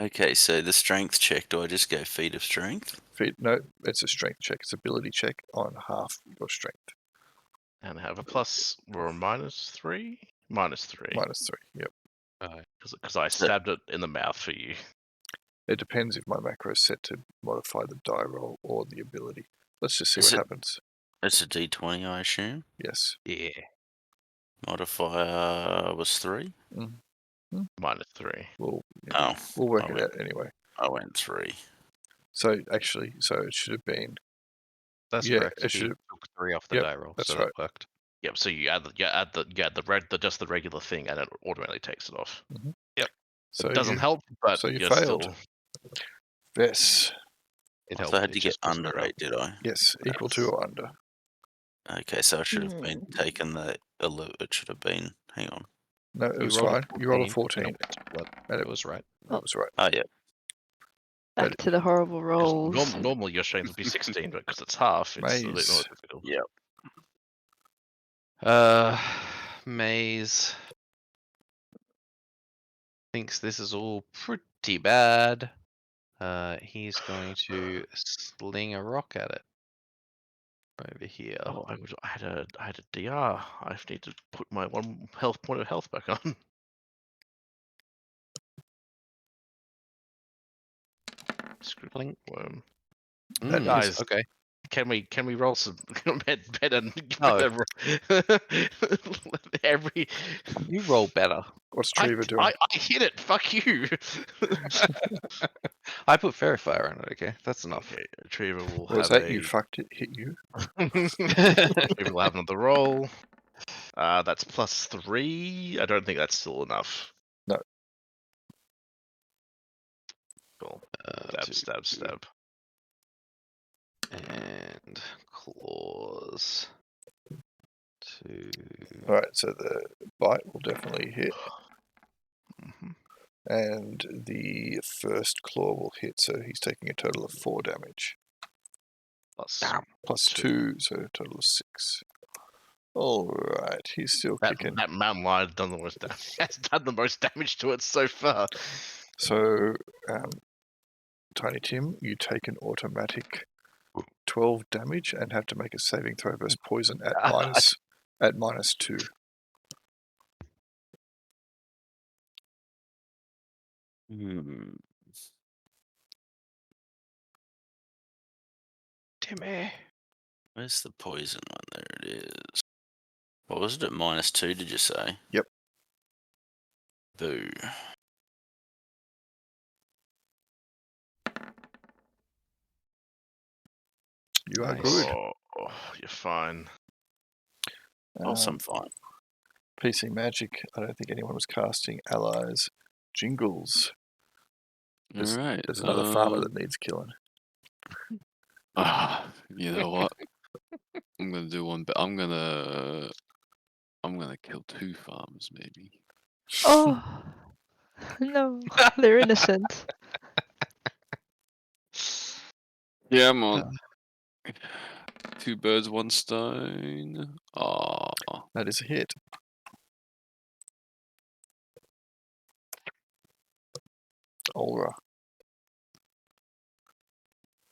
Speaker 4: Okay, so the strength check. Do I just go feat of strength?
Speaker 1: No, it's a strength check. It's ability check on half your strength.
Speaker 3: And have a plus or a -3? -3.
Speaker 1: -3. Yep.
Speaker 3: Because I stabbed it in the mouth for you.
Speaker 1: It depends if my macro is set to modify the die roll or the ability. Let's just see
Speaker 4: Is
Speaker 1: what
Speaker 4: it-
Speaker 1: happens.
Speaker 4: It's a d20, I assume.
Speaker 1: Yes.
Speaker 2: Yeah.
Speaker 4: Modifier was 3.
Speaker 3: -3.
Speaker 1: We'll
Speaker 4: Oh,
Speaker 1: work
Speaker 4: I
Speaker 1: it
Speaker 4: went-
Speaker 1: out anyway.
Speaker 4: I went 3.
Speaker 1: So actually, it should have been
Speaker 3: That's
Speaker 1: Yeah,
Speaker 3: correct.
Speaker 1: it
Speaker 3: He
Speaker 1: should-
Speaker 3: took 3 off the
Speaker 1: Yep,
Speaker 3: die roll,
Speaker 1: that's
Speaker 3: so
Speaker 1: right.
Speaker 3: that worked. Yep. So you add just the regular thing, and it automatically takes it off.
Speaker 1: So
Speaker 3: It doesn't
Speaker 1: you,
Speaker 3: help, but
Speaker 1: so you
Speaker 3: you're
Speaker 1: failed.
Speaker 3: still.
Speaker 1: Vess.
Speaker 3: It
Speaker 4: I
Speaker 3: helped.
Speaker 4: also had
Speaker 3: It
Speaker 4: to get
Speaker 3: just was
Speaker 4: under
Speaker 3: better.
Speaker 4: 8, did I?
Speaker 1: Yes, equal to or under.
Speaker 4: Okay, so I should have been
Speaker 6: Hmm.
Speaker 4: taken the alert. It should have been. Hang on.
Speaker 1: No, it
Speaker 3: You
Speaker 1: was
Speaker 3: rolled
Speaker 1: fine. You rolled a
Speaker 3: 14,
Speaker 1: 14.
Speaker 3: and it went to blood.
Speaker 1: And
Speaker 3: It was right.
Speaker 1: That was right.
Speaker 4: Oh, yeah.
Speaker 6: Back to the horrible
Speaker 3: 'Cause
Speaker 6: rolls.
Speaker 3: normally your strength would be 16, but because it's half, it's a bit more
Speaker 1: Maze.
Speaker 3: difficult.
Speaker 4: Yeah.
Speaker 2: Maze thinks this is all pretty bad. He's going to sling a rock at it over here.
Speaker 3: Oh, I had a DR. I need to put my 1 health point of health back on. Screw
Speaker 2: Blink.
Speaker 3: worm.
Speaker 1: That
Speaker 3: Guys,
Speaker 1: is-
Speaker 3: okay. Can we roll some better?
Speaker 2: No.
Speaker 3: Every
Speaker 2: You roll better.
Speaker 1: What's Treva doing?
Speaker 3: I hit it. Fuck you.
Speaker 2: I put fairy fire on it. Okay, that's enough.
Speaker 3: Okay, Treva will
Speaker 1: Was
Speaker 3: have
Speaker 1: that you fucked it? Hit you?
Speaker 3: Treva will have another roll. That's +3. I don't think that's still enough.
Speaker 1: No.
Speaker 3: Cool.
Speaker 2: Two,
Speaker 3: Stab.
Speaker 2: and claws. 2.
Speaker 1: Alright, so the bite will definitely hit.
Speaker 3: Mhm.
Speaker 1: And the first claw will hit, so he's taking a total of 4 damage. Plus 2, so a total of 6. Alright, he's still kicking.
Speaker 3: That mountain lion has done the most has done the most damage to it so far.
Speaker 1: So, Tiny Tim, you take an automatic 12 damage and have to make a saving throw versus poison at -2.
Speaker 4: Hmm.
Speaker 2: Timmy.
Speaker 4: Where's the poison one? There it is. What was it at -2, did you say?
Speaker 1: Yep.
Speaker 4: Boo.
Speaker 1: You are
Speaker 2: Nice.
Speaker 1: good.
Speaker 3: Oh, you're fine.
Speaker 4: I'm fine.
Speaker 1: PC Magic, I don't think anyone was casting allies. Jingles. There's-
Speaker 7: All right.
Speaker 1: There's another farmer that needs killing.
Speaker 7: You know what? I'm gonna do one, but I'm gonna kill 2 farms maybe.
Speaker 6: Oh no, they're innocent.
Speaker 7: Yeah, I'm on. 2 birds, 1 stone. Ah,
Speaker 1: That is a hit. Olra.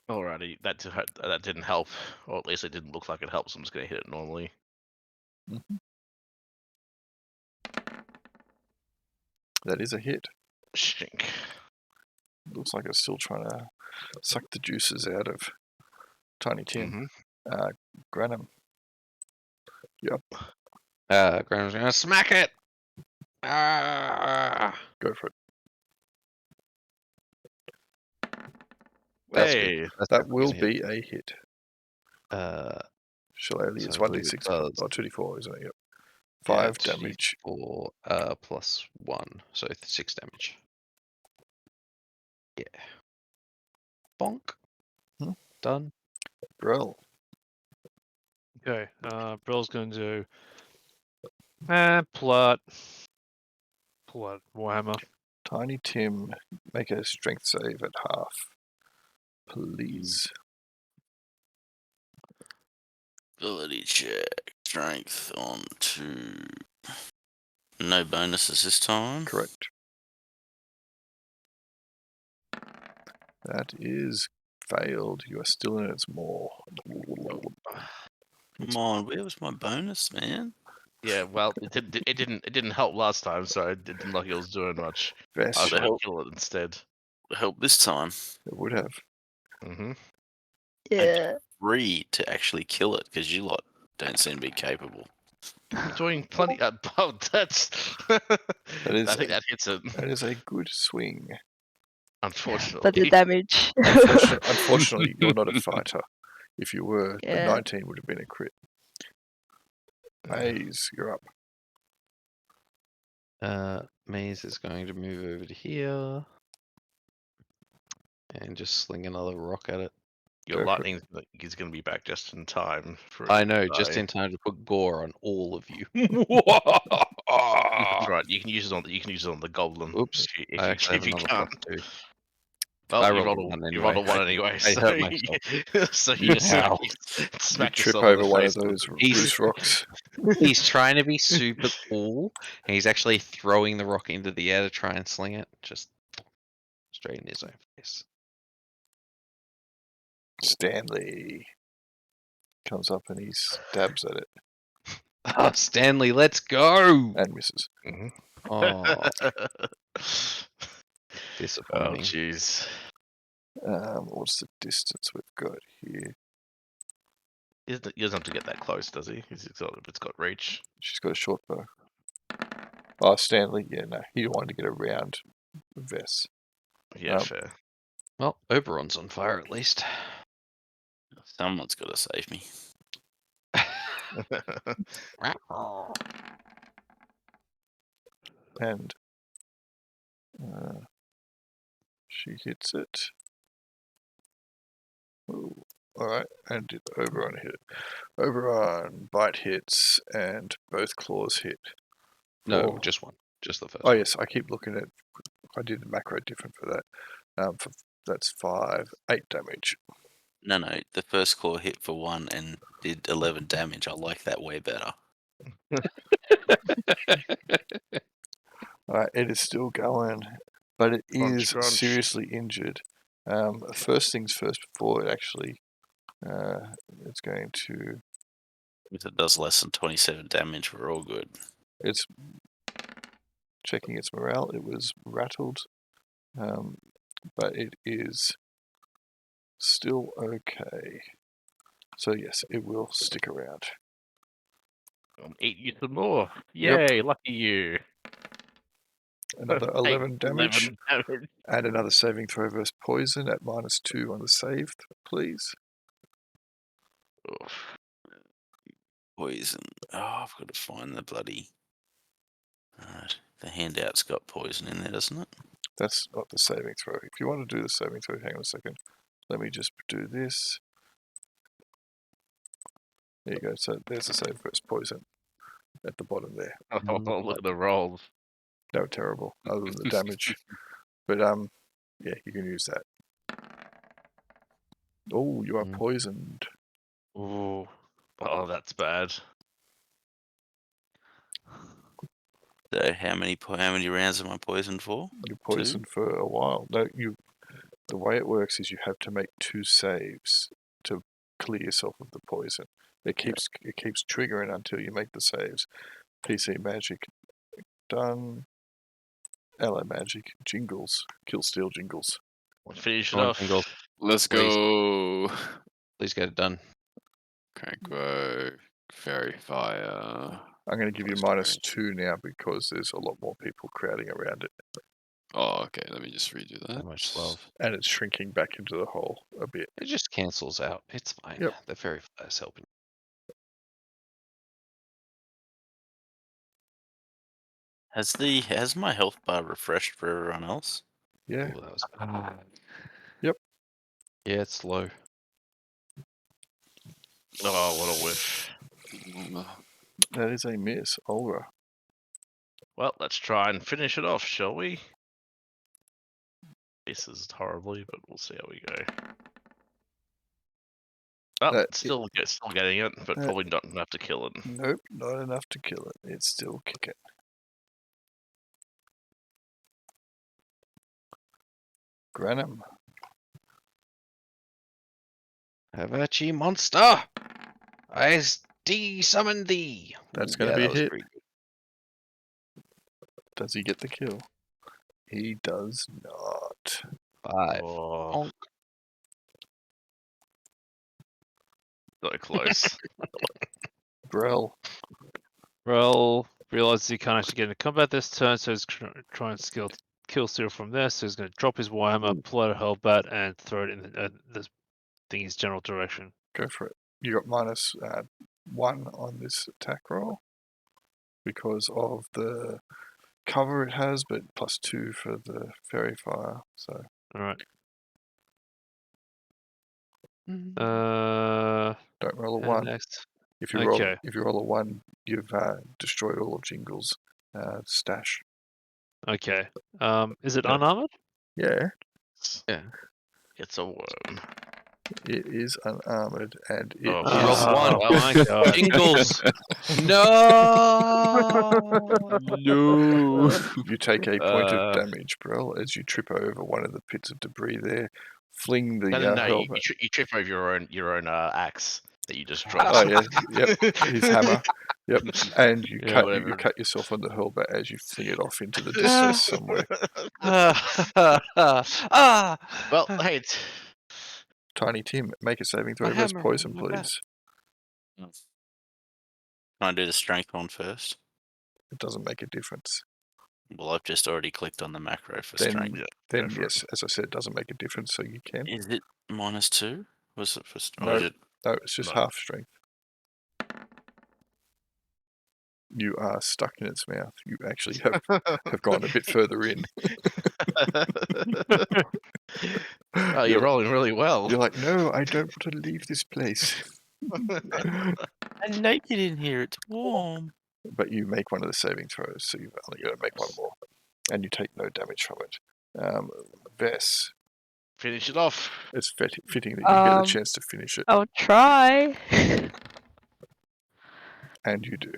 Speaker 3: Alrighty, that didn't help, or at least it didn't look like it helped. So I'm just gonna hit it normally.
Speaker 1: That is a hit.
Speaker 3: Shink.
Speaker 1: Looks like it's still trying to suck the juices out of Tiny Tim. Granum.
Speaker 2: Graham's gonna smack it. Ah.
Speaker 1: Go for it.
Speaker 2: That's
Speaker 3: Hey,
Speaker 2: good. That's
Speaker 1: That
Speaker 2: definitely
Speaker 1: will
Speaker 2: gonna hit.
Speaker 1: be a hit. Shillelagh
Speaker 2: So
Speaker 1: is
Speaker 2: I believe it
Speaker 1: 1d6
Speaker 2: does.
Speaker 1: or 2d4, isn't it? Yep.
Speaker 2: Yeah,
Speaker 1: 5 damage.
Speaker 2: 2d4, plus 1, so 6 damage. Yeah. Bonk.
Speaker 1: Hmm.
Speaker 2: Done.
Speaker 1: Grell.
Speaker 5: Okay, Brill's going to plot Warhammer.
Speaker 1: Tiny Tim, make a strength save at half. Please.
Speaker 4: Ability check. Strength on 2. No bonuses this time.
Speaker 1: Correct. That is failed. You are still in its maw.
Speaker 4: Come on, where was my bonus, man?
Speaker 3: yeah. Well, it didn't help last time, so it didn't look like it was doing much.
Speaker 1: Vess,
Speaker 3: I
Speaker 4: Oh,
Speaker 3: was
Speaker 4: that
Speaker 3: gonna
Speaker 4: helped.
Speaker 3: kill it instead.
Speaker 4: Help this time.
Speaker 1: it would have.
Speaker 3: Mm-hmm.
Speaker 6: Yeah.
Speaker 4: 3 to actually kill it because you lot don't seem to be capable.
Speaker 3: Doing plenty. Oh, that's.
Speaker 1: is
Speaker 3: I think
Speaker 1: a-
Speaker 3: that hits it.
Speaker 1: That is a good swing.
Speaker 6: But the
Speaker 3: Unfortunately.
Speaker 6: damage.
Speaker 1: Unfortunately, you're not a fighter. if you were. But
Speaker 6: Yeah.
Speaker 1: 19 would have been a crit. Maze, you're up.
Speaker 2: Maze is going to move over to here and just sling another rock at it.
Speaker 3: Your
Speaker 1: Go for it.
Speaker 3: lightning is going to be back just in time for. It
Speaker 2: I
Speaker 3: to
Speaker 2: know, just
Speaker 3: die.
Speaker 2: in time to put gore on all of you.
Speaker 3: That's right. You can use it on the goblin.
Speaker 2: Oops, I actually have
Speaker 3: if you
Speaker 2: another
Speaker 3: can't.
Speaker 2: rock too.
Speaker 3: Well,
Speaker 2: I
Speaker 3: you
Speaker 2: rolled a
Speaker 3: rolled
Speaker 2: one
Speaker 3: you rolled a
Speaker 2: anyway.
Speaker 3: one anyway.
Speaker 2: I
Speaker 3: so
Speaker 2: hurt myself.
Speaker 3: so you just
Speaker 2: Ow.
Speaker 3: smack
Speaker 1: You trip
Speaker 3: yourself in
Speaker 1: over
Speaker 3: the
Speaker 1: one
Speaker 3: face
Speaker 1: of those
Speaker 3: with it.
Speaker 1: loose rocks.
Speaker 2: He's trying to be super cool, and he's actually throwing the rock into the air to try and sling it, just straight in his own face.
Speaker 1: Stanley comes up and he stabs at it
Speaker 2: Oh, Stanley, let's go!
Speaker 1: and misses.
Speaker 3: Mhm.
Speaker 2: Oh,
Speaker 3: Oh
Speaker 2: disappointing.
Speaker 3: jeez.
Speaker 1: What's the distance we've got here?
Speaker 3: He doesn't have to get that close, does he? It's got reach.
Speaker 1: She's got a short bow. Oh, Stanley, yeah, no, he wanted to get around Vess.
Speaker 3: Yeah, fair.
Speaker 2: Well, Oberon's on fire at least.
Speaker 4: Someone's got to save me.
Speaker 1: And she hits it. Ooh, alright, and did Oberon hit it? Oberon, bite hits, and both claws hit.
Speaker 2: No,
Speaker 1: For-
Speaker 2: just one. Just the first
Speaker 1: Oh
Speaker 2: one.
Speaker 1: yes, I keep looking at. I did a macro different for that. That's 8 damage.
Speaker 4: No, the first claw hit for 1 and did 11 damage. I like that way better.
Speaker 1: Alright, it is still going, but it
Speaker 3: Crunch,
Speaker 1: is
Speaker 3: crunch.
Speaker 1: seriously injured. First things first, before it actually, it's going to.
Speaker 4: If it does less than 27 damage, we're all good.
Speaker 1: It's checking its morale. It was rattled, but it is still okay. So yes, it will stick around.
Speaker 3: Eat you some more.
Speaker 1: Yep.
Speaker 3: Yay, lucky you.
Speaker 1: Another
Speaker 3: Take
Speaker 1: 11 damage.
Speaker 3: 11 damage.
Speaker 1: Add another saving throw versus poison at -2 on the save, please.
Speaker 3: Oof.
Speaker 4: Poison. Oh, I've got to find the bloody. The handout's got poison in there, doesn't it?
Speaker 1: That's not the saving throw. If you want to do the saving throw, hang on a second. Let me just do this. There you go. So there's the save versus poison at the bottom there.
Speaker 3: Oh, look at the rolls.
Speaker 1: They were terrible, other than the damage. But yeah, you can use that. Oh, you are poisoned.
Speaker 3: Ooh. Oh, that's bad.
Speaker 4: So how many rounds am I poisoned for?
Speaker 1: You're poisoned for a while. No, the way it works is you have to make 2 saves to clear yourself of the poison. It keeps triggering until you make the saves. PC magic done. Ally magic jingles. Kill steal jingles.
Speaker 3: We'll finish it
Speaker 2: Come on,
Speaker 3: off.
Speaker 2: Jingle.
Speaker 7: Let's
Speaker 2: Please.
Speaker 7: go.
Speaker 2: Please get it done.
Speaker 7: Crankwork, fairy fire.
Speaker 1: I'm going to give you
Speaker 7: Close
Speaker 1: -2 now because there's a lot more people crowding around it,
Speaker 7: Oh, okay. Let me just redo that.
Speaker 2: So much love.
Speaker 1: and it's shrinking back into the hole a bit.
Speaker 2: It just cancels out. It's fine.
Speaker 1: Yep.
Speaker 2: The fairy fire's helping.
Speaker 4: Has my health bar refreshed for everyone else?
Speaker 1: Yeah,
Speaker 2: Oh, that was bad.
Speaker 1: Yep.
Speaker 2: Yeah, it's low.
Speaker 3: Oh, what a whiff.
Speaker 1: that is a miss. Olga.
Speaker 3: Well, let's try and finish it off, shall we? This is horribly, but we'll see how we go. Oh, still getting it, but probably not enough to kill it.
Speaker 1: Nope, not enough to kill it. It's still kicking. Granum.
Speaker 2: Havachi monster! I de-summoned thee!
Speaker 1: That's
Speaker 2: Ooh,
Speaker 1: gonna
Speaker 2: yeah,
Speaker 1: be a
Speaker 2: that was
Speaker 1: hit.
Speaker 2: pretty good.
Speaker 1: Does he get the kill? He does not.
Speaker 2: 5.
Speaker 3: Oh,
Speaker 2: Bonk.
Speaker 3: so close.
Speaker 1: Brel.
Speaker 5: Rel realizes he can't actually get into combat this turn, so he's trying to kill steal from there. So he's going to drop his Warhammer, pull out a Hellbat, and throw it in the thingy's general direction.
Speaker 1: Go for it. You got minus 1 on this attack roll because of the cover it has, but plus 2 for the fairy fire. So
Speaker 5: All right.
Speaker 1: don't roll a
Speaker 5: And
Speaker 1: 1.
Speaker 5: next.
Speaker 1: If you
Speaker 5: Okay.
Speaker 1: roll a 1, you've destroyed all of Jingle's stash.
Speaker 5: Okay. Is it
Speaker 1: Yeah.
Speaker 5: unarmored?
Speaker 1: Yeah,
Speaker 2: Yeah.
Speaker 3: It's a worm.
Speaker 1: it is unarmored and it
Speaker 3: Oh,
Speaker 1: is.
Speaker 2: You rolled one.
Speaker 5: Oh my god.
Speaker 2: Jingles. No.
Speaker 5: No.
Speaker 1: You take a point of
Speaker 5: Uh,
Speaker 1: damage, Brill, as you trip over one of the pits of debris there. Fling the
Speaker 3: No,
Speaker 1: hurl back.
Speaker 3: you trip over your own axe that you just
Speaker 1: Oh
Speaker 3: dropped.
Speaker 1: yeah, yep, his hammer. Yep, and you
Speaker 5: Yeah,
Speaker 3: whatever.
Speaker 1: cut yourself on the hurlback as you fling it off into the distance somewhere.
Speaker 3: Well, hey, it's
Speaker 1: Tiny Tim, make a saving throw
Speaker 2: My
Speaker 1: versus
Speaker 2: hammer,
Speaker 1: poison,
Speaker 2: my back.
Speaker 1: please.
Speaker 4: Can I do the strength one first?
Speaker 1: It doesn't make a difference.
Speaker 4: Well, I've just already clicked on the macro for
Speaker 1: Then,
Speaker 4: strength.
Speaker 1: then
Speaker 3: go for
Speaker 1: yes, as I said, it doesn't make a difference, so you can.
Speaker 4: Is it -2? Was it for?
Speaker 1: No.
Speaker 4: Or is it,
Speaker 1: No, it's just
Speaker 3: No.
Speaker 1: half strength. You are stuck in its mouth. You actually have gone a bit further in.
Speaker 3: Oh, you're rolling really well.
Speaker 1: You're like, no, I don't want to leave this place.
Speaker 4: I'm naked in here. It's warm.
Speaker 1: But you make one of the saving throws, so you've only got to make one more, and you take no damage from it. Vess,
Speaker 3: Finish it off.
Speaker 1: it's fitting that you get a
Speaker 6: Um,
Speaker 1: chance to finish it,
Speaker 6: I'll try.
Speaker 1: and you do.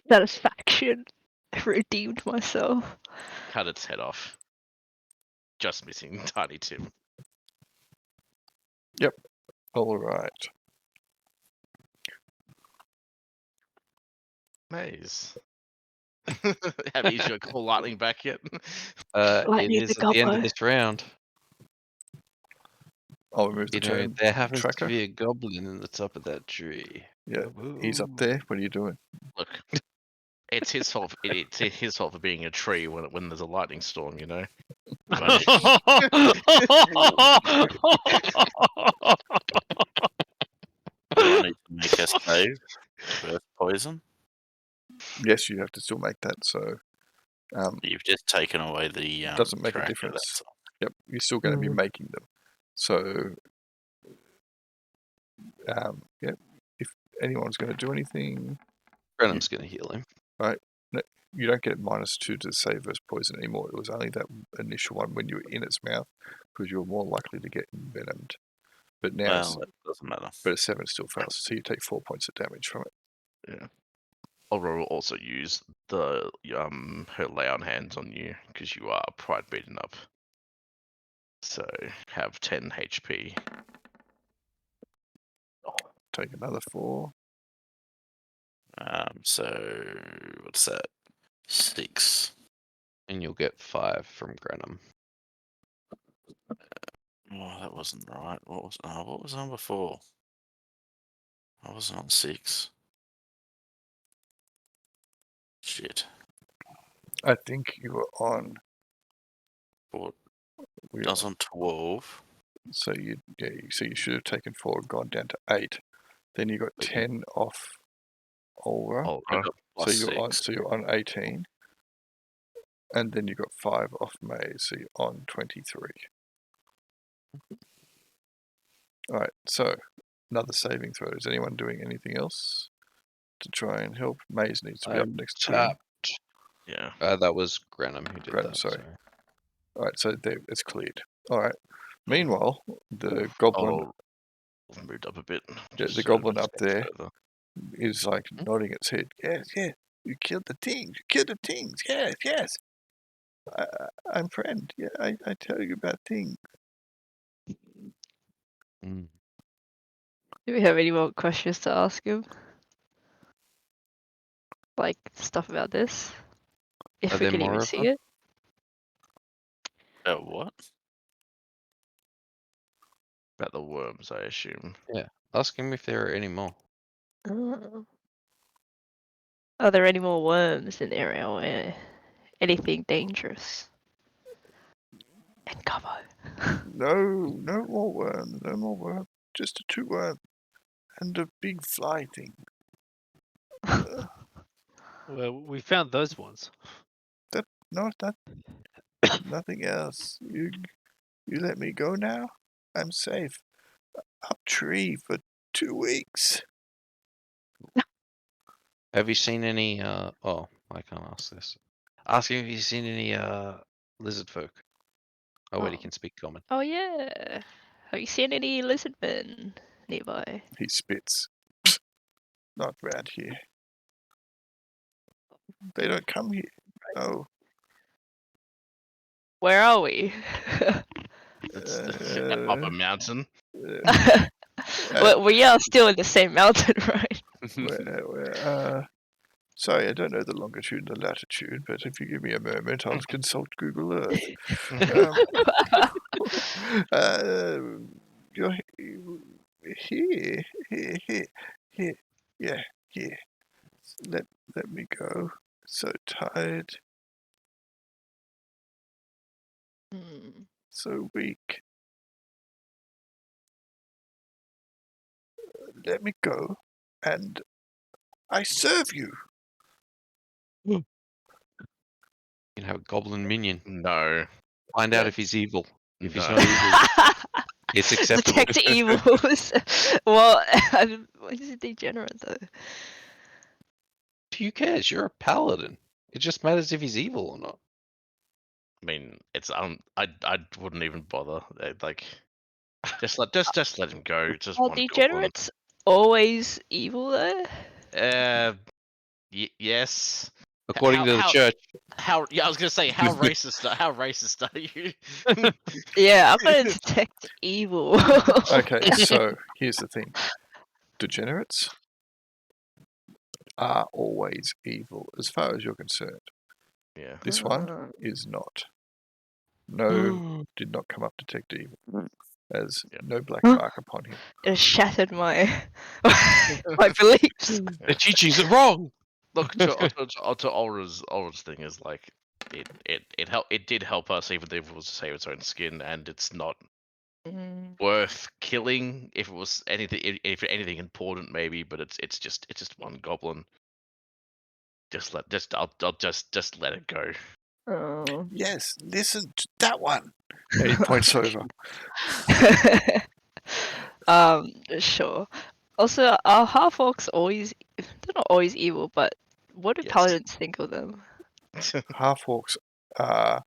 Speaker 6: Satisfaction. I redeemed myself.
Speaker 3: Cut its head off. Just missing Tiny Tim.
Speaker 1: All right.
Speaker 3: Maze. Have you got call lightning back yet?
Speaker 2: It
Speaker 6: Lightning
Speaker 2: is
Speaker 6: the
Speaker 2: at the end of
Speaker 6: gobbo.
Speaker 2: this round.
Speaker 1: I'll remove the
Speaker 2: You know,
Speaker 1: turn
Speaker 2: there happens
Speaker 1: tracker.
Speaker 2: to be a goblin in the top of that tree.
Speaker 1: Yeah, he's up there. What are you doing?
Speaker 3: Look, it's his fault. It's his fault for being a tree when there's a lightning storm. You know. But-
Speaker 4: Do I need to make a save for poison?
Speaker 1: Yes, you have to still make that. So,
Speaker 4: You've just taken away the
Speaker 1: doesn't make a
Speaker 4: tracker,
Speaker 1: difference.
Speaker 4: that's all.
Speaker 1: Yep, you're still going to be making them. So, yeah, if anyone's going to do anything,
Speaker 2: Brenham's going to heal him.
Speaker 1: you don't get -2 to save versus poison anymore. It was only that initial one when you were in its mouth, because you were more likely to get envenomed. But now,
Speaker 4: Well, it doesn't matter.
Speaker 1: but a 7 still fails, so you take 4 points of damage from it.
Speaker 3: Aurora will also use the her lay on hands on you because you are quite beaten up. So have 10 HP.
Speaker 1: Take another 4.
Speaker 4: So what's that? 6.
Speaker 2: And you'll get 5 from Grenham.
Speaker 4: Oh, that wasn't right. What was number 4? I wasn't on 6. Shit.
Speaker 1: I think you were on.
Speaker 4: What?
Speaker 1: We
Speaker 4: I was on 12.
Speaker 1: So you should have taken 4 and gone down to 8. Then you got 10 off Aura.
Speaker 3: Oh,
Speaker 4: I got
Speaker 1: So
Speaker 4: +6.
Speaker 1: you're on 18, and then you got 5 off Maze, so you're on 23. All right, so another saving throw. Is anyone doing anything else to try and help? Maze needs to be up
Speaker 2: I'm
Speaker 1: next turn.
Speaker 2: tapped.
Speaker 3: yeah.
Speaker 2: That was Grenham who did
Speaker 1: Grenham,
Speaker 2: that.
Speaker 1: sorry. All right, so it's cleared. All right. Meanwhile, the goblin,
Speaker 3: I've moved up a bit.
Speaker 1: the
Speaker 3: just so
Speaker 1: goblin
Speaker 3: it's
Speaker 1: up there
Speaker 3: further.
Speaker 1: is like nodding its head. Yes, yes. You killed the things. You killed the things. Yes, yes. I'm friend. Yeah, I tell you about things.
Speaker 2: Mm.
Speaker 6: Do we have any more questions to ask him? Like stuff about this? If
Speaker 2: Are
Speaker 6: we
Speaker 2: there
Speaker 6: can
Speaker 2: more
Speaker 6: even
Speaker 2: of
Speaker 6: see
Speaker 2: them?
Speaker 6: it.
Speaker 4: What?
Speaker 3: About the worms, I assume.
Speaker 2: Ask him if there are any more.
Speaker 6: Are there any more worms in the area or anything dangerous? And cover.
Speaker 1: No more worm. No more worm. Just a 2 worm. And a big fly thing.
Speaker 5: Well, we found those ones.
Speaker 1: No, nothing else. You let me go now? I'm safe. Up tree for 2 weeks.
Speaker 2: Have you seen any? Oh, I can't ask this. Ask him if you've seen any lizard folk. Oh wait, he
Speaker 6: Oh.
Speaker 2: can speak common.
Speaker 6: Oh yeah. Have you seen any lizardmen nearby?
Speaker 1: He spits. Not round here. They don't come here. No.
Speaker 6: Where are we?
Speaker 3: It's up a mountain.
Speaker 6: Well, we are still in the same mountain, right?
Speaker 1: Sorry, I don't know the longitude and the latitude, but if you give me a moment, I'll consult Google Earth. You're here. Yeah, here. Let me go. So tired,
Speaker 6: Hmm.
Speaker 1: so weak. Let me go, and I serve you.
Speaker 2: You can have a goblin minion.
Speaker 3: No.
Speaker 2: Find out
Speaker 6: Yeah.
Speaker 2: if he's evil. If he's
Speaker 3: No.
Speaker 2: not evil, it's acceptable.
Speaker 6: Detect evils. Well, he's a degenerate though.
Speaker 2: Who cares? You're a paladin. It just matters if he's evil or not.
Speaker 3: I mean, it's I wouldn't even bother. Like, just let him go. It's just
Speaker 6: Are
Speaker 3: one goblin.
Speaker 6: degenerates always evil though?
Speaker 3: Yes.
Speaker 2: According to the church.
Speaker 3: Yeah, I was gonna say how racist. How racist are you?
Speaker 6: Yeah, I'm gonna detect evil.
Speaker 1: Okay, so here's the thing. Degenerates are always evil, as far as you're concerned.
Speaker 3: Yeah.
Speaker 1: This one is not. No, did not come up detect evil. There's no black mark upon him.
Speaker 6: It shattered my my beliefs.
Speaker 2: The teachings are wrong.
Speaker 3: Look, to Aura's thing is like it did help us, even if it was to save its own skin, and it's not worth killing if it was anything important maybe, but it's just one goblin. I'll just let it go.
Speaker 6: Oh.
Speaker 1: Yes, listen to that one. And he points over.
Speaker 6: Sure. Also, are half orcs always? They're not always evil, but what do
Speaker 3: Yes.
Speaker 6: paladins think of them?
Speaker 1: Half orcs are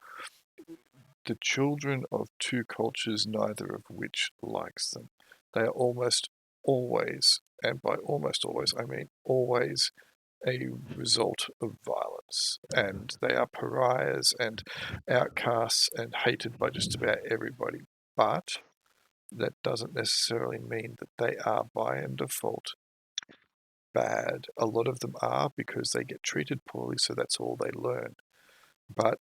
Speaker 1: the children of 2 cultures, neither of which likes them. They are almost always, and by almost always, I mean always, a result of violence. And they are pariahs and outcasts and hated by just about everybody. But that doesn't necessarily mean that they are by and default bad. A lot of them are because they get treated poorly, so that's all they learn. But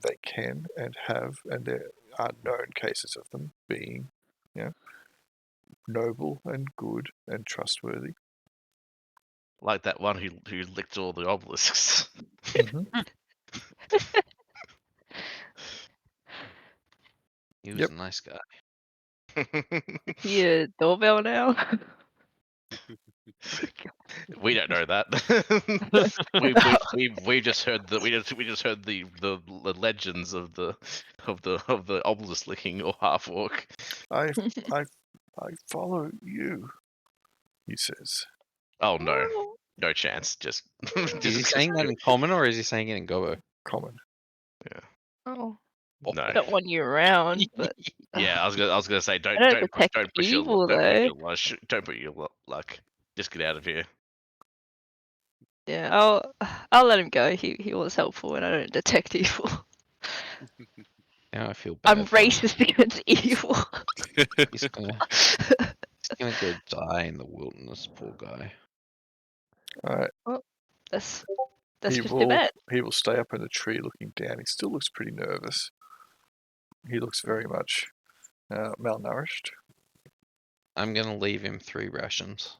Speaker 1: they can and have, and there are known cases of them being, noble and good and trustworthy.
Speaker 3: Like that one who licked all the obelisks.
Speaker 2: He was a nice guy.
Speaker 6: He a doorbell now?
Speaker 3: We don't know that. we just heard that we just heard the legends of the obelisk licking or half orc.
Speaker 1: I follow you, he says.
Speaker 3: Oh no chance. Just
Speaker 2: Is he saying that in common or is he saying it in Gobo?
Speaker 1: Common.
Speaker 6: Oh,
Speaker 3: No.
Speaker 6: I don't want you around, but
Speaker 3: Yeah, I was gonna say don't
Speaker 6: I don't
Speaker 3: push
Speaker 6: detect evil though.
Speaker 3: don't put your luck. Just get out of here.
Speaker 6: Yeah, I'll let him go. He was helpful, and I don't detect evil.
Speaker 2: Now I feel bad.
Speaker 6: I'm racist against evil.
Speaker 2: He's gonna go die in the wilderness, poor guy.
Speaker 1: Alright.
Speaker 6: Well, that's
Speaker 1: He
Speaker 6: just too bad.
Speaker 1: will stay up in a tree looking down. He still looks pretty nervous. He looks very much malnourished.
Speaker 2: I'm gonna leave him 3 rations.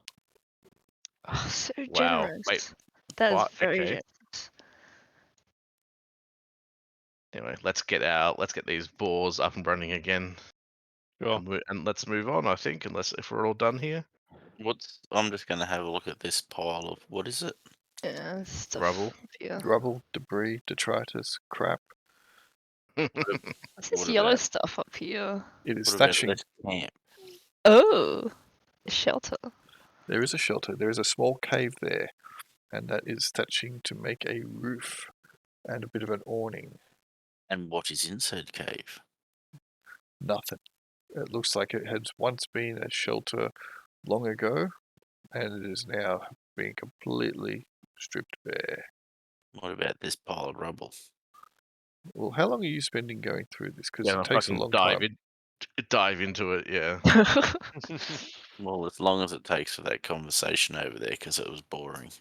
Speaker 6: Oh, so
Speaker 3: Wow.
Speaker 6: generous.
Speaker 3: Wait,
Speaker 6: That is
Speaker 3: what?
Speaker 6: very
Speaker 3: Okay.
Speaker 6: generous.
Speaker 3: Anyway, let's get these boars up and running again,
Speaker 5: Sure.
Speaker 3: and let's move on. I think, if we're all done here.
Speaker 4: I'm just going to have a look at this pile of what is it?
Speaker 6: Yeah, stuff
Speaker 3: Rubble.
Speaker 6: here.
Speaker 1: Rubble, debris, detritus, crap.
Speaker 6: What's this
Speaker 4: What
Speaker 6: yellow
Speaker 4: about-
Speaker 6: stuff up here?
Speaker 1: It is
Speaker 4: What about
Speaker 1: thatching.
Speaker 4: this camp?
Speaker 6: Oh, a shelter.
Speaker 1: There is a shelter. There is a small cave there, and that is thatching to make a roof and a bit of an awning.
Speaker 4: And what is inside cave?
Speaker 1: Nothing. It looks like it has once been a shelter long ago, and it is now being completely stripped bare.
Speaker 4: What about this pile of rubble?
Speaker 1: Well, how long are you spending going through this? Because
Speaker 3: Yeah,
Speaker 1: it takes a
Speaker 3: fucking
Speaker 1: long time.
Speaker 3: dive into it. Yeah.
Speaker 4: Well, as long as it takes for that conversation over there, because it was boring.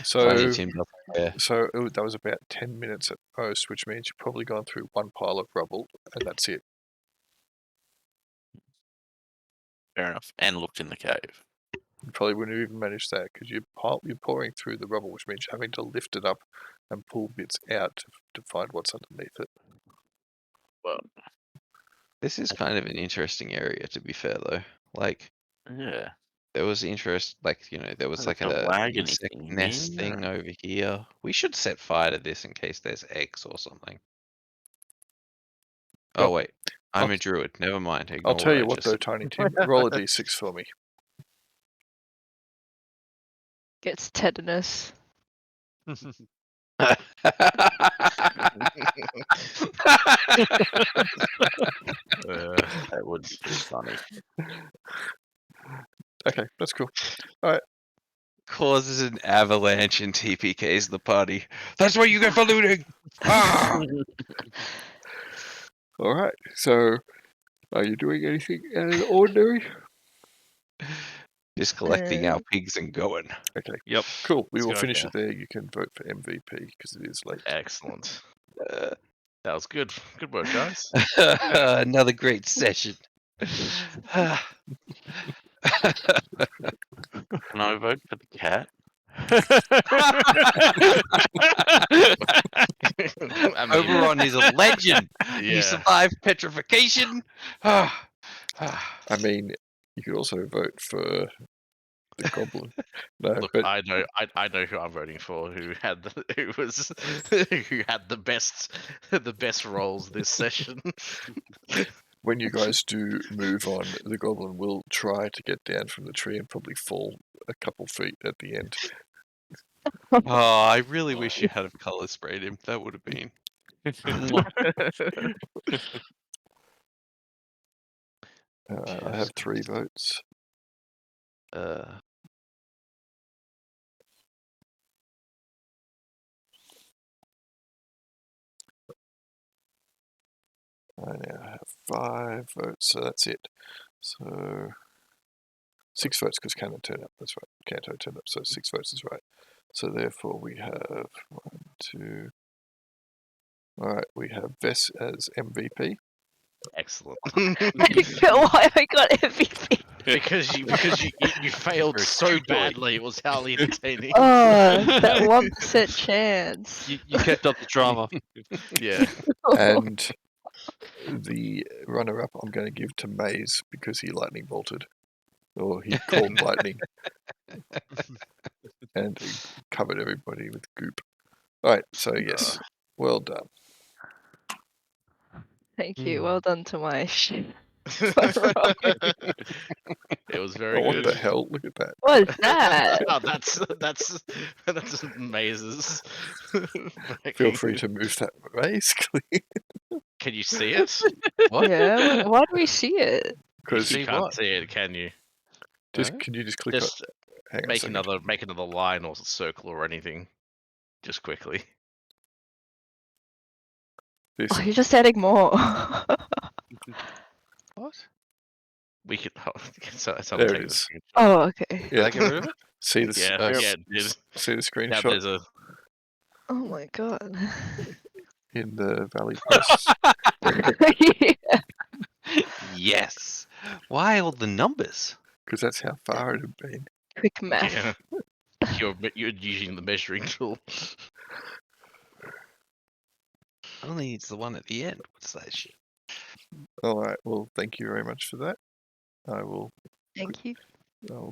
Speaker 1: So,
Speaker 2: Plenty teamed up there.
Speaker 1: that was about 10 minutes at most, which means you've probably gone through one pile of rubble, and that's it.
Speaker 4: Fair enough. And looked in the cave.
Speaker 1: You probably wouldn't have even managed that because you're pouring through the rubble, which means you're having to lift it up and pull bits out to find what's underneath it.
Speaker 4: Well,
Speaker 2: This is kind of an interesting area, to be fair, though. Like,
Speaker 4: yeah.
Speaker 2: there was interest, like, there was
Speaker 4: There's
Speaker 2: like
Speaker 4: a
Speaker 2: a
Speaker 4: wagon
Speaker 2: insect
Speaker 4: thing
Speaker 2: nest
Speaker 4: here.
Speaker 2: thing over here. We should set fire to this in case there's eggs or something. Oh,
Speaker 1: Well,
Speaker 2: wait. I'm
Speaker 1: I'll-
Speaker 2: a druid. Never mind.
Speaker 1: I'll
Speaker 2: Ignore
Speaker 1: tell you
Speaker 2: I
Speaker 1: what,
Speaker 2: just
Speaker 1: though,
Speaker 2: said.
Speaker 1: Tiny Tim, roll a d6 for me.
Speaker 6: Gets tetanus.
Speaker 4: That would be funny.
Speaker 1: Okay, that's cool.
Speaker 2: Causes an avalanche and TPKs the party. That's what you get for looting! Ah!
Speaker 1: All right, so are you doing anything out of the ordinary?
Speaker 2: Just collecting our pigs and going.
Speaker 1: Okay,
Speaker 5: Yep.
Speaker 1: cool. We
Speaker 5: Let's
Speaker 1: will
Speaker 5: go.
Speaker 1: finish
Speaker 5: Yeah.
Speaker 1: it there. You can vote for MVP because it is late.
Speaker 3: Excellent.
Speaker 2: Uh,
Speaker 3: That was good. Good work, guys.
Speaker 2: Another great session.
Speaker 4: Can I vote for the cat?
Speaker 3: I mean,
Speaker 2: Oberon is a legend. He
Speaker 3: Yeah.
Speaker 2: survived petrification.
Speaker 1: I mean, you could also vote for the goblin. No,
Speaker 3: Look,
Speaker 1: but
Speaker 3: I know who I'm voting for. Who had the best roles this session.
Speaker 1: when you guys do move on, the goblin will try to get down from the tree and probably fall a couple feet at the end.
Speaker 2: Oh, I really wish you had have color sprayed him. That would have been.
Speaker 1: I have 3 votes. I now have 5 votes, so that's it. So 6 votes because Cannon turned up. That's right. Canto turned up, so 6 votes is right. So therefore we have 1, 2. All right, we have Vess as MVP.
Speaker 3: Excellent.
Speaker 6: I forget why I got MVP.
Speaker 3: because you failed so badly. It was highly entertaining.
Speaker 6: Oh, that 1% chance.
Speaker 5: You kept up the drama.
Speaker 3: Yeah.
Speaker 1: And the runner-up I'm going to give to Maze because he lightning bolted. Or he called lightning. And he covered everybody with goop. Alright, so yes. Well done.
Speaker 6: Thank you. Well done to my ship.
Speaker 3: It was very
Speaker 1: Oh,
Speaker 3: good.
Speaker 1: what the hell? Look at that.
Speaker 6: What is that?
Speaker 3: Oh, that's mazes.
Speaker 1: Feel free to move that Maze,
Speaker 3: Can you see it?
Speaker 2: What?
Speaker 6: Yeah, why do we see it?
Speaker 1: because
Speaker 3: You can't see it, can you?
Speaker 1: can you just click on?
Speaker 3: Just
Speaker 1: Hang on a
Speaker 3: make
Speaker 1: second.
Speaker 3: another line or circle or anything, just quickly.
Speaker 1: This.
Speaker 6: Oh, you're just adding more.
Speaker 2: What?
Speaker 3: We could. So,
Speaker 1: There it is.
Speaker 6: Oh, okay.
Speaker 2: Did I get rid of it?
Speaker 1: See this?
Speaker 3: Yeah, yeah, it is.
Speaker 1: See the
Speaker 3: Now
Speaker 1: screenshot
Speaker 3: there's a.
Speaker 6: Oh my god.
Speaker 1: in the Valley posts?
Speaker 2: Yes. Why all the numbers?
Speaker 1: Because that's how far it had been.
Speaker 6: Quick math.
Speaker 3: Yeah. You're using the measuring tool.
Speaker 2: only needs the one at the end. What's that shit?
Speaker 1: All right. Well, thank you very much for that. I will
Speaker 6: Thank you.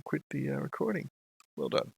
Speaker 1: quit the recording. Well done.